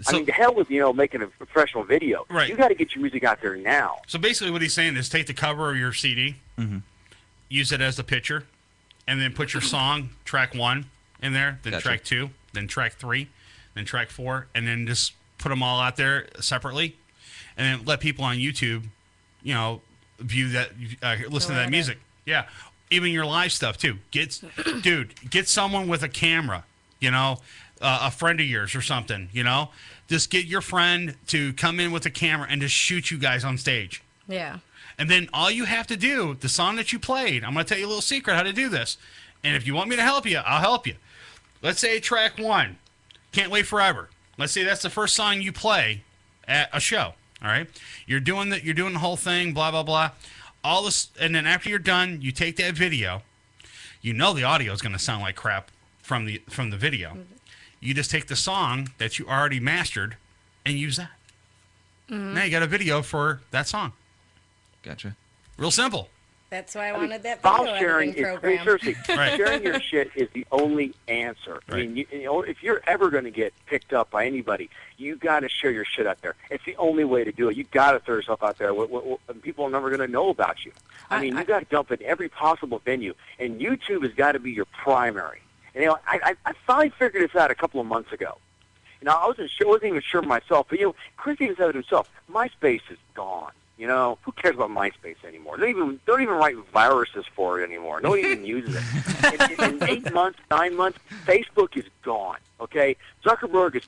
I mean, the hell with, making a professional video. Right. You got to get your music out there now. So basically what he's saying is take the cover of your CD, use it as the picture, and then put your song, track 1, in there, then track 2, then track 3, then track 4, and then just put them all out there separately, and then let people on YouTube, view that, listen to that music. Yeah. Even your live stuff, too. Get someone with a camera. A friend of yours or something, just get your friend to come in with a camera and just shoot you guys on stage. Yeah. And then all you have to do, the song that you played, I'm going to tell you a little secret how to do this. And if you want me to help you, I'll help you. Let's say track 1, Can't Wait Forever. Let's say that's the first song you play at a show. All right. You're doing the whole thing, blah, blah, blah. All this. And then after you're done, you take that video, the audio is going to sound like crap from the video. You just take the song that you already mastered and use that. Mm-hmm. Now you got a video for that song. Gotcha. Real simple. That's why I wanted that video sharing editing program. Seriously, sharing your shit is the only answer. Right. I mean, if you're ever going to get picked up by anybody, you got to share your shit out there. It's the only way to do it. You got to throw yourself out there. People are never going to know about you. I mean, you got to dump in every possible venue, and YouTube has got to be your primary. And I finally figured this out a couple of months ago. I wasn't even sure myself, but Chris even said it himself. MySpace is gone. Who cares about MySpace anymore? Don't even write viruses for it anymore. Nobody even uses it. In 8 months, 9 months, Facebook is gone. Okay, Zuckerberg is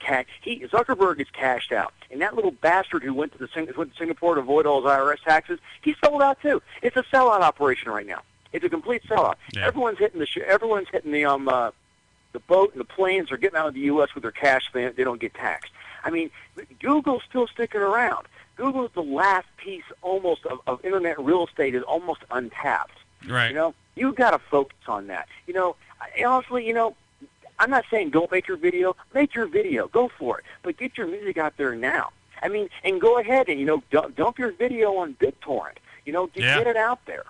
cashed out, and that little bastard who went to Singapore to avoid all his IRS taxes, he sold out too. It's a sellout operation right now. It's a complete sellout. Yeah. Everyone's hitting the boat and the planes are getting out of the U.S. with their cash. They don't get taxed. I mean, Google's still sticking around. Google's the last piece almost of internet real estate is almost untapped. Right. You got to focus on that. Honestly, I'm not saying don't make your video. Make your video. Go for it. But get your music out there now. I mean, and go ahead and, dump your video on BitTorrent. Get it out there.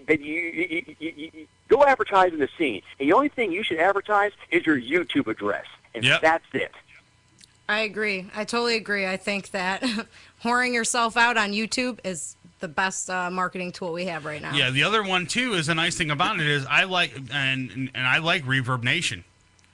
But you go advertise in the scene. And the only thing you should advertise is your YouTube address. And that's it. I agree. I totally agree. I think that whoring yourself out on YouTube is the best marketing tool we have right now. Yeah, the other one too is the nice thing about it is I like Reverb Nation.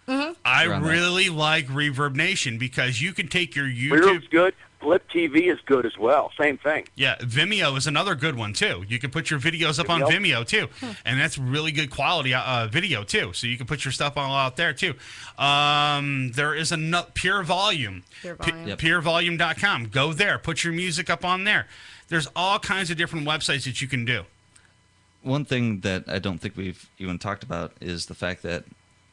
I around that. really like Reverb Nation because you can take your YouTube. Reverb's good. Flip TV is good as well. Same thing. Yeah, Vimeo is another good one too. You can put your videos up on Vimeo too, and that's really good quality video too. So you can put your stuff all out there too. There is a Pure Volume, purevolume.com. Go there, put your music up on there. There's all kinds of different websites that you can do. One thing that I don't think we've even talked about is the fact that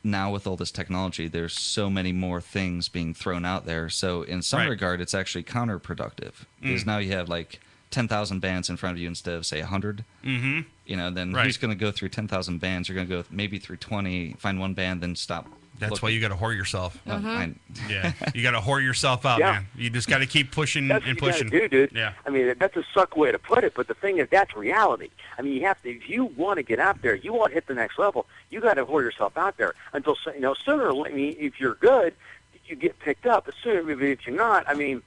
now with all this technology, there's so many more things being thrown out there. So in some regard, it's actually counterproductive because now you have like 10,000 bands in front of you instead of say 100. Mm-hmm. You know, then who's going to go through 10,000 bands? You're going to go maybe through 20, find one band, then stop. That's why you got to whore yourself. Yeah, you got to whore yourself out, man. You just got to keep pushing That's and what pushing. you gotta do, dude. Yeah. I mean, that's a suck way to put it, but the thing is, that's reality. I mean, you have to. If you want to get out there, you want to hit the next level. You got to whore yourself out there until sooner or later. If you're good, you get picked up. But sooner, if you're not, I mean,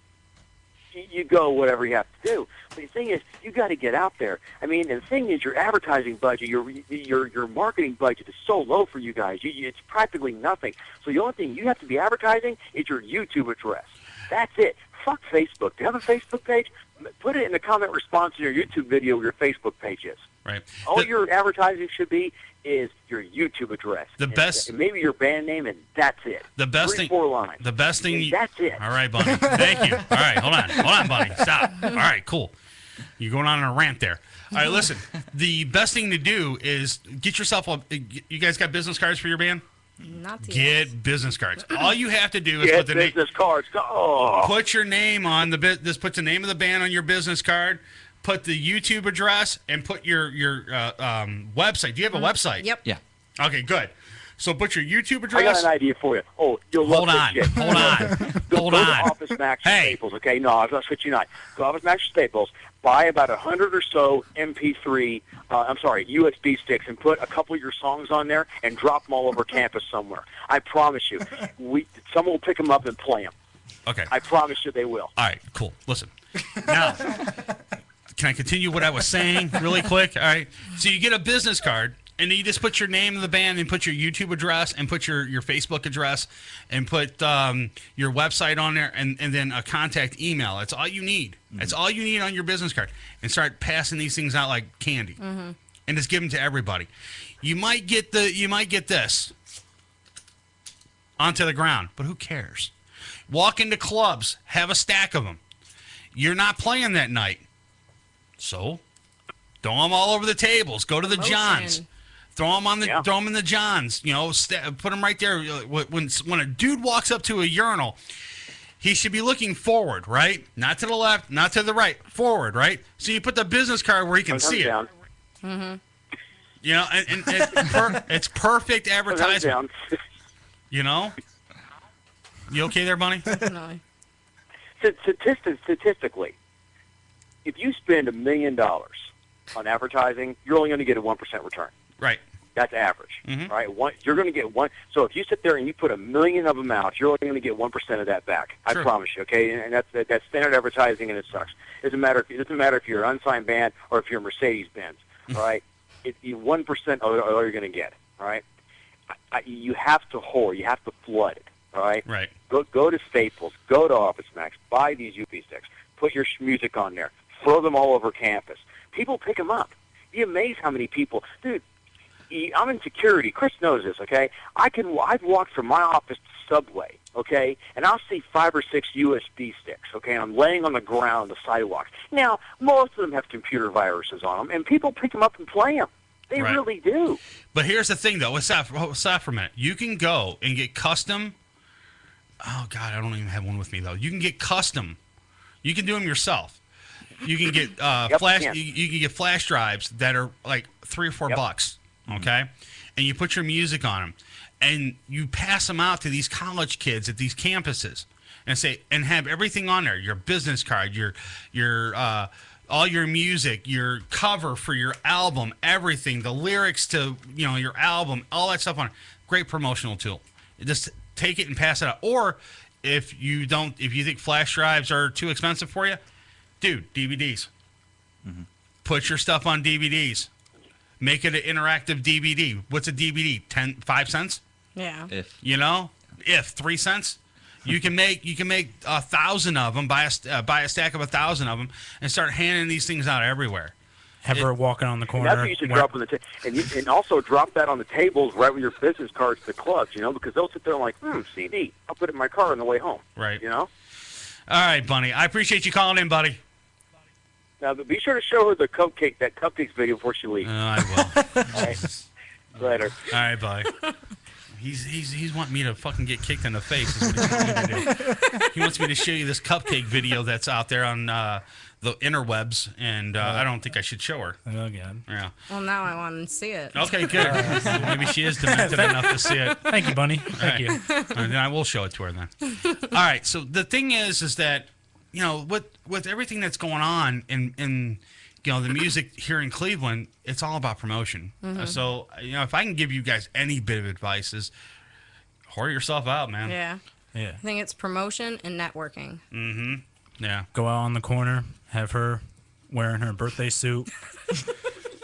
you go whatever you have to do. But the thing is, you got to get out there. I mean, and the thing is, your advertising budget, your marketing budget is so low for you guys. It's practically nothing. So the only thing you have to be advertising is your YouTube address. That's it. Fuck Facebook. Do you have a Facebook page? Put it in the comment response to your YouTube video where your Facebook page is. Right. All your advertising should be is your YouTube address. And maybe your band name, and that's it. The best 4 lines. The best thing. That's it. All right, buddy. Thank you. All right, hold on, buddy. Stop. All right, cool. You're going on a rant there. All right, listen. The best thing to do is get yourself a. You guys got business cards for your band? Not to Get business cards. All you have to do is Get put the business cards. Oh. Put your name on the This puts the name of the band on your business card. Put the YouTube address and put your website. Do you have a website? Yep. Yeah. Okay, good. So put your YouTube address. I got an idea for you. Oh, you'll love this shit. Hold on. Go to Office Max or Staples, okay? No, I'm not switching you not. Go to Office Max or Staples, buy about 100 or so USB sticks and put a couple of your songs on there and drop them all over campus somewhere. I promise you. Someone will pick them up and play them. Okay. I promise you they will. All right, cool. Listen. Now, can I continue what I was saying really quick? All right. So you get a business card, and then you just put your name of the band and put your YouTube address and put your Facebook address and put your website on there and then a contact email. That's all you need. That's all you need on your business card. And start passing these things out like candy. And just give them to everybody. You might get this onto the ground, but who cares? Walk into clubs, have a stack of them. You're not playing that night. So, throw them all over the tables. Go to the Johns. Throw them in the Johns. You know, put them right there. When a dude walks up to a urinal, he should be looking forward, right? Not to the left, not to the right. Forward, right? So you put the business card where he can see it. Mm-hmm. You know, and it's perfect advertisement. You know? You okay there, Bunny? Definitely. Statistically, if you spend $1 million on advertising, you're only going to get a 1% return. Right. That's average, right? You're going to get one. So if you sit there and you put $1 million of them out, you're only going to get 1% of that back. I promise you. Okay, and that's standard advertising, and it sucks. It doesn't matter if you're an unsigned band or if you're Mercedes Benz. All right, 1% all you're going to get. All right, you have to whore. You have to flood it. All right. Right. Go to Staples. Go to Office Max. Buy these UP sticks. Put your music on there. Throw them all over campus. People pick them up. Be amazed how many people, dude. I'm in security. Chris knows this, okay? I've walked from my office to Subway, okay, and I'll see 5 or 6 USB sticks, okay, and I'm laying on the ground on the sidewalk. Now, most of them have computer viruses on them, and people pick them up and play them. They really do. But here's the thing, though. Let's stop for a minute. You can go and get custom. Oh, God, I don't even have one with me, though. You can get custom. You can do them yourself. You can get flash. You can get flash drives that are like $3 or $4 bucks. Okay, and you put your music on them, and you pass them out to these college kids at these campuses, and have everything on there: your business card, your all your music, your cover for your album, everything, the lyrics to your album, all that stuff on it. Great promotional tool. Just take it and pass it out. Or if you think flash drives are too expensive for you, dude, DVDs. Put your stuff on DVDs. Make it an interactive DVD. What's a DVD? 5 cents? Yeah. If you know, if 3 cents, you can make 1,000 of them. Buy a stack of 1,000 of them and start handing these things out everywhere. Have her walking on the corner. That's what you should drop on the and also drop that on the tables right with your business cards to the clubs, you know, because they'll sit there and like, CD. I'll put it in my car on the way home. Right. You know? All right, Bunny. I appreciate you calling in, buddy. Now, be sure to show her that cupcakes video before she leaves. I will. All right. Later. All right, buddy. He's wanting me to fucking get kicked in the face. Is what he wants me to do. He wants me to show you this cupcake video that's out there on the interwebs, and I don't think I should show her. Oh, God. Yeah. Well, now I want to see it. Okay, good. Maybe she is demented enough to see it. Thank you, Bunny. Thank you. And then I will show it to her then. All right. So the thing is that, you know, with everything that's going on in you know, the music here in Cleveland, it's all about promotion. Mhm. So, you know, if I can give you guys any bit of advice is whore yourself out, man. Yeah. Yeah. I think it's promotion and networking. Mm-hmm. Yeah. Go out on the corner, have her wearing her birthday suit.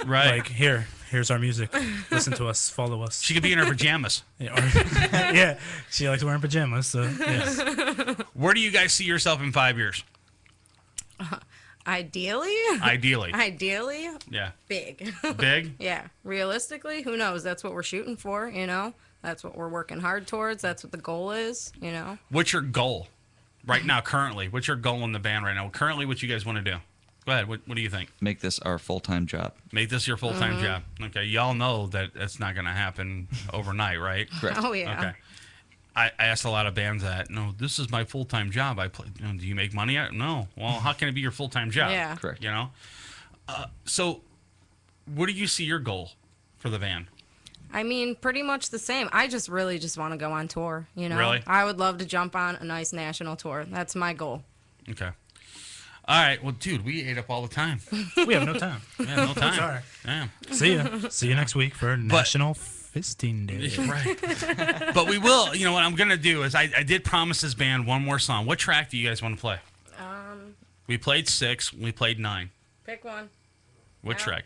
Right. Like, here's our music. Listen to us. Follow us. She could be in her pajamas. Yeah. She likes wearing pajamas. So, yes. Where do you guys see yourself in 5 years? Ideally? Ideally. Yeah. Big. Big? Yeah. Realistically, who knows? That's what we're shooting for, you know? That's what we're working hard towards. That's what the goal is, you know? What's your goal right now, currently? What's your goal in the band right now? Currently, what you guys want to do? Go ahead. What do you think? Make this our full-time job. Make this your full-time Mhm. job. Okay. Y'all know that that's not going to happen overnight, right? Correct. Oh, yeah. Okay. I asked a lot of bands that, no, this is my full-time job. I play. You know, do you make money? No. Well, how can it be your full-time job? Yeah. Correct. You know? So what do you see your goal for the band? I mean, pretty much the same. I just really just want to go on tour, you know? Really? I would love to jump on a nice national tour. That's my goal. Okay. All right. Well, dude, we ate up all the time. We have no time. Yeah, no time. Sorry. Damn. See ya. See you next week for National Fisting Day. Right. But we will. You know what I'm going to do is I did promise this band one more song. What track do you guys want to play? We played 6. We played 9. Pick one. What track?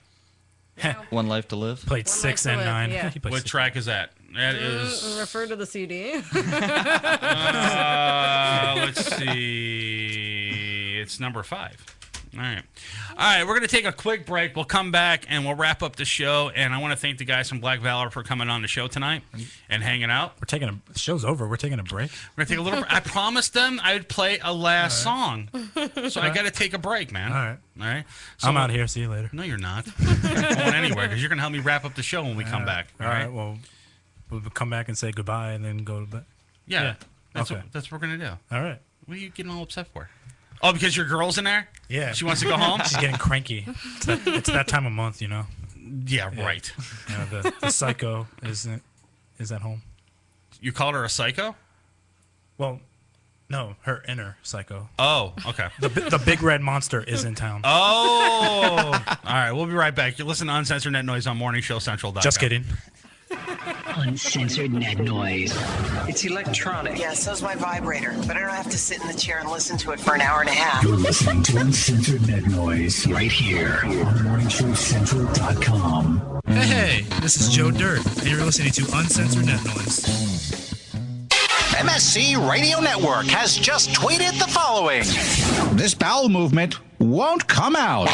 One Life to Live. Played 6 and 9. Yeah. What track is that? That is. Refer to the CD. Let's see. It's number 5. All right. All right. We're going to take a quick break. We'll come back and we'll wrap up the show. And I want to thank the guys from Black Valor for coming on the show tonight and hanging out. The show's over. We're taking a break. We're going to take a little break. I promised them I would play a last song. So I got to take a break, man. All right. All right. So I'm out here. See you later. No, you're not. You're not going anywhere because you're going to help me wrap up the show when we come back. All right. Well, we'll come back and say goodbye and then go to bed. Yeah. That's, Okay. that's what we're going to do. All right. What are you getting all upset for? Oh, because your girl's in there? Yeah. She wants to go home? She's getting cranky. It's that time of month, you know. Yeah, right. You know, the psycho is at home. You called her a psycho? Well, no, her inner psycho. Oh, okay. The big red monster is in town. Oh. All right, we'll be right back. You listen to Uncensored Net Noise on MorningShowCentral.com. Just kidding. Uncensored net noise. It's electronic. Yeah, so's my vibrator. But I don't have to sit in the chair and listen to it for an hour and a half. You're listening to Uncensored Net Noise right here on MorningShowCentral.com. Hey, this is Joe Dirt, and you're listening to Uncensored Net Noise. MSC Radio Network has just tweeted the following. This bowel movement won't come out.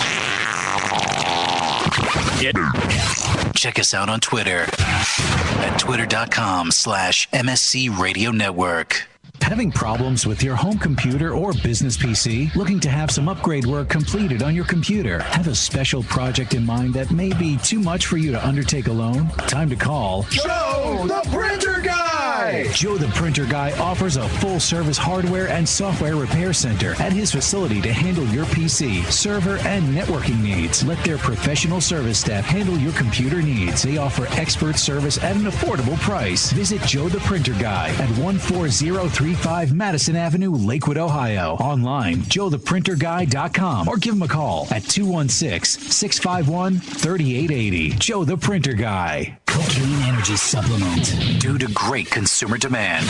Check us out on Twitter at twitter.com/MSC Radio Network. Having problems with your home computer or business PC? Looking to have some upgrade work completed on your computer? Have a special project in mind that may be too much for you to undertake alone? Time to call Joe the Printer Guy! Joe the Printer Guy offers a full-service hardware and software repair center at his facility to handle your PC, server, and networking needs. Let their professional service staff handle your computer needs. They offer expert service at an affordable price. Visit Joe the Printer Guy at 14035 Madison Avenue, Lakewood, Ohio. Online, joetheprinterguy.com, or give him a call at 216-651-3880. Joe the Printer Guy. Cocaine Energy Energy Supplement. Due to great consumer demand,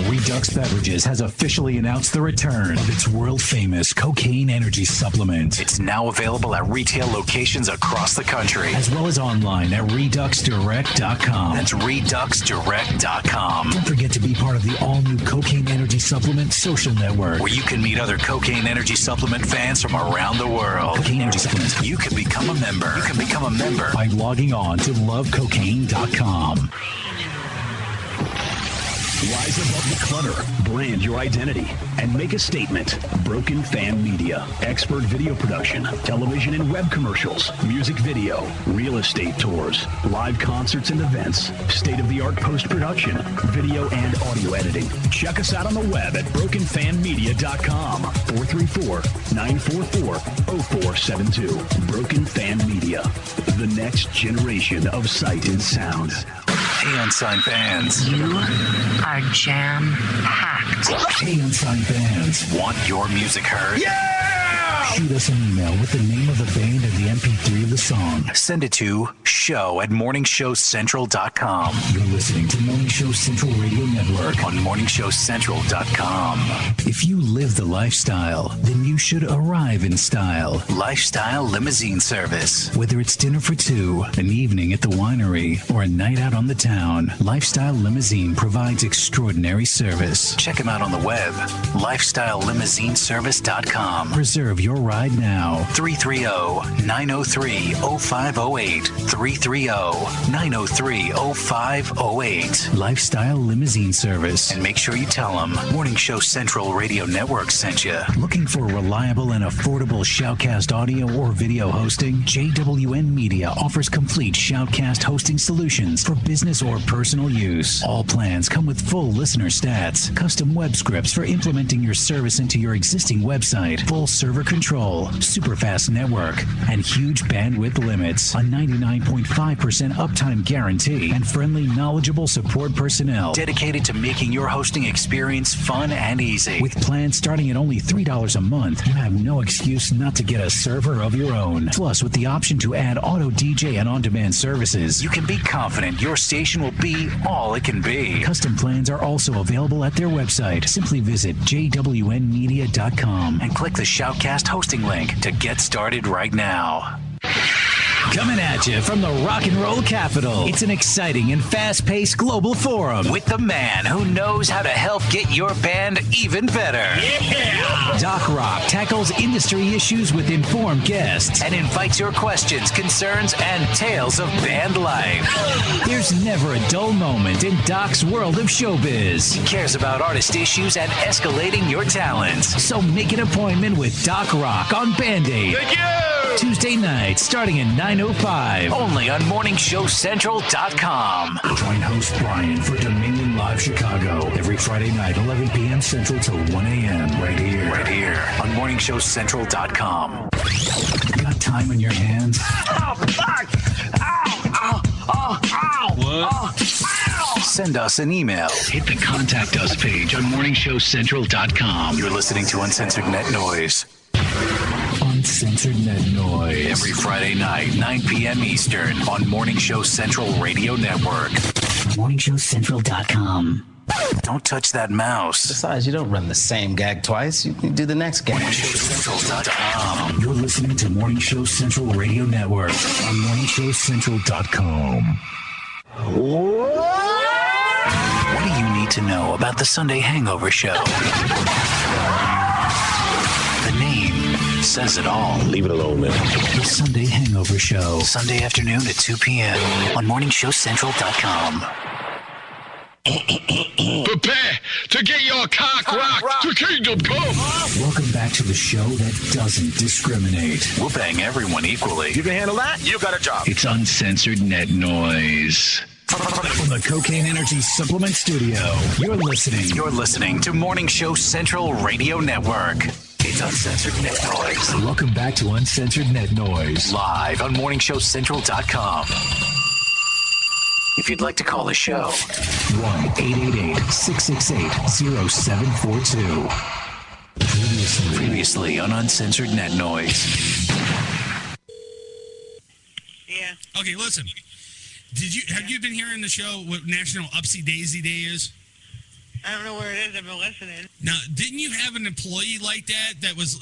Redux Beverages has officially announced the return of its world-famous Cocaine Energy Supplement. It's now available at retail locations across the country, as well as online at ReduxDirect.com. That's ReduxDirect.com. Don't forget to be part of the all-new Cocaine Energy Supplement social network, where you can meet other Cocaine Energy Supplement fans from around the world. Cocaine Energy Supplement. You can become a member. You can become a member by logging on to lovecocaine.com. Rise above the clutter, brand your identity, and make a statement. Broken Fan Media. Expert video production, television and web commercials, music video, real estate tours, live concerts and events, state-of-the-art post-production, video and audio editing. Check us out on the web at brokenfanmedia.com. 434-944-0472. Broken Fan Media. The next generation of sight and sound. Hey, Unsigned fans. You are jam-packed. Hey, Unsigned fans. Want your music heard? Yeah! Shoot us an email with the name of the band and the MP3 of the song. Send it to show@morningshowcentral.com. You're listening to Morning Show Central Radio Network on morningshowcentral.com. If you live the lifestyle, then you should arrive in style. Lifestyle Limousine Service. Whether it's dinner for two, an evening at the winery, or a night out on the town, Lifestyle Limousine provides extraordinary service. Check them out on the web, lifestylelimousine.service.com. Reserve your ride now. 330-903-0508. 330-903-0508. Lifestyle Limousine Service. And make sure you tell them Morning Show Central Radio Network sent you. Looking for reliable and affordable Shoutcast audio or video hosting? JWN Media offers complete Shoutcast hosting solutions for business or personal use. All plans come with full listener stats, custom web scripts for implementing your service into your existing website, full server control, super fast network, and huge bandwidth limits, a 99.5% uptime guarantee, and friendly, knowledgeable support personnel dedicated to making your hosting experience fun and easy. With plans starting at only $3 a month, you have no excuse not to get a server of your own. Plus, with the option to add auto DJ and on-demand services, you can be confident your station will be all it can be. Custom plans are also available at their website. Simply visit jwnmedia.com and click the Shoutcast hosting link to get started right now. Coming at you from the rock and roll capital, it's an exciting and fast-paced global forum with the man who knows how to help get your band even better. Yeah! Doc Rock tackles industry issues with informed guests and invites your questions, concerns, and tales of band life. There's never a dull moment in Doc's world of showbiz. He cares about artist issues and escalating your talents. So make an appointment with Doc Rock on Band-Aid. Thank you! Tuesday night, starting at 9:05, only on MorningshowCentral.com. Join host Brian for Dominion Live Chicago every Friday night, 11 p.m. Central to 1 a.m. Right here on MorningshowCentral.com. Got time on your hands? Oh, fuck! Ow! Ow! Oh, ow! What? Oh, ow! Send us an email. Hit the Contact Us page on MorningshowCentral.com. You're listening to Uncensored Net Noise. Uncensored Net Noise. Every Friday night, 9 p.m. Eastern on Morning Show Central Radio Network. MorningshowCentral.com. Don't touch that mouse. Besides, you don't run the same gag twice. You can do the next gag. MorningshowCentral.com. You're listening to Morning Show Central Radio Network on MorningshowCentral.com. What do you need to know about the Sunday Hangover Show? The name says it all. Leave it alone, man. The Sunday Hangover Show. Sunday afternoon at 2 p.m. on MorningshowCentral.com. Prepare to get your cock rocked to kingdom come. Welcome back to the show that doesn't discriminate. We'll bang everyone equally. You can handle that? You got a job. It's Uncensored Net Noise. From the Cocaine Energy Supplement Studio, you're listening to Morning Show Central Radio Network. It's Uncensored Net Noise. Welcome back to Uncensored Net Noise. Live on MorningshowCentral.com. If you'd like to call the show, 1-888-668-0742. Previously on Uncensored Net Noise. Yeah. Okay, listen. Have you been hearing the show? What National Upsy Daisy Day is? I don't know where it is. I've been listening. Now, didn't you have an employee like that was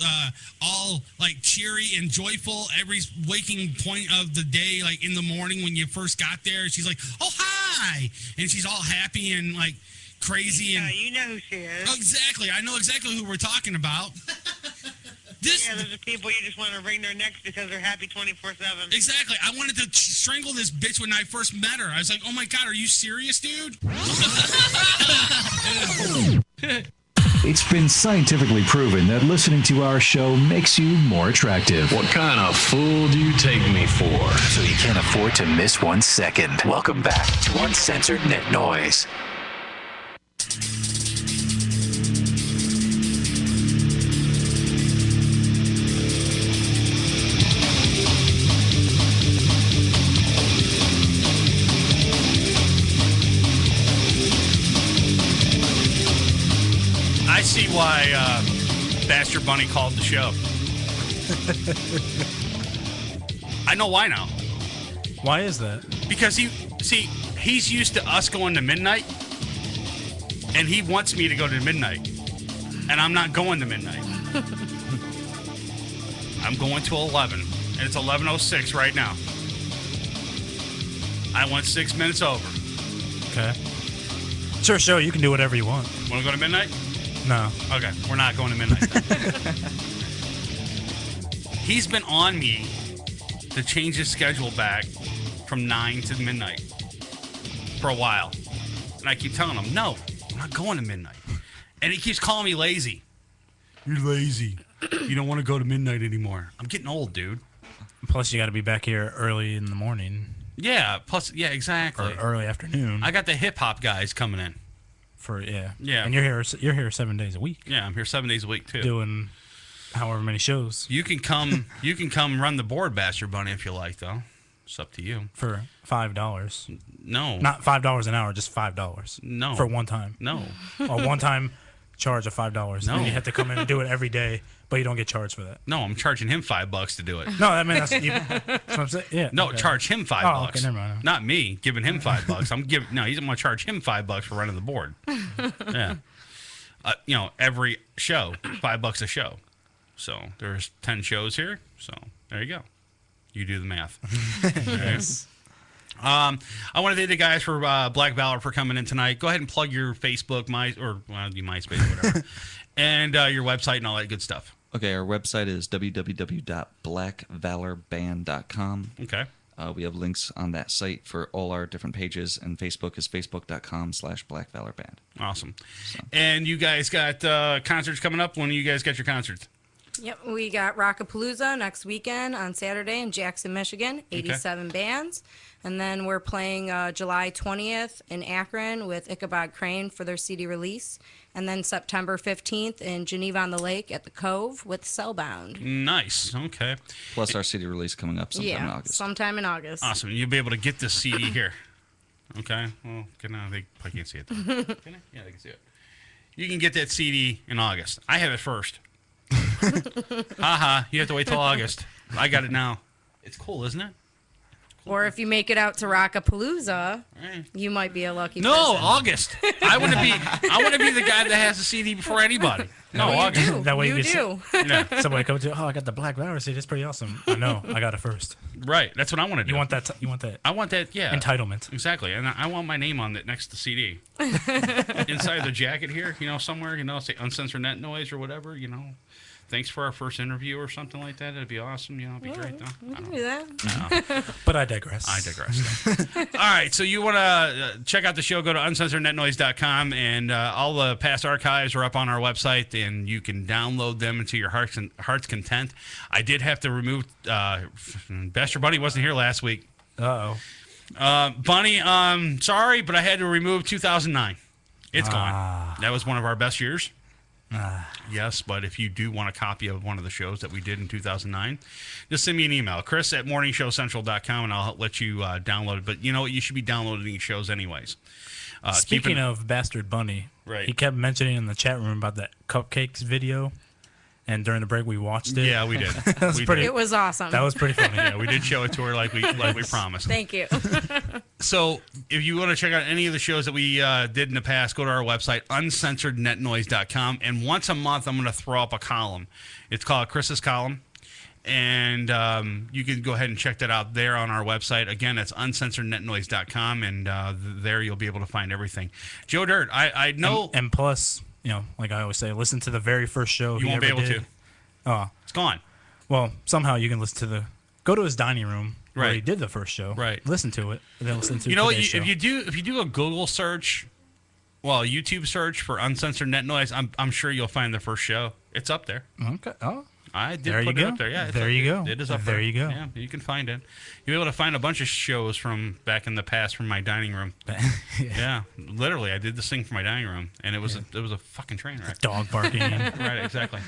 all like cheery and joyful every waking point of the day, like in the morning when you first got there? She's like, "Oh, hi," and she's all happy and like crazy. Yeah, and you know who she is. Oh, exactly. I know exactly who we're talking about. Yeah, those are people you just want to wring their necks because they're happy 24/7. Exactly. I wanted to strangle this bitch when I first met her. I was like, "Oh my God, are you serious, dude?" It's been scientifically proven that listening to our show makes you more attractive. What kind of fool do you take me for? So you can't afford to miss 1 second. Welcome back to Uncensored Net Noise. I see why Bastard Bunny called the show. I know why now. Why is that? Because he's used to us going to midnight, and he wants me to go to midnight, and I'm not going to midnight. I'm going to 11, and it's 11:06 right now. I went 6 minutes over. Okay. Sure, show you can do whatever you want. Want to go to midnight? No. Okay, we're not going to midnight. He's been on me to change his schedule back from 9 to midnight for a while. And I keep telling him, no, I'm not going to midnight. And he keeps calling me lazy. You're lazy. You don't want to go to midnight anymore. I'm getting old, dude. Plus, you got to be back here early in the morning. Yeah, yeah, exactly. Or early afternoon. I got the hip-hop guys coming in. Yeah. And you're here 7 days a week. Yeah, I'm here 7 days a week too. Doing however many shows. You can come run the board, Bastard Bunny, if you like, though. It's up to you. For $5. No. Not $5 an hour, just $5. No. For one time. No. A one-time charge of $5. No. And you have to come in and do it every day, but you don't get charged for that. No, I'm charging him $5 to do it. No, I mean that's what I'm saying. Yeah. No, okay. charge him $5. Oh, okay, never mind. Not me giving him $5. I'm going to charge him $5 for running the board. Yeah. Every show, $5 a show. So there's 10 shows here. So there you go. You do the math. Yes. I want to thank the guys for Black Valor for coming in tonight. Go ahead and plug your Facebook, MySpace, whatever, and your website and all that good stuff. Okay, our website is www.blackvalorband.com. Okay. We have links on that site for all our different pages, and Facebook is facebook.com/blackvalorband. Awesome. So. And you guys got concerts coming up. When do you guys got your concerts? Yep, we got Rockapalooza next weekend on Saturday in Jackson, Michigan, 87 bands. And then we're playing July 20th in Akron with Ichabod Crane for their CD release. And then September 15th in Geneva on the Lake at the Cove with Cellbound. Nice. Okay. Plus our CD release coming up sometime in August. Sometime in August. Awesome. You'll be able to get this CD here. Okay. Well, they probably can't see it. Can I? Yeah, they can see it. You can get that CD in August. I have it first. Haha. You have to wait till August. I got it now. It's cool, isn't it? Or if you make it out to Rockapalooza, you might be a lucky person. No, August. I want to be the guy that has the CD before anybody. No, August. That way you do. Yeah. Somebody comes to, I got the Black Valor CD. That's pretty awesome. I know. I got it first. Right. That's what I want to do. You want that? I want that. Yeah. Entitlement. Exactly. And I want my name on it next to CD. Inside the jacket here, somewhere, say Uncensored Net Noise or whatever, Thanks for our first interview or something like that. It'd be awesome. It'd be great, though. We can do that. But I digress. All right. So you want to check out the show, go to uncensorednetnoise.com, and all the past archives are up on our website, and you can download them into your heart's content. I did have to remove Bastard Bunny wasn't here last week. Uh-oh. Bunny, sorry, but I had to remove 2009. It's gone. That was one of our best years. Yes, but if you do want a copy of one of the shows that we did in 2009, just send me an email, chris@morningshowcentral.com, and I'll let you download it. But you know what? You should be downloading these shows anyways. Speaking of Bastard Bunny, right? He kept mentioning in the chat room about that cupcakes video, and during the break we watched it. Yeah, we did. It was awesome. That was pretty funny. Yeah, we did show it to her like we promised. Thank you. So if you want to check out any of the shows that we did in the past, go to our website, uncensorednetnoise.com. And once a month, I'm going to throw up a column. It's called Chris's Column. And you can go ahead and check that out there on our website. Again, that's uncensorednetnoise.com. And there you'll be able to find everything. Joe Dirt, I know. And plus, like I always say, listen to the very first show. You won't be able to. Oh. It's gone. Well, somehow you can listen to go to his dining room where Right. he did the first show. Right. Listen to it, and then listen to You know what? today's show. If you do a Google search, YouTube search for Uncensored Net Noise, I'm sure you'll find the first show. It's up there. Okay. Oh. I did There put you it go. up there. Yeah, it's There up you there. go. It is up There there. you go. Yeah, you can find it. You'll be able to find a bunch of shows from back in the past from my dining room. Yeah, literally, I did this thing for my dining room, and it was a fucking train wreck. Dog barking. Right, exactly.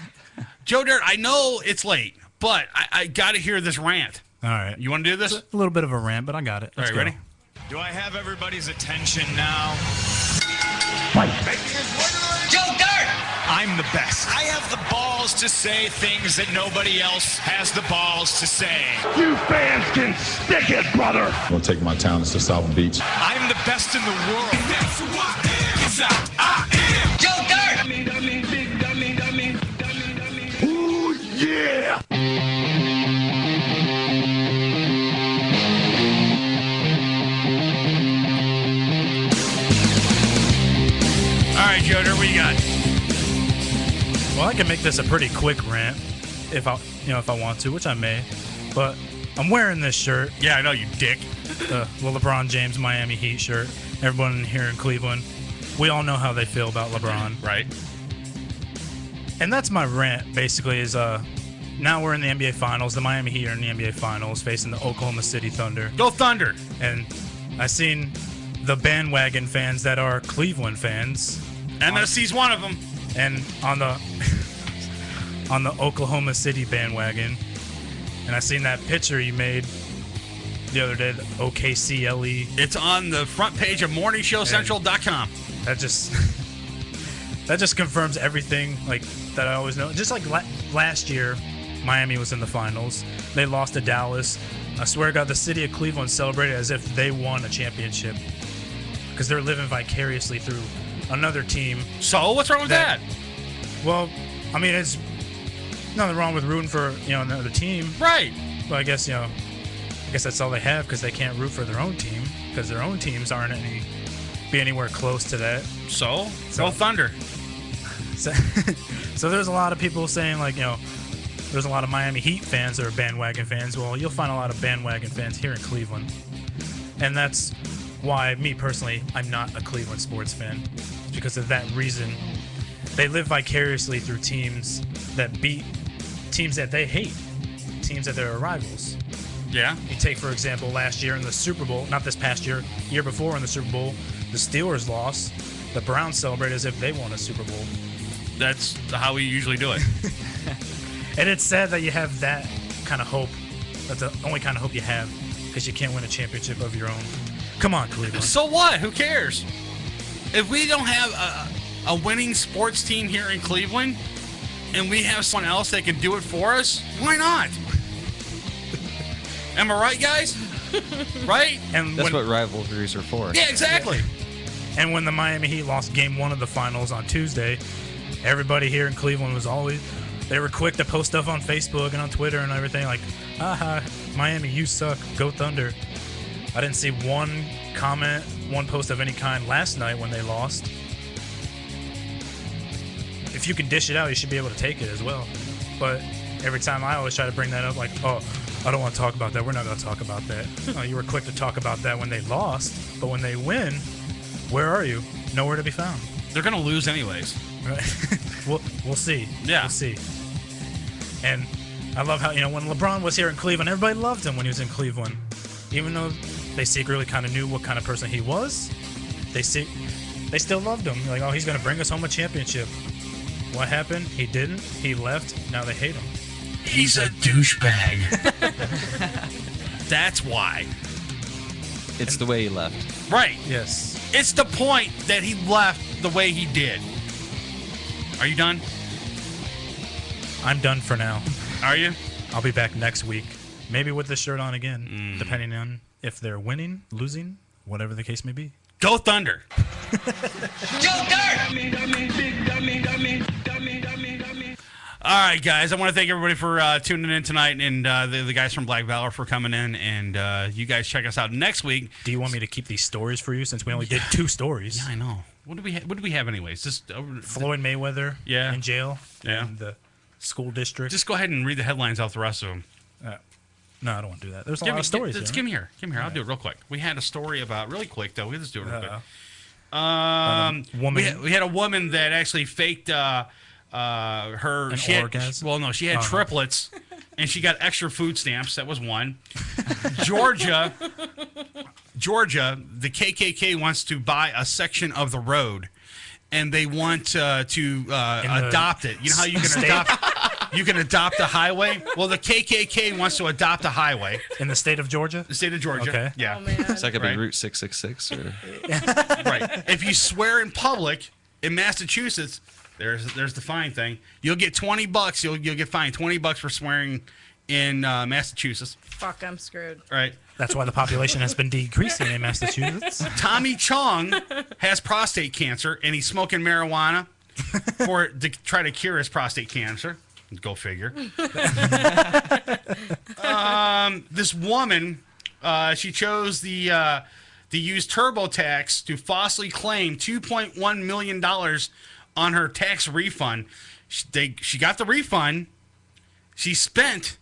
Joe Dirt, I know it's late, but I got to hear this rant. All right. You want to do this? It's a little bit of a rant, but I got it. All Let's right, go. ready? Do I have everybody's attention now? Joe Dirt! I'm the best. I have the balls to say things that nobody else has the balls to say. You fans can stick it, brother. I'm gonna take my talents to South Beach. I'm the best in the world. That's who I am. Yes, I am. Joe Dirt! Ooh, yeah. All right, Joe Dirt, what you got? Well, I can make this a pretty quick rant if I want to, which I may. But I'm wearing this shirt. Yeah, I know, you dick. The LeBron James Miami Heat shirt. Everyone here in Cleveland, we all know how they feel about LeBron. Right. And that's my rant, basically, is now we're in the NBA Finals. The Miami Heat are in the NBA Finals facing the Oklahoma City Thunder. Go Thunder! And I've seen the bandwagon fans that are Cleveland fans. MSC's one of them. And on the on the Oklahoma City bandwagon. And I seen that picture you made the other day, the OKCLE. It's on the front page of MorningShowCentral.com. That just confirms everything like that I always know. Just like last year, Miami was in the finals. They lost to Dallas. I swear to God, the city of Cleveland celebrated as if they won a championship because they're living vicariously through another team. So what's wrong with that? Well, I mean, it's nothing wrong with rooting for another team, right? But I guess that's all they have because they can't root for their own team because their own teams aren't be anywhere close to that. So go Thunder. So there's a lot of people saying there's a lot of Miami Heat fans that are bandwagon fans. Well, you'll find a lot of bandwagon fans here in Cleveland, and that's why me personally, I'm not a Cleveland sports fan. It's because of that reason. They live vicariously through teams that beat teams that they hate, teams that they're rivals. Yeah. You take, for example, last year in the Super Bowl, not this past year, year before in the Super Bowl, the Steelers lost. The Browns celebrate as if they won a Super Bowl. That's how we usually do it. And it's sad that you have that kind of hope. That's the only kind of hope you have because you can't win a championship of your own. Come on, Cleveland. So what? Who cares? If we don't have a winning sports team here in Cleveland and we have someone else that can do it for us, why not? Am I right, guys? Right? And that's what rivalries are for. Yeah, exactly. And when the Miami Heat lost Game 1 of the finals on Tuesday, everybody here in Cleveland they were quick to post stuff on Facebook and on Twitter and everything like, haha, Miami, you suck, go Thunder. I didn't see one comment, one post of any kind last night when they lost. If you can dish it out, you should be able to take it as well. But every time I always try to bring that up, like, oh, I don't want to talk about that. We're not going to talk about that. No, you were quick to talk about that when they lost, but when they win, where are you? Nowhere to be found. They're going to lose anyways. Right. We'll see. Yeah. We'll see. And I love how, when LeBron was here in Cleveland, everybody loved him when he was in Cleveland. Even though they secretly kind of knew what kind of person he was, they still loved him. Like, oh, he's going to bring us home a championship. What happened? He didn't. He left. Now they hate him. He's a douchebag. That's why. It's the way he left. Right. Yes. It's the point that he left the way he did. Are you done? I'm done for now. Are you? I'll be back next week. Maybe with this shirt on again, depending on if they're winning, losing, whatever the case may be. Go Thunder! All right, guys. I want to thank everybody for tuning in tonight, and the guys from Black Valor for coming in. And you guys check us out next week. Do you want me to keep these stories for you since we only did 2 stories? Yeah, I know. What do we have anyways? Just Floyd Mayweather in jail. Yeah. In the school district. Just go ahead and read the headlines off the rest of them. No, I don't want to do that. There's a lot of stories here. Give me here. I'll do it real quick. We had a story about really quick though. We'll just do it real quick. We had a woman that actually faked her orgasm? Well, no, she had triplets, and she got extra food stamps. That was one. Georgia, the KKK wants to buy a section of the road, and they want to adopt it. You know how you can adopt. You can adopt a highway. Well, the KKK wants to adopt a highway in the state of Georgia. The state of Georgia. Okay. Yeah. Oh, man. Is that gonna be Route 666 or? Right. If you swear in public in Massachusetts, there's the fine thing. You'll get $20. You'll get fined $20 for swearing in Massachusetts. Fuck, I'm screwed. Right. That's why the population has been decreasing in Massachusetts. Tommy Chong has prostate cancer, and he's smoking marijuana to try to cure his prostate cancer. Go figure. This woman, she chose to use TurboTax to falsely claim $2.1 million on her tax refund. She got the refund. She spent.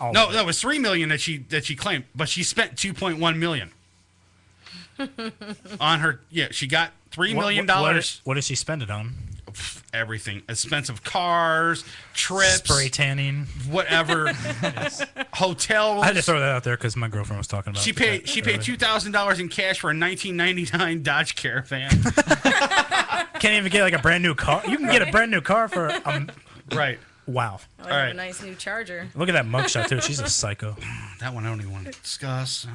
No, that was $3 million that she claimed, but she spent $2.1 million on her. Yeah, she got $3 million. What did she spend it on? Everything. Expensive cars, trips, spray tanning, whatever. Hotels. I had to throw that out there because my girlfriend was talking about. She paid $2,000 in cash for a 1999 Dodge Caravan. Can't even get like a brand new car. You can get a brand new car for right. Wow. I have a nice new Charger. Look at that mugshot too. She's a psycho. That one I don't even want to discuss.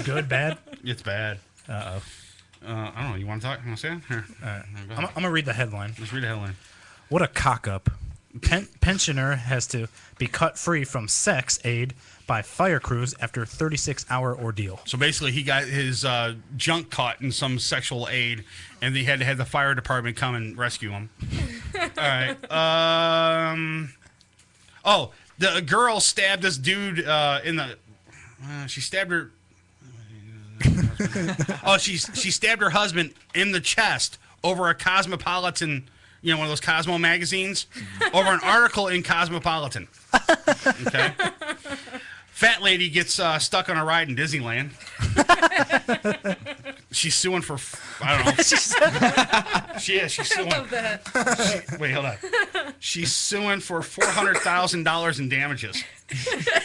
Good, bad? It's bad. Uh oh. I don't know. You want to talk? You want to say it? Here. All right. I'm going to read the headline. Let's read the headline. What a cock-up. Pensioner has to be cut free from sex aid by fire crews after 36-hour ordeal. So basically, he got his junk caught in some sexual aid, and they had to have the fire department come and rescue him. All right. The girl stabbed this dude in the... she stabbed her... she stabbed her husband in the chest over a Cosmopolitan, one of those Cosmo magazines, over an article in Cosmopolitan. Okay. Fat lady gets stuck on a ride in Disneyland. She's suing for, I don't know. She's suing. I love that. Wait, hold on. She's suing for $400,000 in damages.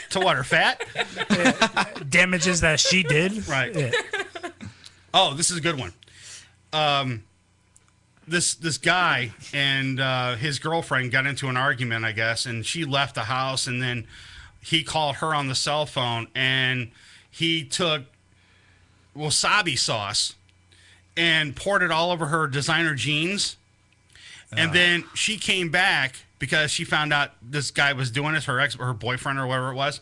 To what, her fat? Damages that she did? Right. Yeah. Oh, this is a good one. This guy and his girlfriend got into an argument, I guess, and she left the house, and then he called her on the cell phone, and he took wasabi sauce and poured it all over her designer jeans. And then she came back because she found out this guy was doing this, her boyfriend or whatever it was.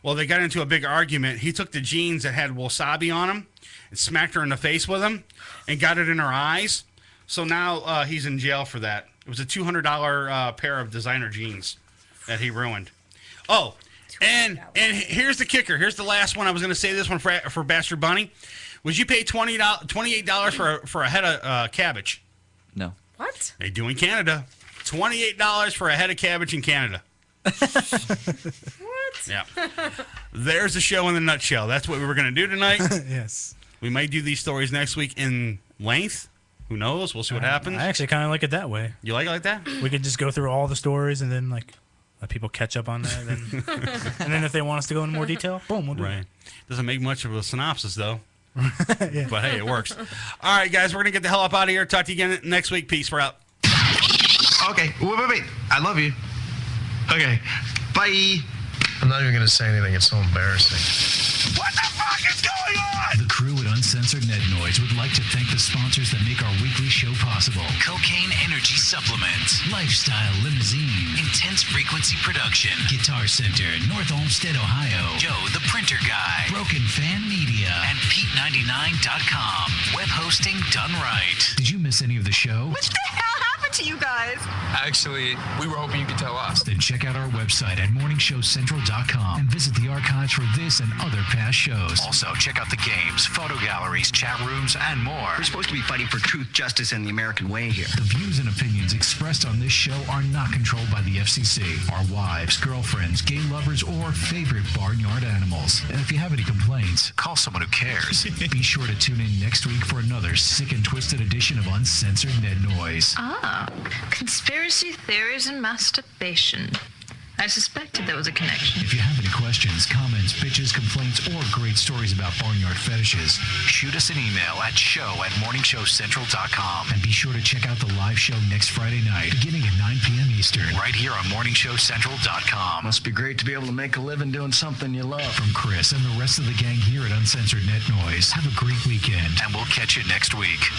Well, they got into a big argument. He took the jeans that had wasabi on them and smacked her in the face with them and got it in her eyes. So now he's in jail for that. It was a $200 pair of designer jeans that he ruined. Oh, and here's the kicker. Here's the last one. I was going to say this one for Bastard Bunny. Would you pay $28 for a head of cabbage? No. What? They do in Canada. $28 for a head of cabbage in Canada. What? Yeah. There's the show in a nutshell. That's what we were going to do tonight. Yes. We might do these stories next week in length. Who knows? We'll see what happens. I actually kind of like it that way. You like it like that? We could just go through all the stories and then let people catch up on that. And then if they want us to go into more detail, boom, we'll do it. Doesn't make much of a synopsis, though. Yeah. But hey, it works. All right, guys, we're going to get the hell up out of here. Talk to you again next week. Peace. We're out. Okay, wait. I love you. Okay, bye. I'm not even going to say anything. It's so embarrassing. What the fuck is going on? The crew at Uncensored Net Noise would like to thank the sponsors that make our weekly show possible. Cocaine Energy Supplement, Lifestyle Limousine, Intense Frequency Production, Guitar Center, North Olmsted, Ohio, Joe the Printer Guy, Broken Fan Media, and Pete99.com. Web hosting done right. Did you miss any of the show? What the hell happened to you guys? Actually, we were hoping you could tell us. Then check out our website at morningshowcentral.com and visit the archives for this and other past shows. Also, check out the games, photo galleries, chat rooms, and more. We're supposed to be fighting for truth, justice, and the American way here. The views and opinions expressed on this show are not controlled by the FCC, our wives, girlfriends, gay lovers, or favorite barnyard animals. And if you have any complaints, call someone who cares. Be sure to tune in next week for another sick and twisted edition of Uncensored Net Noise. Ah, conspiracy theories and masturbation. I suspected there was a connection. If you have any questions, comments, bitches, complaints, or great stories about barnyard fetishes, shoot us an email at show@morningshowcentral.com. And be sure to check out the live show next Friday night, beginning at 9 p.m. Eastern, right here on morningshowcentral.com. Must be great to be able to make a living doing something you love. From Chris and the rest of the gang here at Uncensored Net Noise, have a great weekend, and we'll catch you next week.